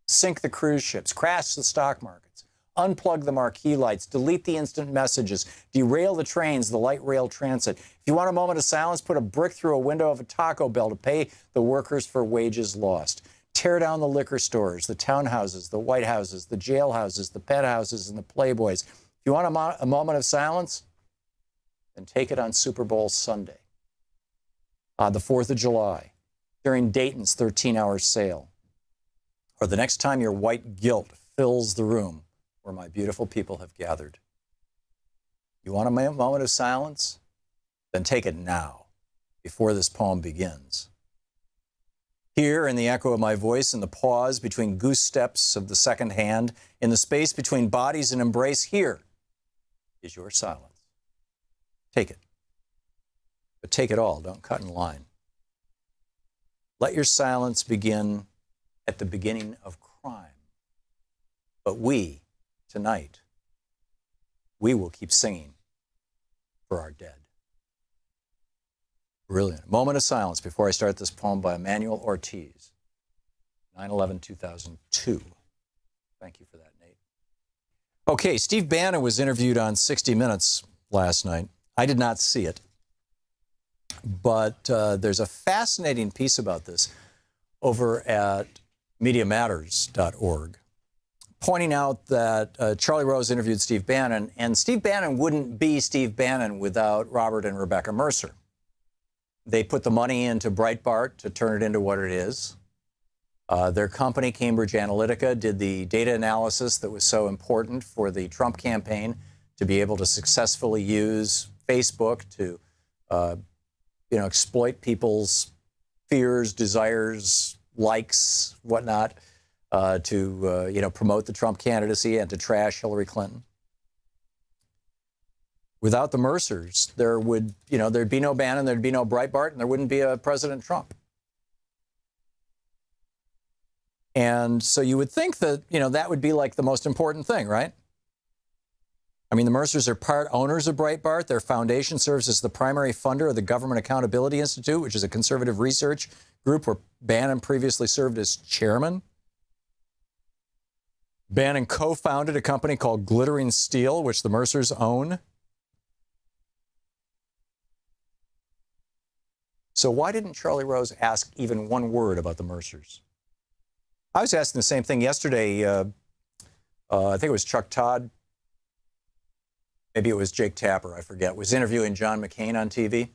Sink the cruise ships. Crash the stock markets. Unplug the marquee lights, delete the instant messages, derail the trains, the light rail transit. If you want a moment of silence, put a brick through a window of a Taco Bell to pay the workers for wages lost. Tear down the liquor stores, the townhouses, the White Houses, the jailhouses, the penthouses, and the Playboys. If you want a moment of silence, then take it on Super Bowl Sunday, on the 4th of July, during Dayton's 13-hour sale, or the next time your white guilt fills the room where my beautiful people have gathered. You want a moment of silence? Then take it now, before this poem begins. Here, in the echo of my voice, in the pause between goose steps of the second hand, in the space between bodies and embrace, here is your silence. Take it. But take it all. Don't cut in line. Let your silence begin at the beginning of crime. But we, tonight, we will keep singing for our dead. Brilliant. Moment of silence before I start this poem by Emmanuel Ortiz, 9/11/2002. Thank you for that, Nate. Okay, Steve Bannon was interviewed on 60 Minutes last night. I did not see it, but there's a fascinating piece about this over at MediaMatters.org, pointing out that Charlie Rose interviewed Steve Bannon, and Steve Bannon wouldn't be Steve Bannon without Robert and Rebecca Mercer. They put the money into Breitbart to turn it into what it is. Their company, Cambridge Analytica, did the data analysis that was so important for the Trump campaign to be able to successfully use Facebook to exploit people's fears, desires, likes, whatnot, to promote the Trump candidacy and to trash Hillary Clinton. Without the Mercers, there'd be no Bannon, there'd be no Breitbart, and there wouldn't be a President Trump. And so you would think that, that would be like the most important thing, right? I mean, the Mercers are part owners of Breitbart. Their foundation serves as the primary funder of the Government Accountability Institute, which is a conservative research group where Bannon previously served as chairman. Bannon co-founded a company called Glittering Steel, which the Mercers own. So why didn't Charlie Rose ask even one word about the Mercers? I was asking the same thing yesterday. I think it was Chuck Todd. Maybe it was Jake Tapper, I forget, was interviewing John McCain on TV.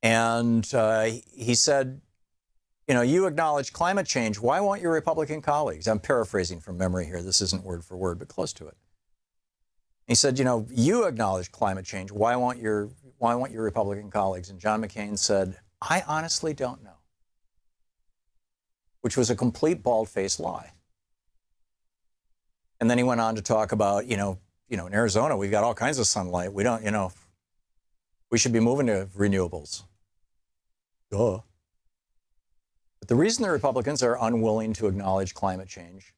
And he said, you acknowledge climate change. Why won't your Republican colleagues? I'm paraphrasing from memory here. This isn't word for word, but close to it. He said, you acknowledge climate change. Why won't your Republican colleagues? And John McCain said, I honestly don't know. Which was a complete bald-faced lie. And then he went on to talk about, in Arizona, we've got all kinds of sunlight. We don't, we should be moving to renewables. Duh. But the reason the Republicans are unwilling to acknowledge climate change,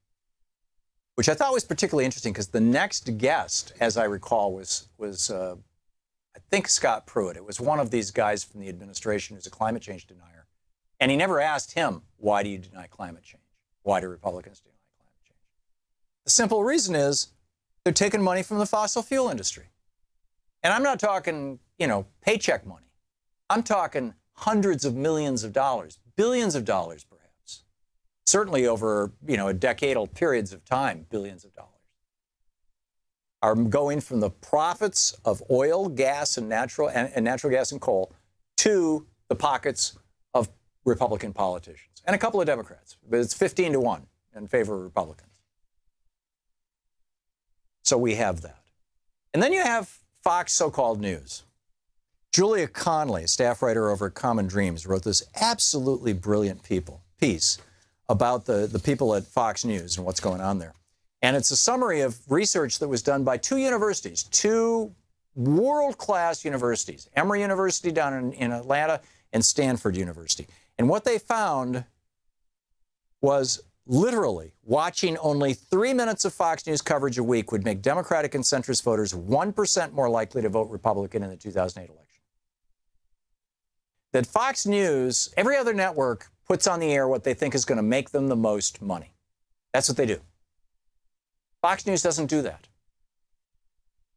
which I thought was particularly interesting because the next guest, as I recall, was I think Scott Pruitt. It was one of these guys from the administration who's a climate change denier. And he never asked him, why do you deny climate change? Why do Republicans deny climate change? The simple reason is they're taking money from the fossil fuel industry. And I'm not talking, paycheck money. I'm talking hundreds of millions of dollars, billions of dollars perhaps. Certainly over, a decadal periods of time, billions of dollars are going from the profits of oil, gas, and natural gas and coal to the pockets of Republican politicians and a couple of Democrats. But it's 15-1 in favor of Republicans. So we have that. And then you have Fox so-called news. Julia Conley, staff writer over at Common Dreams, wrote this absolutely brilliant piece about the people at Fox News and what's going on there. And it's a summary of research that was done by two universities, two world-class universities, Emory University down in Atlanta and Stanford University. And what they found was literally watching only 3 minutes of Fox News coverage a week would make Democratic and centrist voters 1% more likely to vote Republican in the 2008 election. That Fox News, every other network, puts on the air what they think is going to make them the most money. That's what they do. Fox News doesn't do that.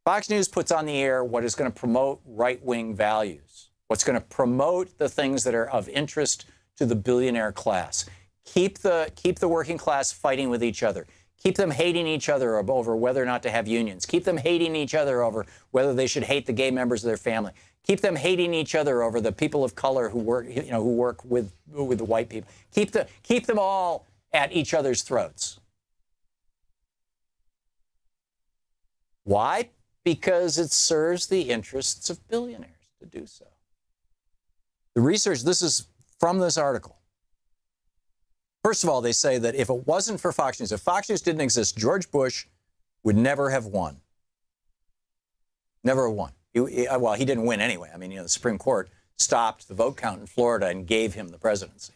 Fox News puts on the air what is going to promote right-wing values, what's going to promote the things that are of interest to the billionaire class. Keep the working class fighting with each other. Keep them hating each other over whether or not to have unions. Keep them hating each other over whether they should hate the gay members of their family. Keep them hating each other over the people of color who work with the white people. Keep them all at each other's throats. Why? Because it serves the interests of billionaires to do so. The research, this is from this article. First of all, they say that if it wasn't for Fox News, if Fox News didn't exist, George Bush would never have won. Never have won. Well, he didn't win anyway. I mean, the Supreme Court stopped the vote count in Florida and gave him the presidency.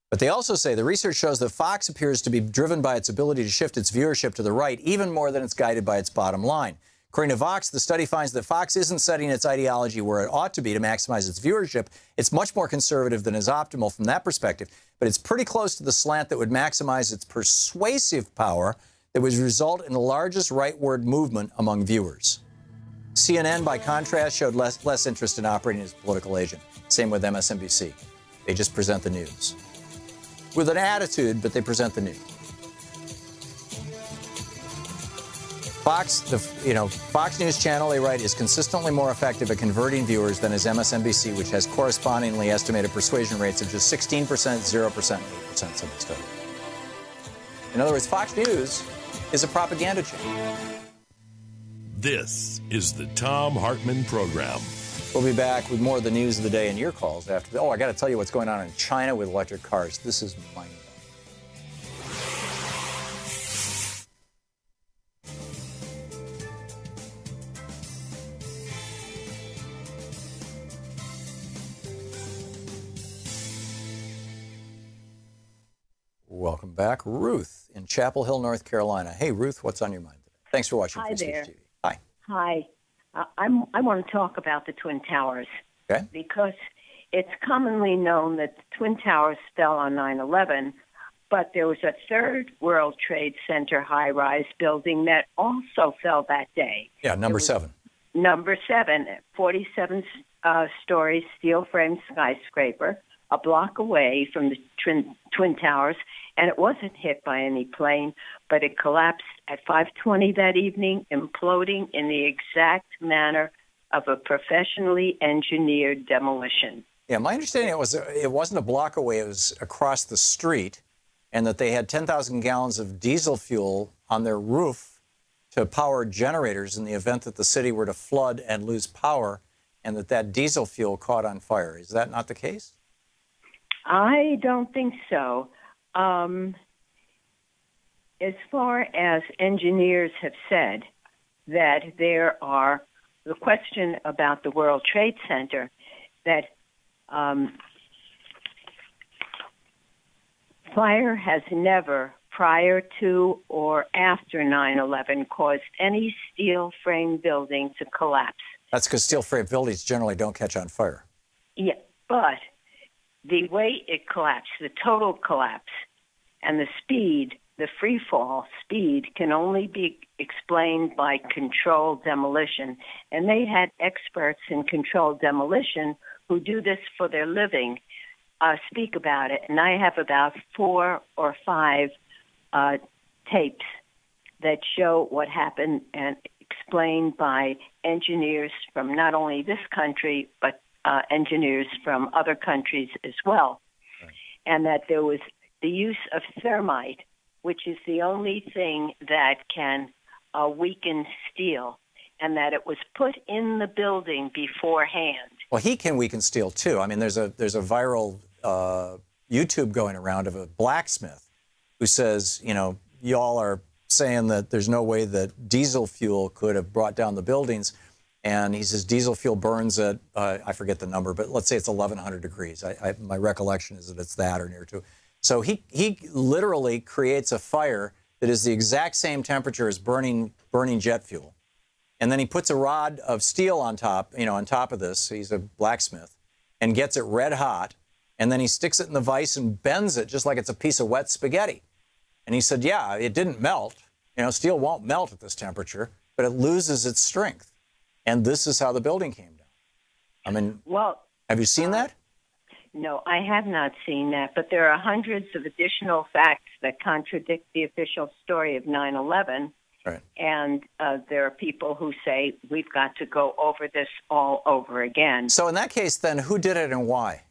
But they also say the research shows that Fox appears to be driven by its ability to shift its viewership to the right even more than it's guided by its bottom line. According to Vox, the study finds that Fox isn't setting its ideology where it ought to be to maximize its viewership. It's much more conservative than is optimal from that perspective, but it's pretty close to the slant that would maximize its persuasive power that would result in the largest rightward movement among viewers. CNN, by contrast, showed less interest in operating as a political agent. Same with MSNBC. They just present the news. With an attitude, but they present the news. Fox News Channel, they write, is consistently more effective at converting viewers than is MSNBC, which has correspondingly estimated persuasion rates of just 16%, 0%, and 8%, some study. In other words, Fox News is a propaganda channel. This is the Thom Hartmann Program. We'll be back with more of the news of the day and your calls after. I got to tell you what's going on in China with electric cars. This is mind-blowing. welcome back Ruth in Chapel Hill, North Carolina. Hey, Ruth, what's on your mind today? Thanks for watching Hi Free Speech there. TV. Hi. Hi. I want to talk about the Twin Towers. Okay. Because it's commonly known that the Twin Towers fell on 9/11, but there was a third World Trade Center high-rise building that also fell that day. Yeah, number 7. Number 7, 47-story steel-framed skyscraper, a block away from the Twin Towers, and it wasn't hit by any plane, but it collapsed at 5:20 that evening, imploding in the exact manner of a professionally engineered demolition. Yeah, my understanding it wasn't a block away, it was across the street, and that they had 10,000 gallons of diesel fuel on their roof to power generators in the event that the city were to flood and lose power, and that diesel fuel caught on fire. Is that not the case? I don't think so. As far as engineers have said, that there are the question about the World Trade Center, that fire has never, prior to or after 9/11, caused any steel-framed building to collapse. That's because steel-framed buildings generally don't catch on fire. Yeah, but the way it collapsed, the total collapse, and the speed, the free fall speed, can only be explained by controlled demolition. And they had experts in controlled demolition who do this for their living speak about it. And I have about 4 or 5 tapes that show what happened and explained by engineers from not only this country, but engineers from other countries as well. Right. And that there was the use of thermite, which is the only thing that can weaken steel, and that it was put in the building beforehand. Well, heat can weaken steel too. I mean, there's a viral YouTube going around of a blacksmith who says, you know, y'all are saying that there's no way that diesel fuel could have brought down the buildings. And he says diesel fuel burns at, I forget the number, but let's say it's 1,100 degrees. My recollection is that it's that or near to. So he literally creates a fire that is the exact same temperature as burning jet fuel. And then he puts a rod of steel on top, on top of this. He's a blacksmith, and gets it red hot. And then he sticks it in the vise and bends it just like it's a piece of wet spaghetti. And he said, yeah, it didn't melt. Steel won't melt at this temperature, but it loses its strength. And this is how the building came down. I mean, well, have you seen that? No, I have not seen that, but there are hundreds of additional facts that contradict the official story of 9/11. Right. And there are people who say we've got to go over this all over again. So in that case, then, who did it and why?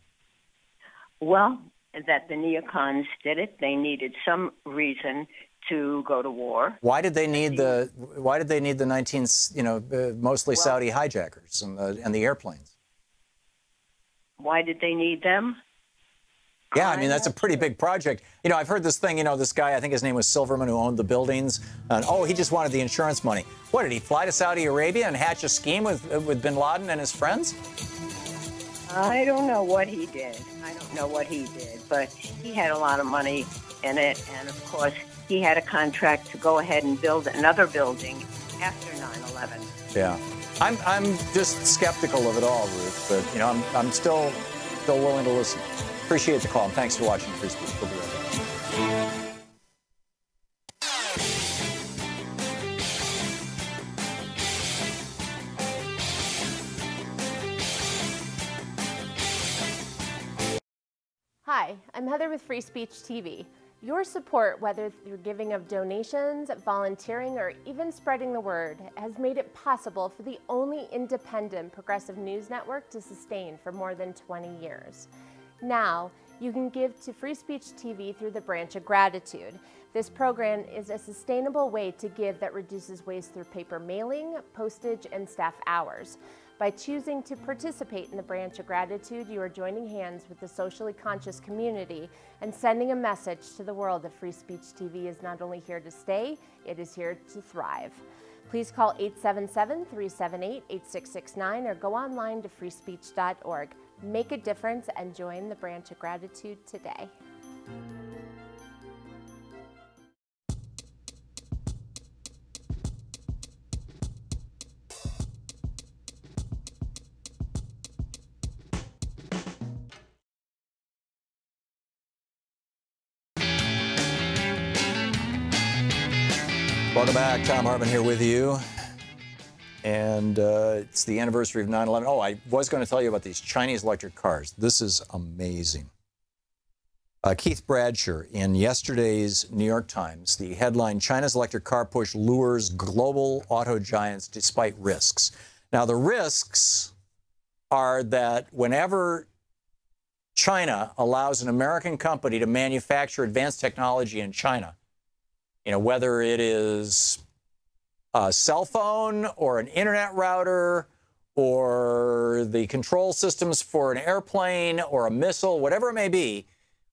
Well, that the neocons did it. They needed some reason to go to war. Why did they need the 19, mostly Saudi hijackers and the airplanes? Why did they need them? Yeah, I mean, that's a pretty big project. I've heard this thing, this guy, I think his name was Silverman, who owned the buildings. And, he just wanted the insurance money. What, did he fly to Saudi Arabia and hatch a scheme with bin Laden and his friends? I don't know what he did. But he had a lot of money in it. And, of course, he had a contract to go ahead and build another building after 9/11. Yeah. I'm just skeptical of it all, Ruth. But, I'm still willing to listen. Appreciate the call, and thanks for watching Free Speech. We'll be right back. Hi, I'm Heather with Free Speech TV. Your support, whether through giving of donations, volunteering, or even spreading the word, has made it possible for the only independent progressive news network to sustain for more than 20 years. Now, you can give to Free Speech TV through the Branch of Gratitude. This program is a sustainable way to give that reduces waste through paper mailing, postage, and staff hours. By choosing to participate in the Branch of Gratitude, you are joining hands with the socially conscious community and sending a message to the world that Free Speech TV is not only here to stay, it is here to thrive. Please call 877-378-8669 or go online to freespeech.org. Make a difference and join the Branch of Gratitude today. Welcome back. Thom Hartmann here with you. And it's the anniversary of 9/11. Oh, I was going to tell you about these Chinese electric cars. This is amazing. Keith Bradshaw in yesterday's New York Times, the headline, China's electric car push lures global auto giants despite risks. Now, the risks are that whenever China allows an American company to manufacture advanced technology in China, whether it is a cell phone or an internet router or the control systems for an airplane or a missile, whatever it may be,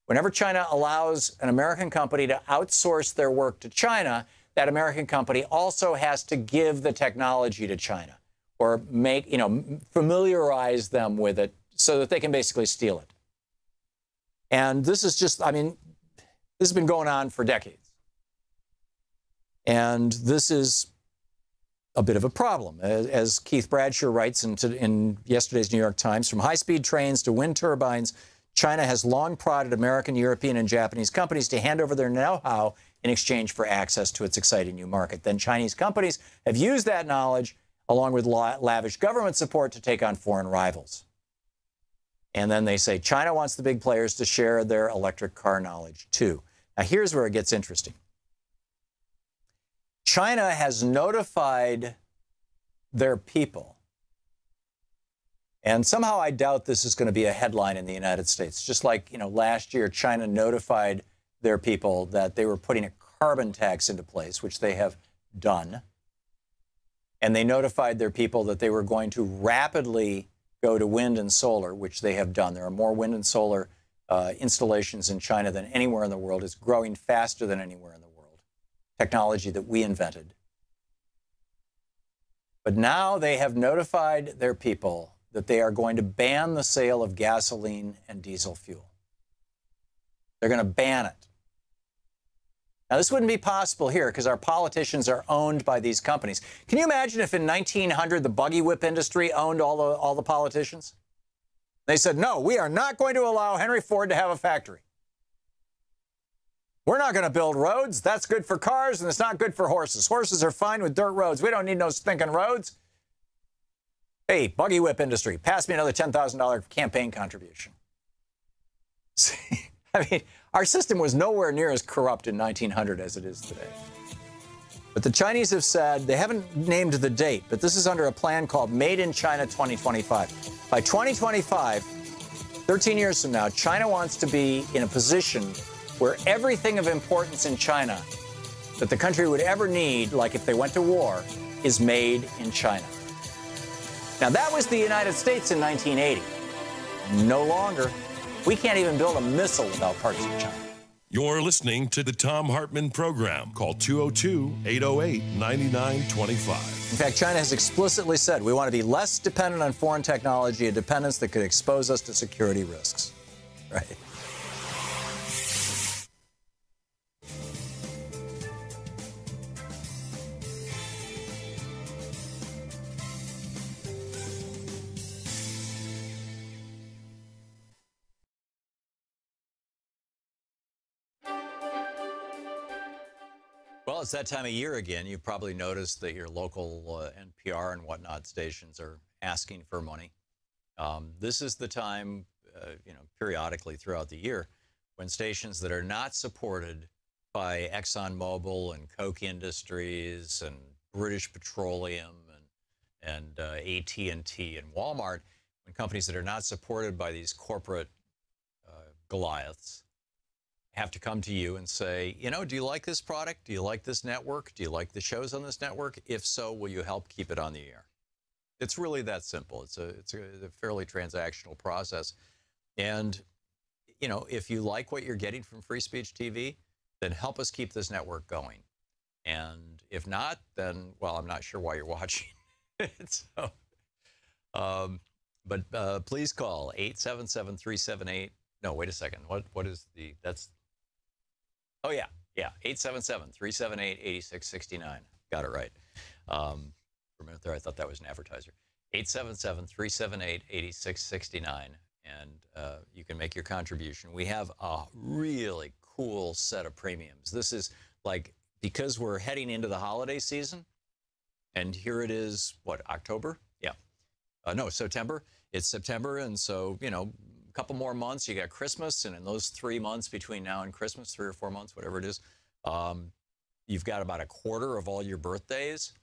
whenever China allows an American company to outsource their work to China, that American company also has to give the technology to China or familiarize them with it so that they can basically steal it. And this is just, this has been going on for decades. And this is a bit of a problem. As Keith Bradshaw writes in yesterday's New York Times, from high-speed trains to wind turbines, China has long prodded American, European, and Japanese companies to hand over their know-how in exchange for access to its exciting new market. Then Chinese companies have used that knowledge, along with lavish government support, to take on foreign rivals. And then they say China wants the big players to share their electric car knowledge, too. Now, here's where it gets interesting. China has notified their people. And somehow I doubt this is going to be a headline in the United States. Just like, last year, China notified their people that they were putting a carbon tax into place, which they have done. And they notified their people that they were going to rapidly go to wind and solar, which they have done. There are more wind and solar installations in China than anywhere in the world. It's growing faster than anywhere in the world. Technology that we invented. But now they have notified their people that they are going to ban the sale of gasoline and diesel fuel. They're going to ban it. Now, this wouldn't be possible here because our politicians are owned by these companies. Can you imagine if in 1900 the buggy whip industry owned all the politicians? They said, no, we are not going to allow Henry Ford to have a factory. We're not going to build roads. That's good for cars, and it's not good for horses. Horses are fine with dirt roads. We don't need no stinking roads. Hey, buggy whip industry, pass me another $10,000 campaign contribution. See, our system was nowhere near as corrupt in 1900 as it is today. But the Chinese have said, they haven't named the date, but this is under a plan called Made in China 2025. By 2025, 13 years from now, China wants to be in a position where everything of importance in China that the country would ever need, like if they went to war, is made in China. Now, that was the United States in 1980. No longer. We can't even build a missile without parts of China. You're listening to the Thom Hartmann Program. Call 202-808-9925. In fact, China has explicitly said we want to be less dependent on foreign technology, a dependence that could expose us to security risks. Right? Well, it's that time of year again. You've probably noticed that your local NPR and whatnot stations are asking for money. This is the time, periodically throughout the year, when stations that are not supported by ExxonMobil and Koch Industries and British Petroleum and AT&T and Walmart, when companies that are not supported by these corporate Goliaths have to come to you and say, do you like this product? Do you like this network? Do you like the shows on this network? If so, will you help keep it on the air? It's really that simple. It's a fairly transactional process. And, if you like what you're getting from Free Speech TV, then help us keep this network going. And if not, then, well, I'm not sure why you're watching it. But please call 877-378. No, wait a second. What is that's. Oh, yeah. 877-378-8669. Got it right. For a minute there, I thought that was an advertiser. 877-378-8669. And you can make your contribution. We have a really cool set of premiums. This is like because we're heading into the holiday season, and here it is, what, October? Yeah. No, September. It's September, and so, you know, a couple more months, you got Christmas, and in those 3 months between now and Christmas, 3 or 4 months, whatever it is, you've got about a quarter of all your birthdays.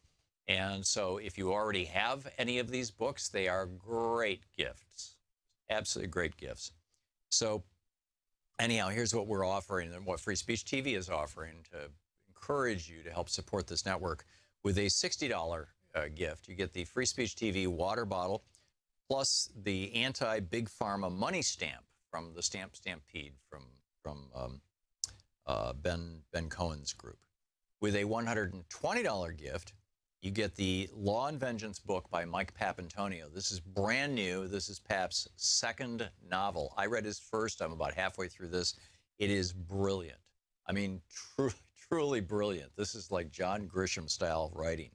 And so if you already have any of these books, they are great gifts, absolutely great gifts. So anyhow, here's what we're offering and what Free Speech TV is offering to encourage you to help support this network. With a $60 gift, you get the Free Speech TV water bottle, plus the anti-Big Pharma money stamp from the Stampede from Ben Cohen's group. With a $120 gift, you get the Law and Vengeance book by Mike Papantonio. This is brand new. This is Pap's second novel. I read his first. I'm about halfway through this. It is brilliant. I mean, truly brilliant. This is like John Grisham style writing.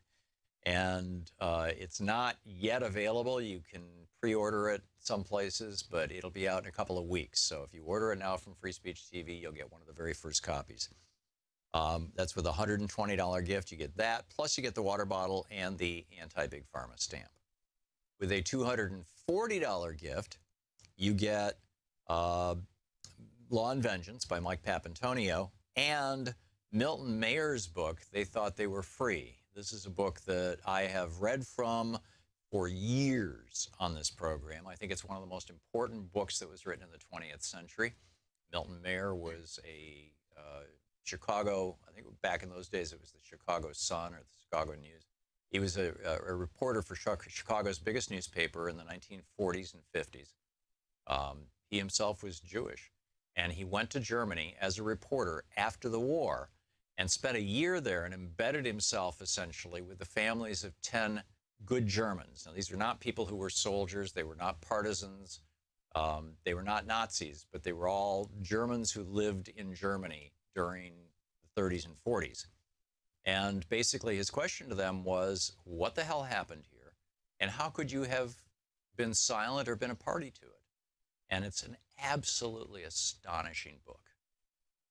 And it's not yet available. You can pre-order it some places, but it'll be out in a couple of weeks. So if you order it now from Free Speech TV, you'll get one of the very first copies. That's with a $120 gift. You get that, plus you get the water bottle and the anti-Big Pharma stamp. With a $240 gift, you get Law and Vengeance by Mike Papantonio and Milton Mayer's book, They Thought They Were Free. This is a book that I have read from for years on this program. I think it's one of the most important books that was written in the 20th century. Milton Mayer was a Chicago, I think back in those days it was the Chicago Sun or the Chicago News. He was a reporter for Chicago's biggest newspaper in the 1940s and 50s. He himself was Jewish, and he went to Germany as a reporter after the war and spent a year there and embedded himself essentially with the families of 10 good Germans. Now, these are not people who were soldiers. They were not partisans. They were not Nazis, but they were all Germans who lived in Germany during the 30s and 40s. And basically his question to them was, what the hell happened here? And how could you have been silent or been a party to it? And it's an absolutely astonishing book.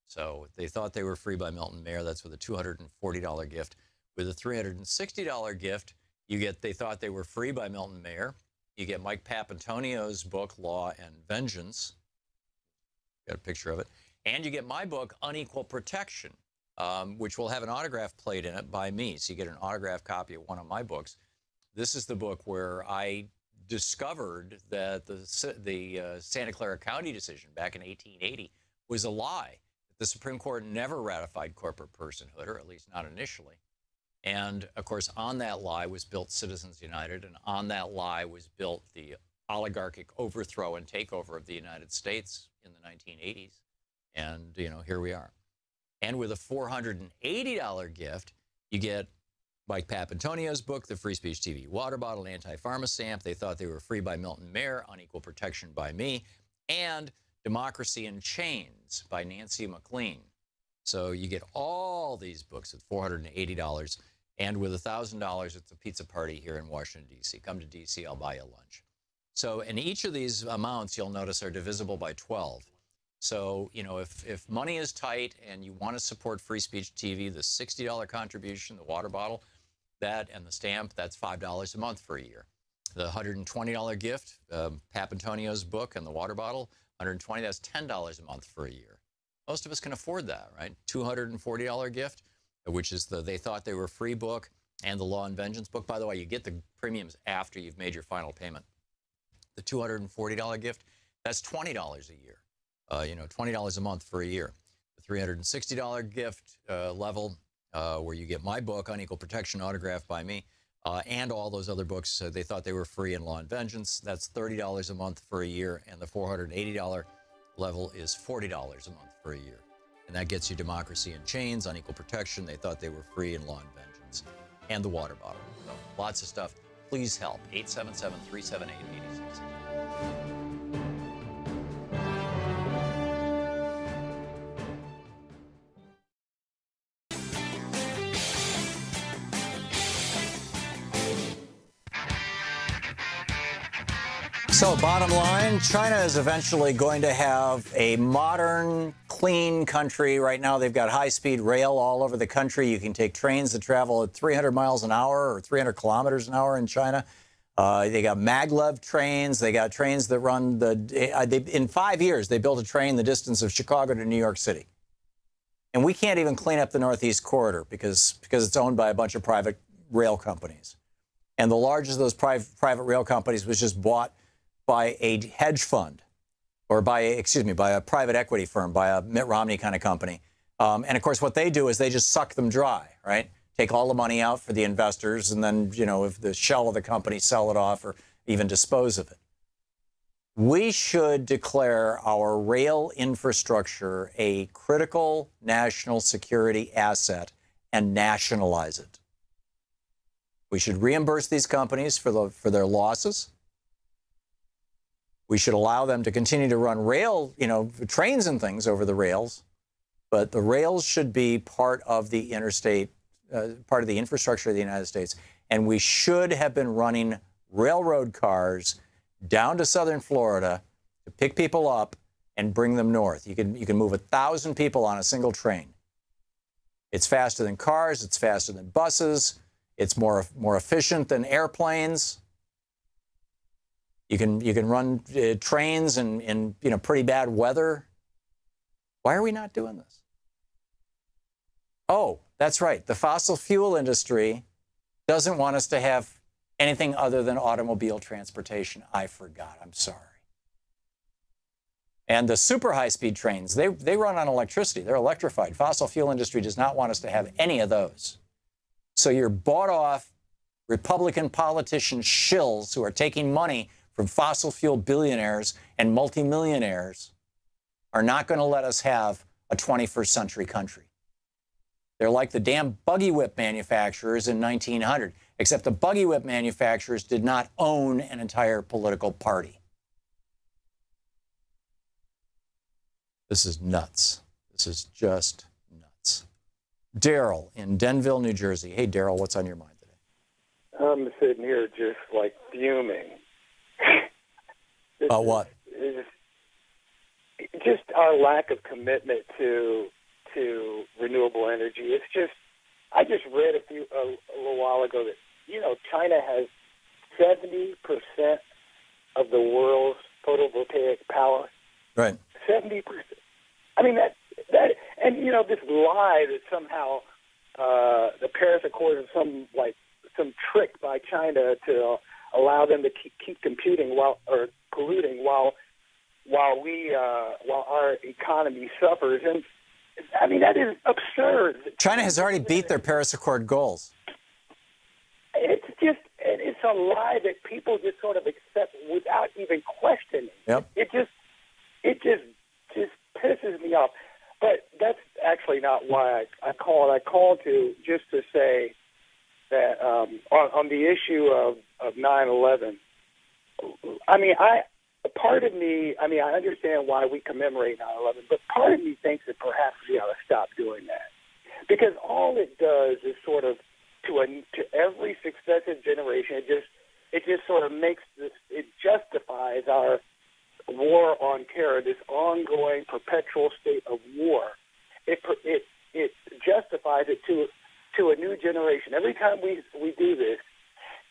So They Thought They Were Free by Milton Mayer. That's with a $240 gift. With a $360 gift, you get They Thought They Were Free by Milton Mayer. You get Mike Papantonio's book, Law and Vengeance. Got a picture of it. And you get my book, Unequal Protection, which will have an autograph plate in it by me. So you get an autographed copy of one of my books. This is the book where I discovered that the Santa Clara County decision back in 1880 was a lie. The Supreme Court never ratified corporate personhood, or at least not initially. And, of course, on that lie was built Citizens United, and on that lie was built the oligarchic overthrow and takeover of the United States in the 1980s. And, you know, here we are. And with a $480 gift, you get Mike Papantonio's book, The Free Speech TV Water Bottle, Anti-Pharma Stamp, They Thought They Were Free by Milton Mayer, Unequal Protection by me, and Democracy in Chains by Nancy McLean. So you get all these books at $480, and with $1,000, it's a pizza party here in Washington, D.C. Come to D.C., I'll buy you lunch. So, and each of these amounts, you'll notice, are divisible by 12. So, you know, if money is tight and you want to support Free Speech TV, the $60 contribution, the water bottle, that and the stamp, that's $5 a month for a year. The $120 gift, Papantonio's book and the water bottle, $120, that's $10 a month for a year. Most of us can afford that, right? $240 gift, which is the They Thought They Were Free book and the Law and Vengeance book. By the way, you get the premiums after you've made your final payment. The $240 gift, that's $20 a year. You know, $20 a month for a year. The $360 gift level, where you get my book, Unequal Protection, autographed by me, and all those other books. They Thought They Were Free in Law and Vengeance. That's $30 a month for a year, and the $480 level is $40 a month for a year. And that gets you Democracy in Chains, Unequal Protection, They Thought They Were Free in Law and Vengeance, and the water bottle. So lots of stuff. Please help. 877-378-86. So bottom line, China is eventually going to have a modern, clean country. Right now, they've got high-speed rail all over the country. You can take trains that travel at 300 miles an hour or 300 kilometers an hour in China. They got maglev trains. They got trains that run in 5 years, they built a train the distance of Chicago to New York City. And we can't even clean up the Northeast Corridor because it's owned by a bunch of private rail companies. And the largest of those private rail companies was just bought by a hedge fund, or by a private equity firm, by a Mitt Romney kind of company. And of course, what they do is they just suck them dry, right? Take all the money out for the investors, and then, if the shell of the company, sell it off or even dispose of it. We should declare our rail infrastructure a critical national security asset and nationalize it. We should reimburse these companies for their losses. We should allow them to continue to run rail, trains and things over the rails, but the rails should be part of the interstate, part of the infrastructure of the United States. And we should have been running railroad cars down to southern Florida to pick people up and bring them north. You can move 1,000 people on a single train. It's faster than cars. It's faster than buses. It's more efficient than airplanes. You can run trains in pretty bad weather. Why are we not doing this? Oh, that's right. The fossil fuel industry doesn't want us to have anything other than automobile transportation. I forgot. I'm sorry. And the super high-speed trains, they run on electricity. They're electrified. Fossil fuel industry does not want us to have any of those. So you're bought off Republican politician shills who are taking money from fossil fuel billionaires and multimillionaires are not going to let us have a 21st century country. They're like the damn buggy whip manufacturers in 1900, except the buggy whip manufacturers did not own an entire political party. This is nuts. This is just nuts. Daryl in Denville, New Jersey. Hey, Daryl, what's on your mind today? I'm sitting here just like fuming. About what? Just our lack of commitment to renewable energy. It's just, I just read a little while ago that, China has 70% of the world's photovoltaic power. Right. 70%. I mean, that and, this lie that somehow the Paris Accord is some trick by China to allow them to keep computing polluting while our economy suffers. And I mean, that is absurd. China has already beat their Paris Accord goals. It's a lie that people just sort of accept without even questioning. Yep. It just pisses me off. But that's actually not why I called. I called just to say that on the issue of 9/11. I mean, part of me, I understand why we commemorate 9/11, but part of me thinks that perhaps we ought to stop doing that, because all it does is sort of to every successive generation, it just sort of makes this, it justifies our war on terror, this ongoing perpetual state of war. It justifies it to a new generation. Every time we do this,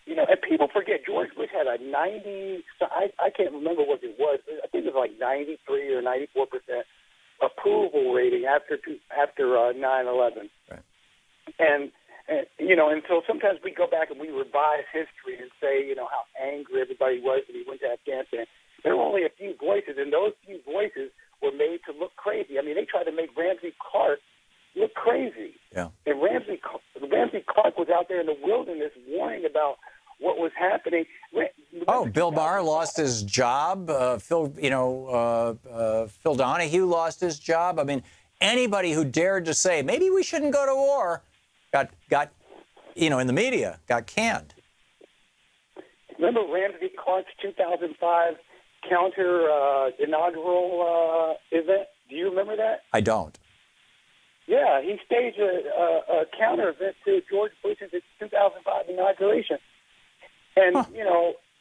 and people forget, George Bush had a 90, I can't remember what it was. I think it was like 93 or 94% approval rating after 9/11. Right. And so sometimes we go back and we revise history and say, how angry everybody was when he went to Afghanistan. There were only a few voices, and those few voices were made to look crazy. I mean, they tried to make Ramsey Clark look crazy. Yeah. And Ramsey Clark was out there in the wilderness warning about what was happening. Bill Maher lost his job. Phil Donahue lost his job. I mean, anybody who dared to say maybe we shouldn't go to war got in the media, got canned. Remember Ramsey Clark's 2005 counter inaugural event? Do you remember that? I don't. Yeah, he staged a counter event to George Bush's 2005 inauguration. And,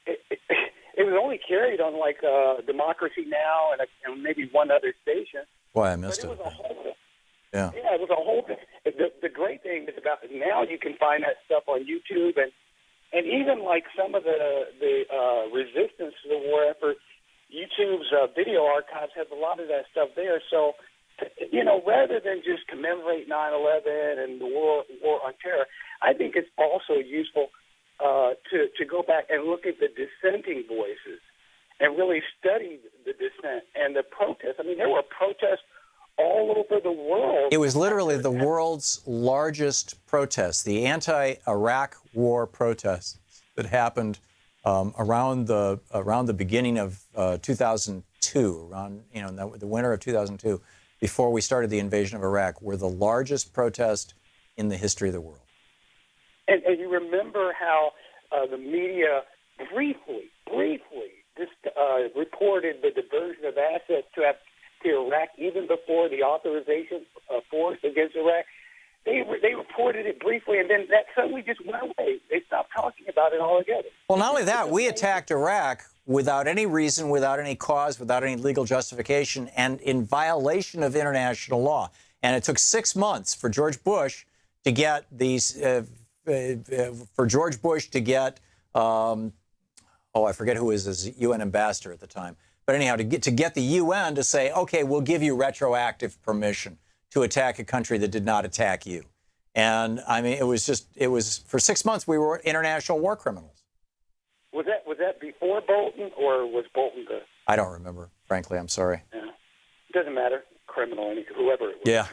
it was only carried on Democracy Now! and maybe one other station. Boy, I missed But it. it was a whole, Yeah. yeah, it was a whole thing. The great thing is about now you can find that stuff on YouTube and even like some of the resistance to the war effort, YouTube's video archives have a lot of that stuff there. So, you know, rather than just commemorate 9/11 and the war on terror, I think it's also useful to go back and look at the dissenting voices and really study the dissent and the protests. I mean, there were protests all over the world. It was literally the world's largest protest, the anti-Iraq war protests that happened around the beginning of 2002, around the winter of 2002, before we started the invasion of Iraq, were the largest protest in the history of the world. And you remember how the media briefly just reported the diversion of assets to Iraq even before the authorization force against Iraq. They reported it briefly, and then that suddenly just went away. They stopped talking about it altogether. Well, not only that, we attacked Iraq without any reason, without any cause, without any legal justification, and in violation of international law. And it took 6 months for George Bush to get these. I forget who was his UN ambassador at the time. But anyhow, to get the UN to say, okay, we'll give you retroactive permission to attack a country that did not attack you. And I mean, it was for 6 months we were international war criminals. Was that before Bolton, or was Bolton the? I don't remember, frankly. I'm sorry. Yeah. It doesn't matter. Criminal, whoever it was. Yeah.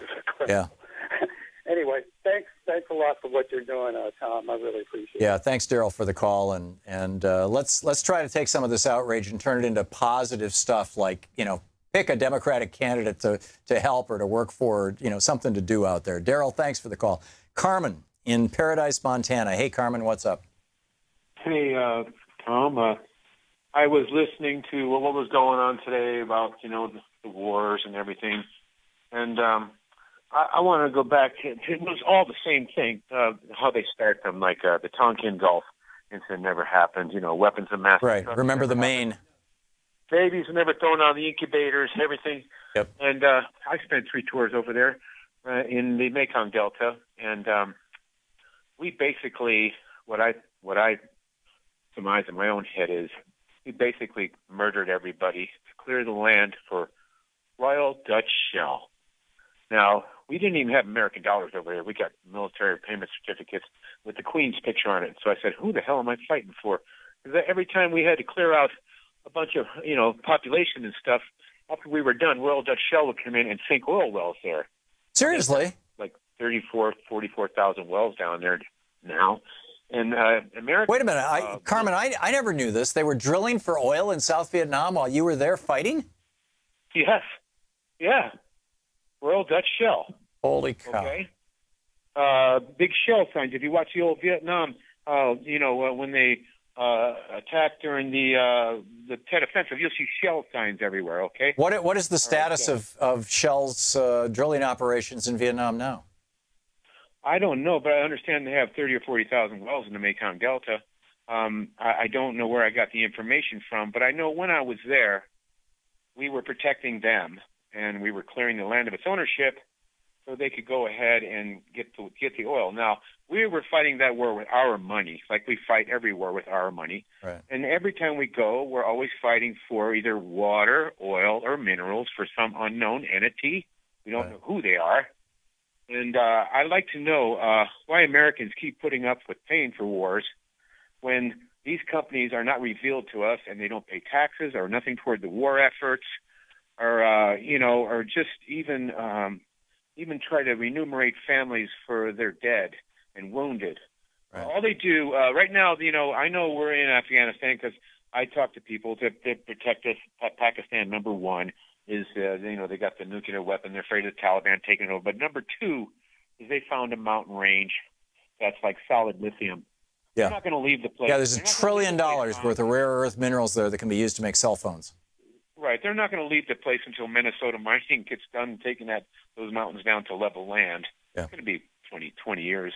Yeah. Anyway, thanks a lot for what you're doing, Tom. I really appreciate it. Yeah, thanks, Daryl, for the call, and let's try to take some of this outrage and turn it into positive stuff, like pick a Democratic candidate to help or to work for, something to do out there. Daryl, thanks for the call. Carmen in Paradise, Montana. Hey, Carmen, what's up? Hey, Tom. I was listening to what was going on today about the wars and everything, and I want to go back. It was all the same thing, how they start them, like the Tonkin Gulf incident never happened, weapons of mass destruction. Right. Remember the Maine. Babies were never thrown out of the incubators and everything. Yep. And I spent 3 tours over there in the Mekong Delta, and we basically, what I surmise in my own head is, we basically murdered everybody to clear the land for Royal Dutch Shell. Now, we didn't even have American dollars over there. We got military payment certificates with the Queen's picture on it. So I said, who the hell am I fighting for? Because every time we had to clear out a bunch of, population and stuff, after we were done, Royal Dutch Shell would come in and sink oil wells there. Seriously? Like 44,000 wells down there now. And America. Wait a minute. Carmen, I never knew this. They were drilling for oil in South Vietnam while you were there fighting? Yes. Yeah. Royal Dutch Shell. Holy cow. Okay. Big shell signs. If you watch the old Vietnam, when they attacked during the Tet Offensive, you'll see shell signs everywhere, okay? What is the status of Shell's drilling operations in Vietnam now? I don't know, but I understand they have 30 or 40,000 wells in the Mekong Delta. I don't know where I got the information from, but I know when I was there, we were protecting them, and we were clearing the land of its ownership so they could go ahead and get the oil. Now, we were fighting that war with our money, like we fight every war with our money. Right. And every time we go, we're always fighting for either water, oil, or minerals for some unknown entity. We don't know who they are. And I'd like to know why Americans keep putting up with paying for wars when these companies are not revealed to us and they don't pay taxes or nothing toward the war efforts, or or just even try to remunerate families for their dead and wounded. Right. All they do right now, I know we're in Afghanistan because I talk to people to protect us. Pakistan, number one, is they got the nuclear weapon. They're afraid of the Taliban taking it over. But number two is they found a mountain range that's like solid lithium. Yeah. They're not going to leave the place. Yeah, there's $1 trillion worth of rare earth minerals there that can be used to make cell phones. Right. They're not going to leave the place until Minnesota mining gets done taking those mountains down to level land. Yeah. It's going to be 20 years,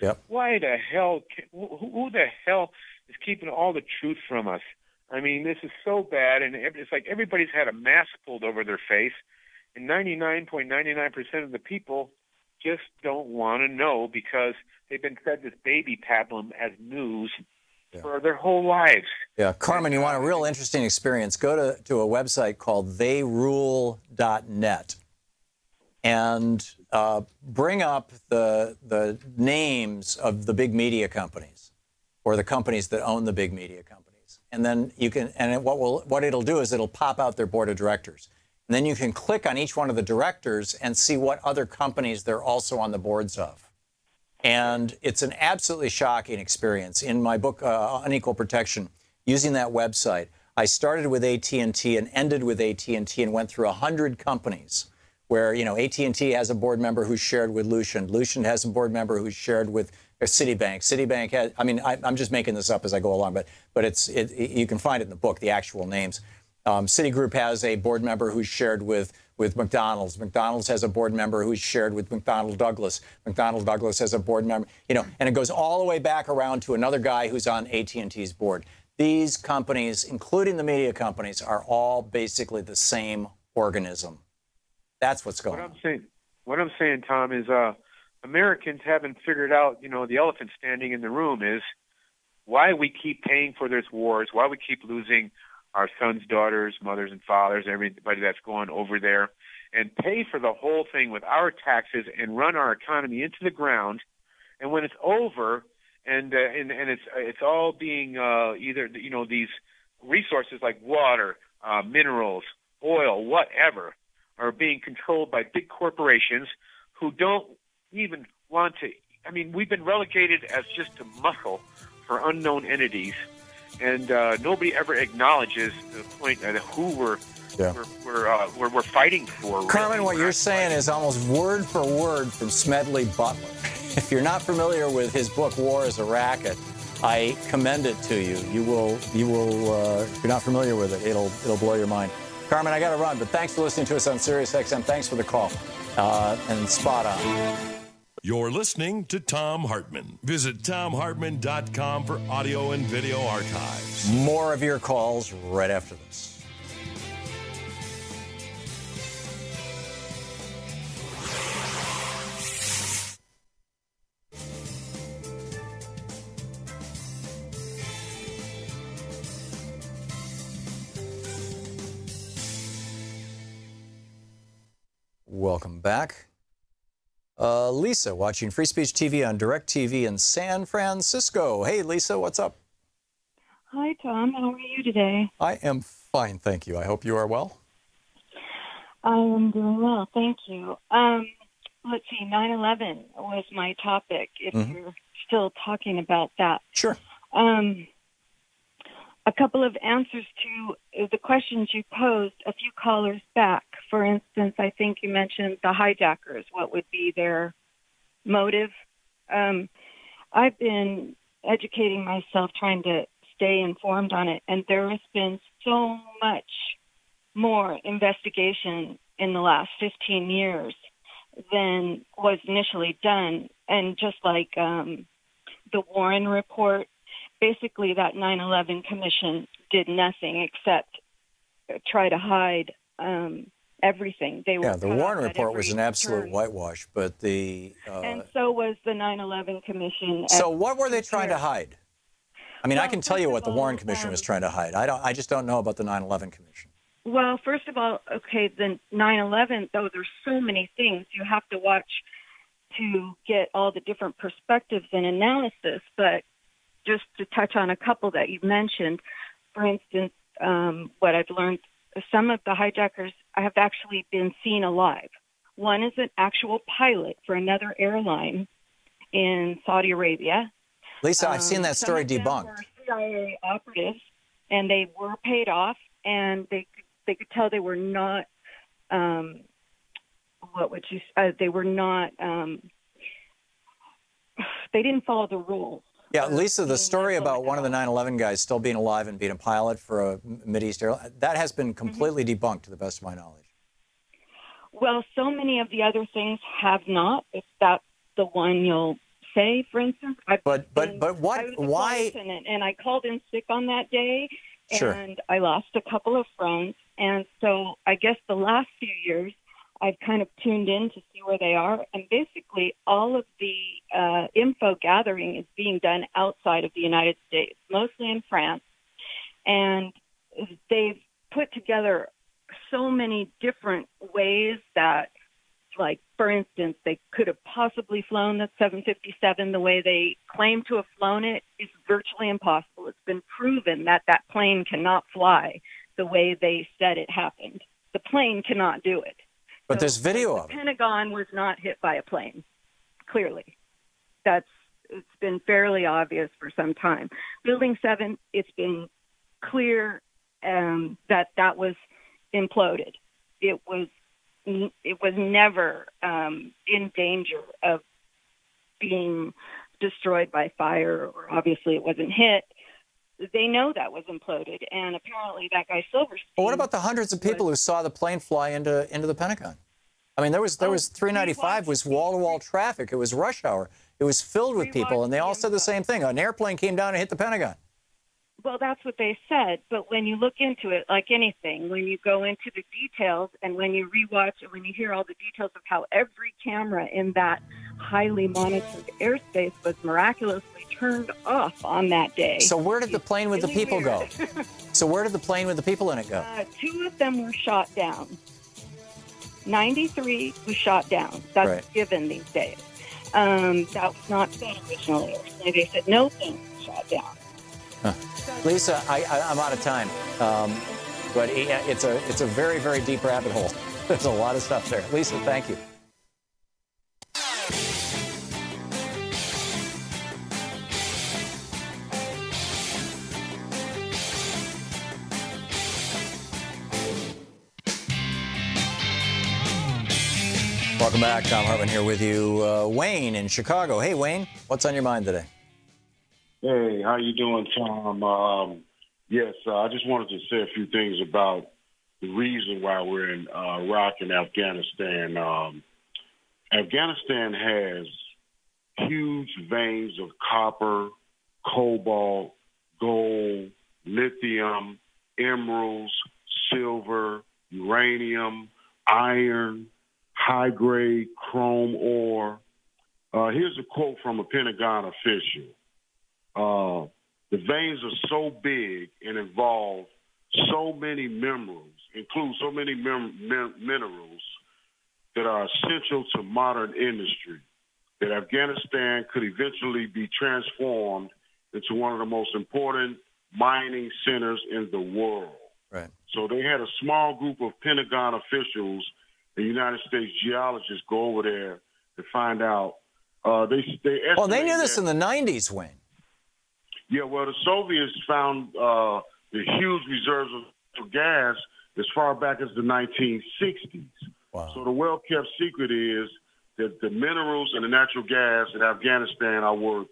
Yep. Why the hell? Who the hell is keeping all the truth from us? I mean, this is so bad, and it's like everybody's had a mask pulled over their face, And 99.99% of the people just don't want to know because they've been fed this baby pablum as news for their whole lives. Yeah, Carmen, you want a real interesting experience, go to a website called theyrule.net and bring up the names of the big media companies or the companies that own the big media companies. And then you can, and what it'll do is it'll pop out their board of directors. And then you can click on each one of the directors and see what other companies they're also on the boards of. And it's an absolutely shocking experience. In my book, Unequal Protection, using that website, I started with AT&T and ended with AT&T and went through 100 companies where, you know, AT&T has a board member who's shared with Lucien. Lucien has a board member who's shared with Citibank. Citibank has, I mean, I'm just making this up as I go along, but you can find it in the book, the actual names. Citigroup has a board member who's shared with McDonald's. McDonald's has a board member who's shared with McDonnell Douglas. McDonnell Douglas has a board member, you know, and it goes all the way back around to another guy who's on AT&T's board. These companies, including the media companies, are all basically the same organism. That's what's going on. What I'm saying, Tom, is Americans haven't figured out, you know, the elephant standing in the room is why we keep paying for these wars, why we keep losing our sons, daughters, mothers, and fathers, everybody that's going over there, and pay for the whole thing with our taxes and run our economy into the ground. And when it's over, and it's all being either, you know, these resources like water, minerals, oil, whatever, are being controlled by big corporations who don't even want to. I mean, we've been relegated as just a muscle for unknown entities. And nobody ever acknowledges the point of who we're fighting for. Carmen, what you're saying is almost word for word from Smedley Butler. If you're not familiar with his book War is a Racket, I commend it to you. You will. If you're not familiar with it, it'll blow your mind. Carmen, I got to run, but thanks for listening to us on Sirius XM. Thanks for the call, and spot on. You're listening to Thom Hartmann. Visit ThomHartmann.com for audio and video archives. More of your calls right after this. Welcome back. Lisa, watching Free Speech TV on DirecTV in San Francisco. Hey, Lisa, what's up? Hi, Tom. How are you today? I am fine, thank you. I hope you are well. I am doing well, thank you. Let's see, 9/11 was my topic, if you're still talking about that. Sure. A couple of answers to the questions you posed a few callers back. For instance, I think you mentioned the hijackers. What would be their motive? I've been educating myself, trying to stay informed on it, and there has been so much more investigation in the last 15 years than was initially done. And just like the Warren report, basically that 9/11 commission did nothing except try to hide everything. They were the Warren report was an absolute whitewash, but and so was the 9/11 commission. So what were they trying to hide? I mean, I can tell you what the Warren Commission was trying to hide. I just don't know about the 9/11 Commission. Well, first of all, okay, the 9/11, though, there's so many things you have to watch to get all the different perspectives and analysis. But just to touch on a couple that you've mentioned, for instance, what I've learned, some of the hijackers have actually been seen alive. One is an actual pilot for another airline in Saudi Arabia. Lisa, I've seen that story debunked. Some of them were CIA operatives, and they were paid off, and they could tell they were not. They were not. They didn't follow the rules. Yeah, Lisa, the story about one of the 9/11 guys still being alive and being a pilot for a Mideast airline, that has been completely debunked to the best of my knowledge. Well, so many of the other things have not. If that's the one you'll say, for instance. But what? Why? And I called in sick on that day, Sure. and I lost a couple of friends. And so I guess the last few years, I've kind of tuned in to see where they are, and basically all of the info gathering is being done outside of the United States, mostly in France, and they've put together so many different ways that, like, for instance, they could have possibly flown the 757 the way they claim to have flown it is virtually impossible. It's been proven that that plane cannot fly the way they said it happened. The plane cannot do it. But there's video of The it. Pentagon was not hit by a plane, clearly. It's been fairly obvious for some time. Building 7, it's been clear that was imploded. It was never in danger of being destroyed by fire, or obviously it wasn't hit. They know that was imploded, and apparently that guy Silverstein. But what about the hundreds of people who saw the plane fly into the Pentagon? I mean, there was 395 was wall-to-wall traffic. It was rush hour. It was filled with people, and they all said the same thing. An airplane came down and hit the Pentagon. Well, that's what they said, but when you look into it, like anything, when you go into the details and when you rewatch and when you hear all the details of how every camera in that highly monitored airspace was miraculously turned off on that day. So where did the plane with the people go? So where did the plane with the people in it go? 2 of them were shot down. 93 was shot down. That's right. Given these days. That was not said originally. Originally they said no plane was shot down. Huh. Lisa, I'm out of time, but it's a very, very deep rabbit hole. There's a lot of stuff there. Lisa, thank you. Welcome back. Thom Hartmann here with you. Wayne in Chicago. Hey, Wayne, what's on your mind today? Hey, how you doing, Tom? Yes, I just wanted to say a few things about the reason why we're in Iraq and Afghanistan. Afghanistan has huge veins of copper, cobalt, gold, lithium, emeralds, silver, uranium, iron, high-grade chrome ore. Here's a quote from a Pentagon official. The veins are so big and involve so many minerals, include so many minerals that are essential to modern industry, that Afghanistan could eventually be transformed into one of the most important mining centers in the world. Right. So they had a small group of Pentagon officials and United States geologists go over there to find out. They knew this in the 90s, Wayne. Yeah, well, the Soviets found the huge reserves of gas as far back as the 1960s. Wow. So the well-kept secret is that the minerals and the natural gas in Afghanistan are worth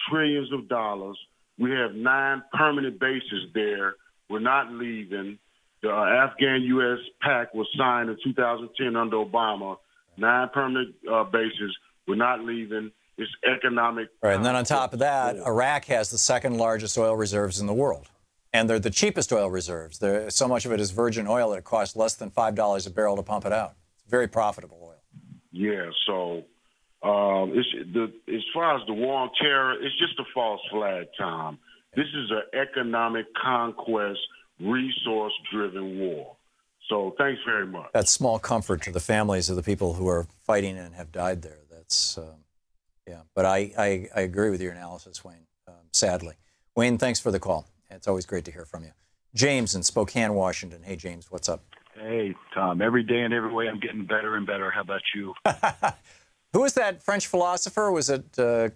trillions of dollars. We have 9 permanent bases there. We're not leaving. The Afghan-U.S. pact was signed in 2010 under Obama. 9 permanent bases. We're not leaving. It's economic. Right, and then on top of that, Iraq has the second largest oil reserves in the world. And they're the cheapest oil reserves. So much of it is virgin oil that it costs less than $5 a barrel to pump it out. It's very profitable oil. Yeah, so as far as the war on terror, it's just a false flag, Tom. This is an economic conquest, resource-driven war. So thanks very much. That's small comfort to the families of the people who are fighting and have died there. That's... Yeah, but I agree with your analysis, Wayne, sadly. Wayne, thanks for the call. It's always great to hear from you. James in Spokane, Washington. Hey, James, what's up? Hey, Tom. Every day and every way I'm getting better and better. How about you? Who was that French philosopher? Was it Claude?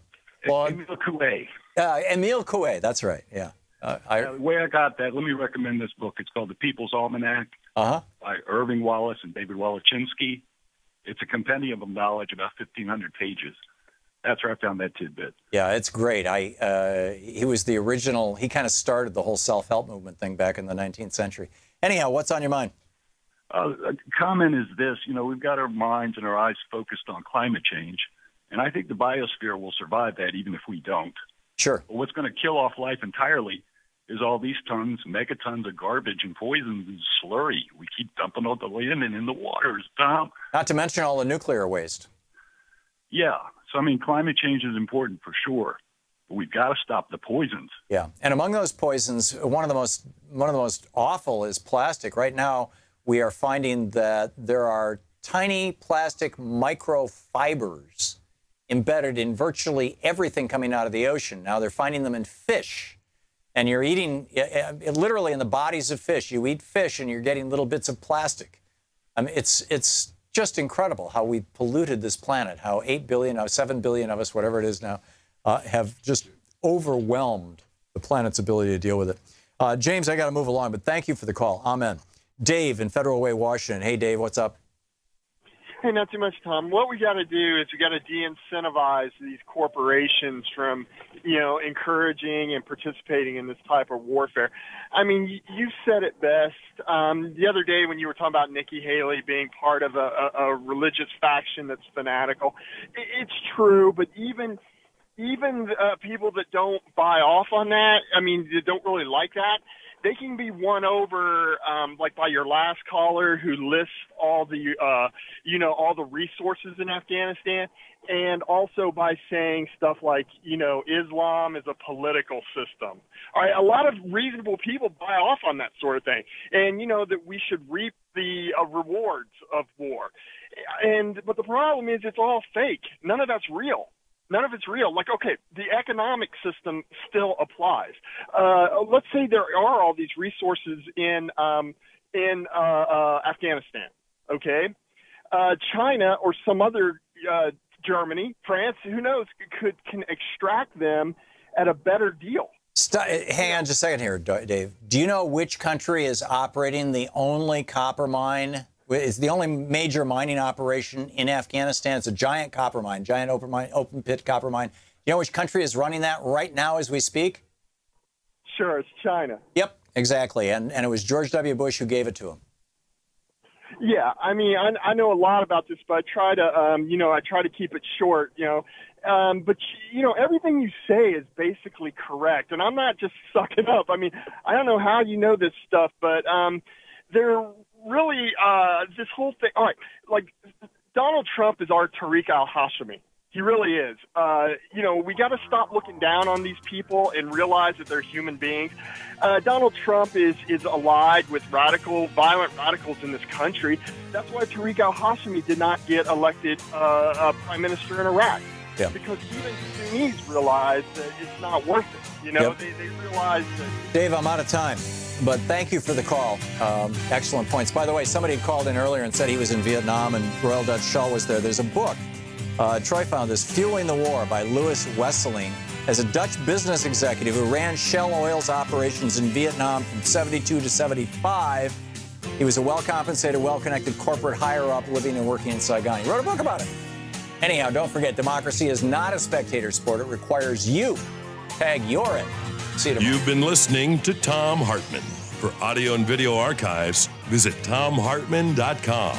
Émile Coué. Émile Coué, that's right, yeah. The way I got that, let me recommend this book. It's called The People's Almanac by Irving Wallace and David Walachinsky. It's a compendium of knowledge, about 1,500 pages. That's where I found that tidbit. Yeah, it's great. He was the original, he kind of started the whole self-help movement thing back in the 19th century. Anyhow, what's on your mind? A comment is this, we've got our minds and our eyes focused on climate change, and I think the biosphere will survive that even if we don't. Sure. But what's going to kill off life entirely is all these megatons of garbage and poisons and slurry we keep dumping out the land and in the waters, Tom. Not to mention all the nuclear waste. Yeah. So, I mean, climate change is important for sure, but we've got to stop the poisons. Yeah. And among those poisons, one of the most awful is plastic. Right now, we are finding that there are tiny plastic microfibers embedded in virtually everything coming out of the ocean. Now they're finding them in fish. And you're eating, literally in the bodies of fish. You eat fish and you're getting little bits of plastic. I mean, it's just incredible how we've polluted this planet, how 8 billion, now 7 billion of us, whatever it is now, have just overwhelmed the planet's ability to deal with it. James, I got to move along, but thank you for the call. Amen. Dave in Federal Way, Washington. Hey, Dave, what's up? Hey, not too much, Tom. What we got to do is we got to de-incentivize these corporations from, encouraging and participating in this type of warfare. I mean, you said it best the other day when you were talking about Nikki Haley being part of a religious faction that's fanatical. It's true, but even people that don't buy off on that, I mean, that don't really like that, they can be won over, like by your last caller who lists all the, all the resources in Afghanistan, and also by saying stuff like, Islam is a political system. All right, a lot of reasonable people buy off on that sort of thing, and that we should reap the rewards of war. But the problem is it's all fake. None of that's real. None of it's real. Like, okay, the economic system still applies. Let's say there are all these resources in Afghanistan, okay? China or some other Germany, France, who knows, can extract them at a better deal. Hang on just a second here, Dave. Do you know which country is operating the only copper mine? It's the only major mining operation in Afghanistan. It's a giant copper mine, giant open pit copper mine. You know which country is running that right now as we speak? Sure, it's China. Yep, exactly. And it was George W. Bush who gave it to him. Yeah, I mean, I know a lot about this, but I try to keep it short, but everything you say is basically correct. And I'm not just sucking up. I mean, I don't know how you know this stuff, but they're really, this whole thing, all right, like Donald Trump is our Tariq al-Hashimi. He really is. We got to stop looking down on these people and realize that they're human beings. Donald Trump is allied with violent radicals in this country. That's why Tariq al-Hashimi did not get elected prime minister in Iraq. Yeah. Because even Sunnis realize that it's not worth it. Yep. They realize that. Dave, I'm out of time. But thank you for the call. Excellent points. By the way, somebody called in earlier and said he was in Vietnam and Royal Dutch Shell was there. There's a book. Troy found this, Fueling the War by Louis Wesseling. As a Dutch business executive who ran Shell Oil's operations in Vietnam from 72 to 75, he was a well-compensated, well-connected corporate higher-up living and working in Saigon. He wrote a book about it. Anyhow, don't forget, democracy is not a spectator sport. It requires you. Tag you're in. See you tomorrow. You've been listening to Thom Hartmann. For audio and video archives, visit thomhartmann.com.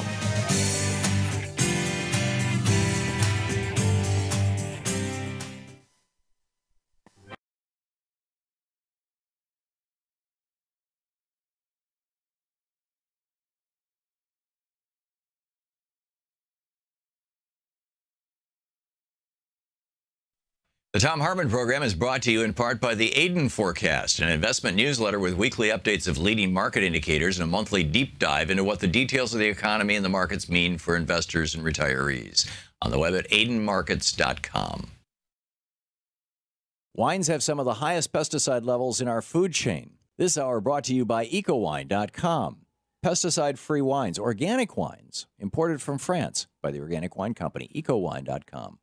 The Thom Hartmann Program is brought to you in part by the Aiden Forecast, an investment newsletter with weekly updates of leading market indicators and a monthly deep dive into what the details of the economy and the markets mean for investors and retirees. On the web at aidenmarkets.com. Wines have some of the highest pesticide levels in our food chain. This hour brought to you by ecowine.com. Pesticide-free wines, organic wines, imported from France by the Organic Wine Company, ecowine.com.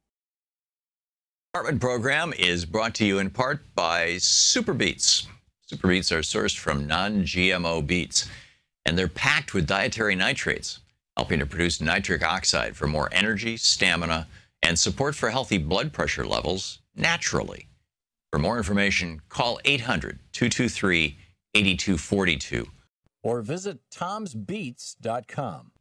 Hartmann Program is brought to you in part by Super Beets. Super Beets are sourced from non-GMO beets, and they're packed with dietary nitrates, helping to produce nitric oxide for more energy, stamina, and support for healthy blood pressure levels naturally. For more information, call 800-223-8242 or visit tomsbeets.com.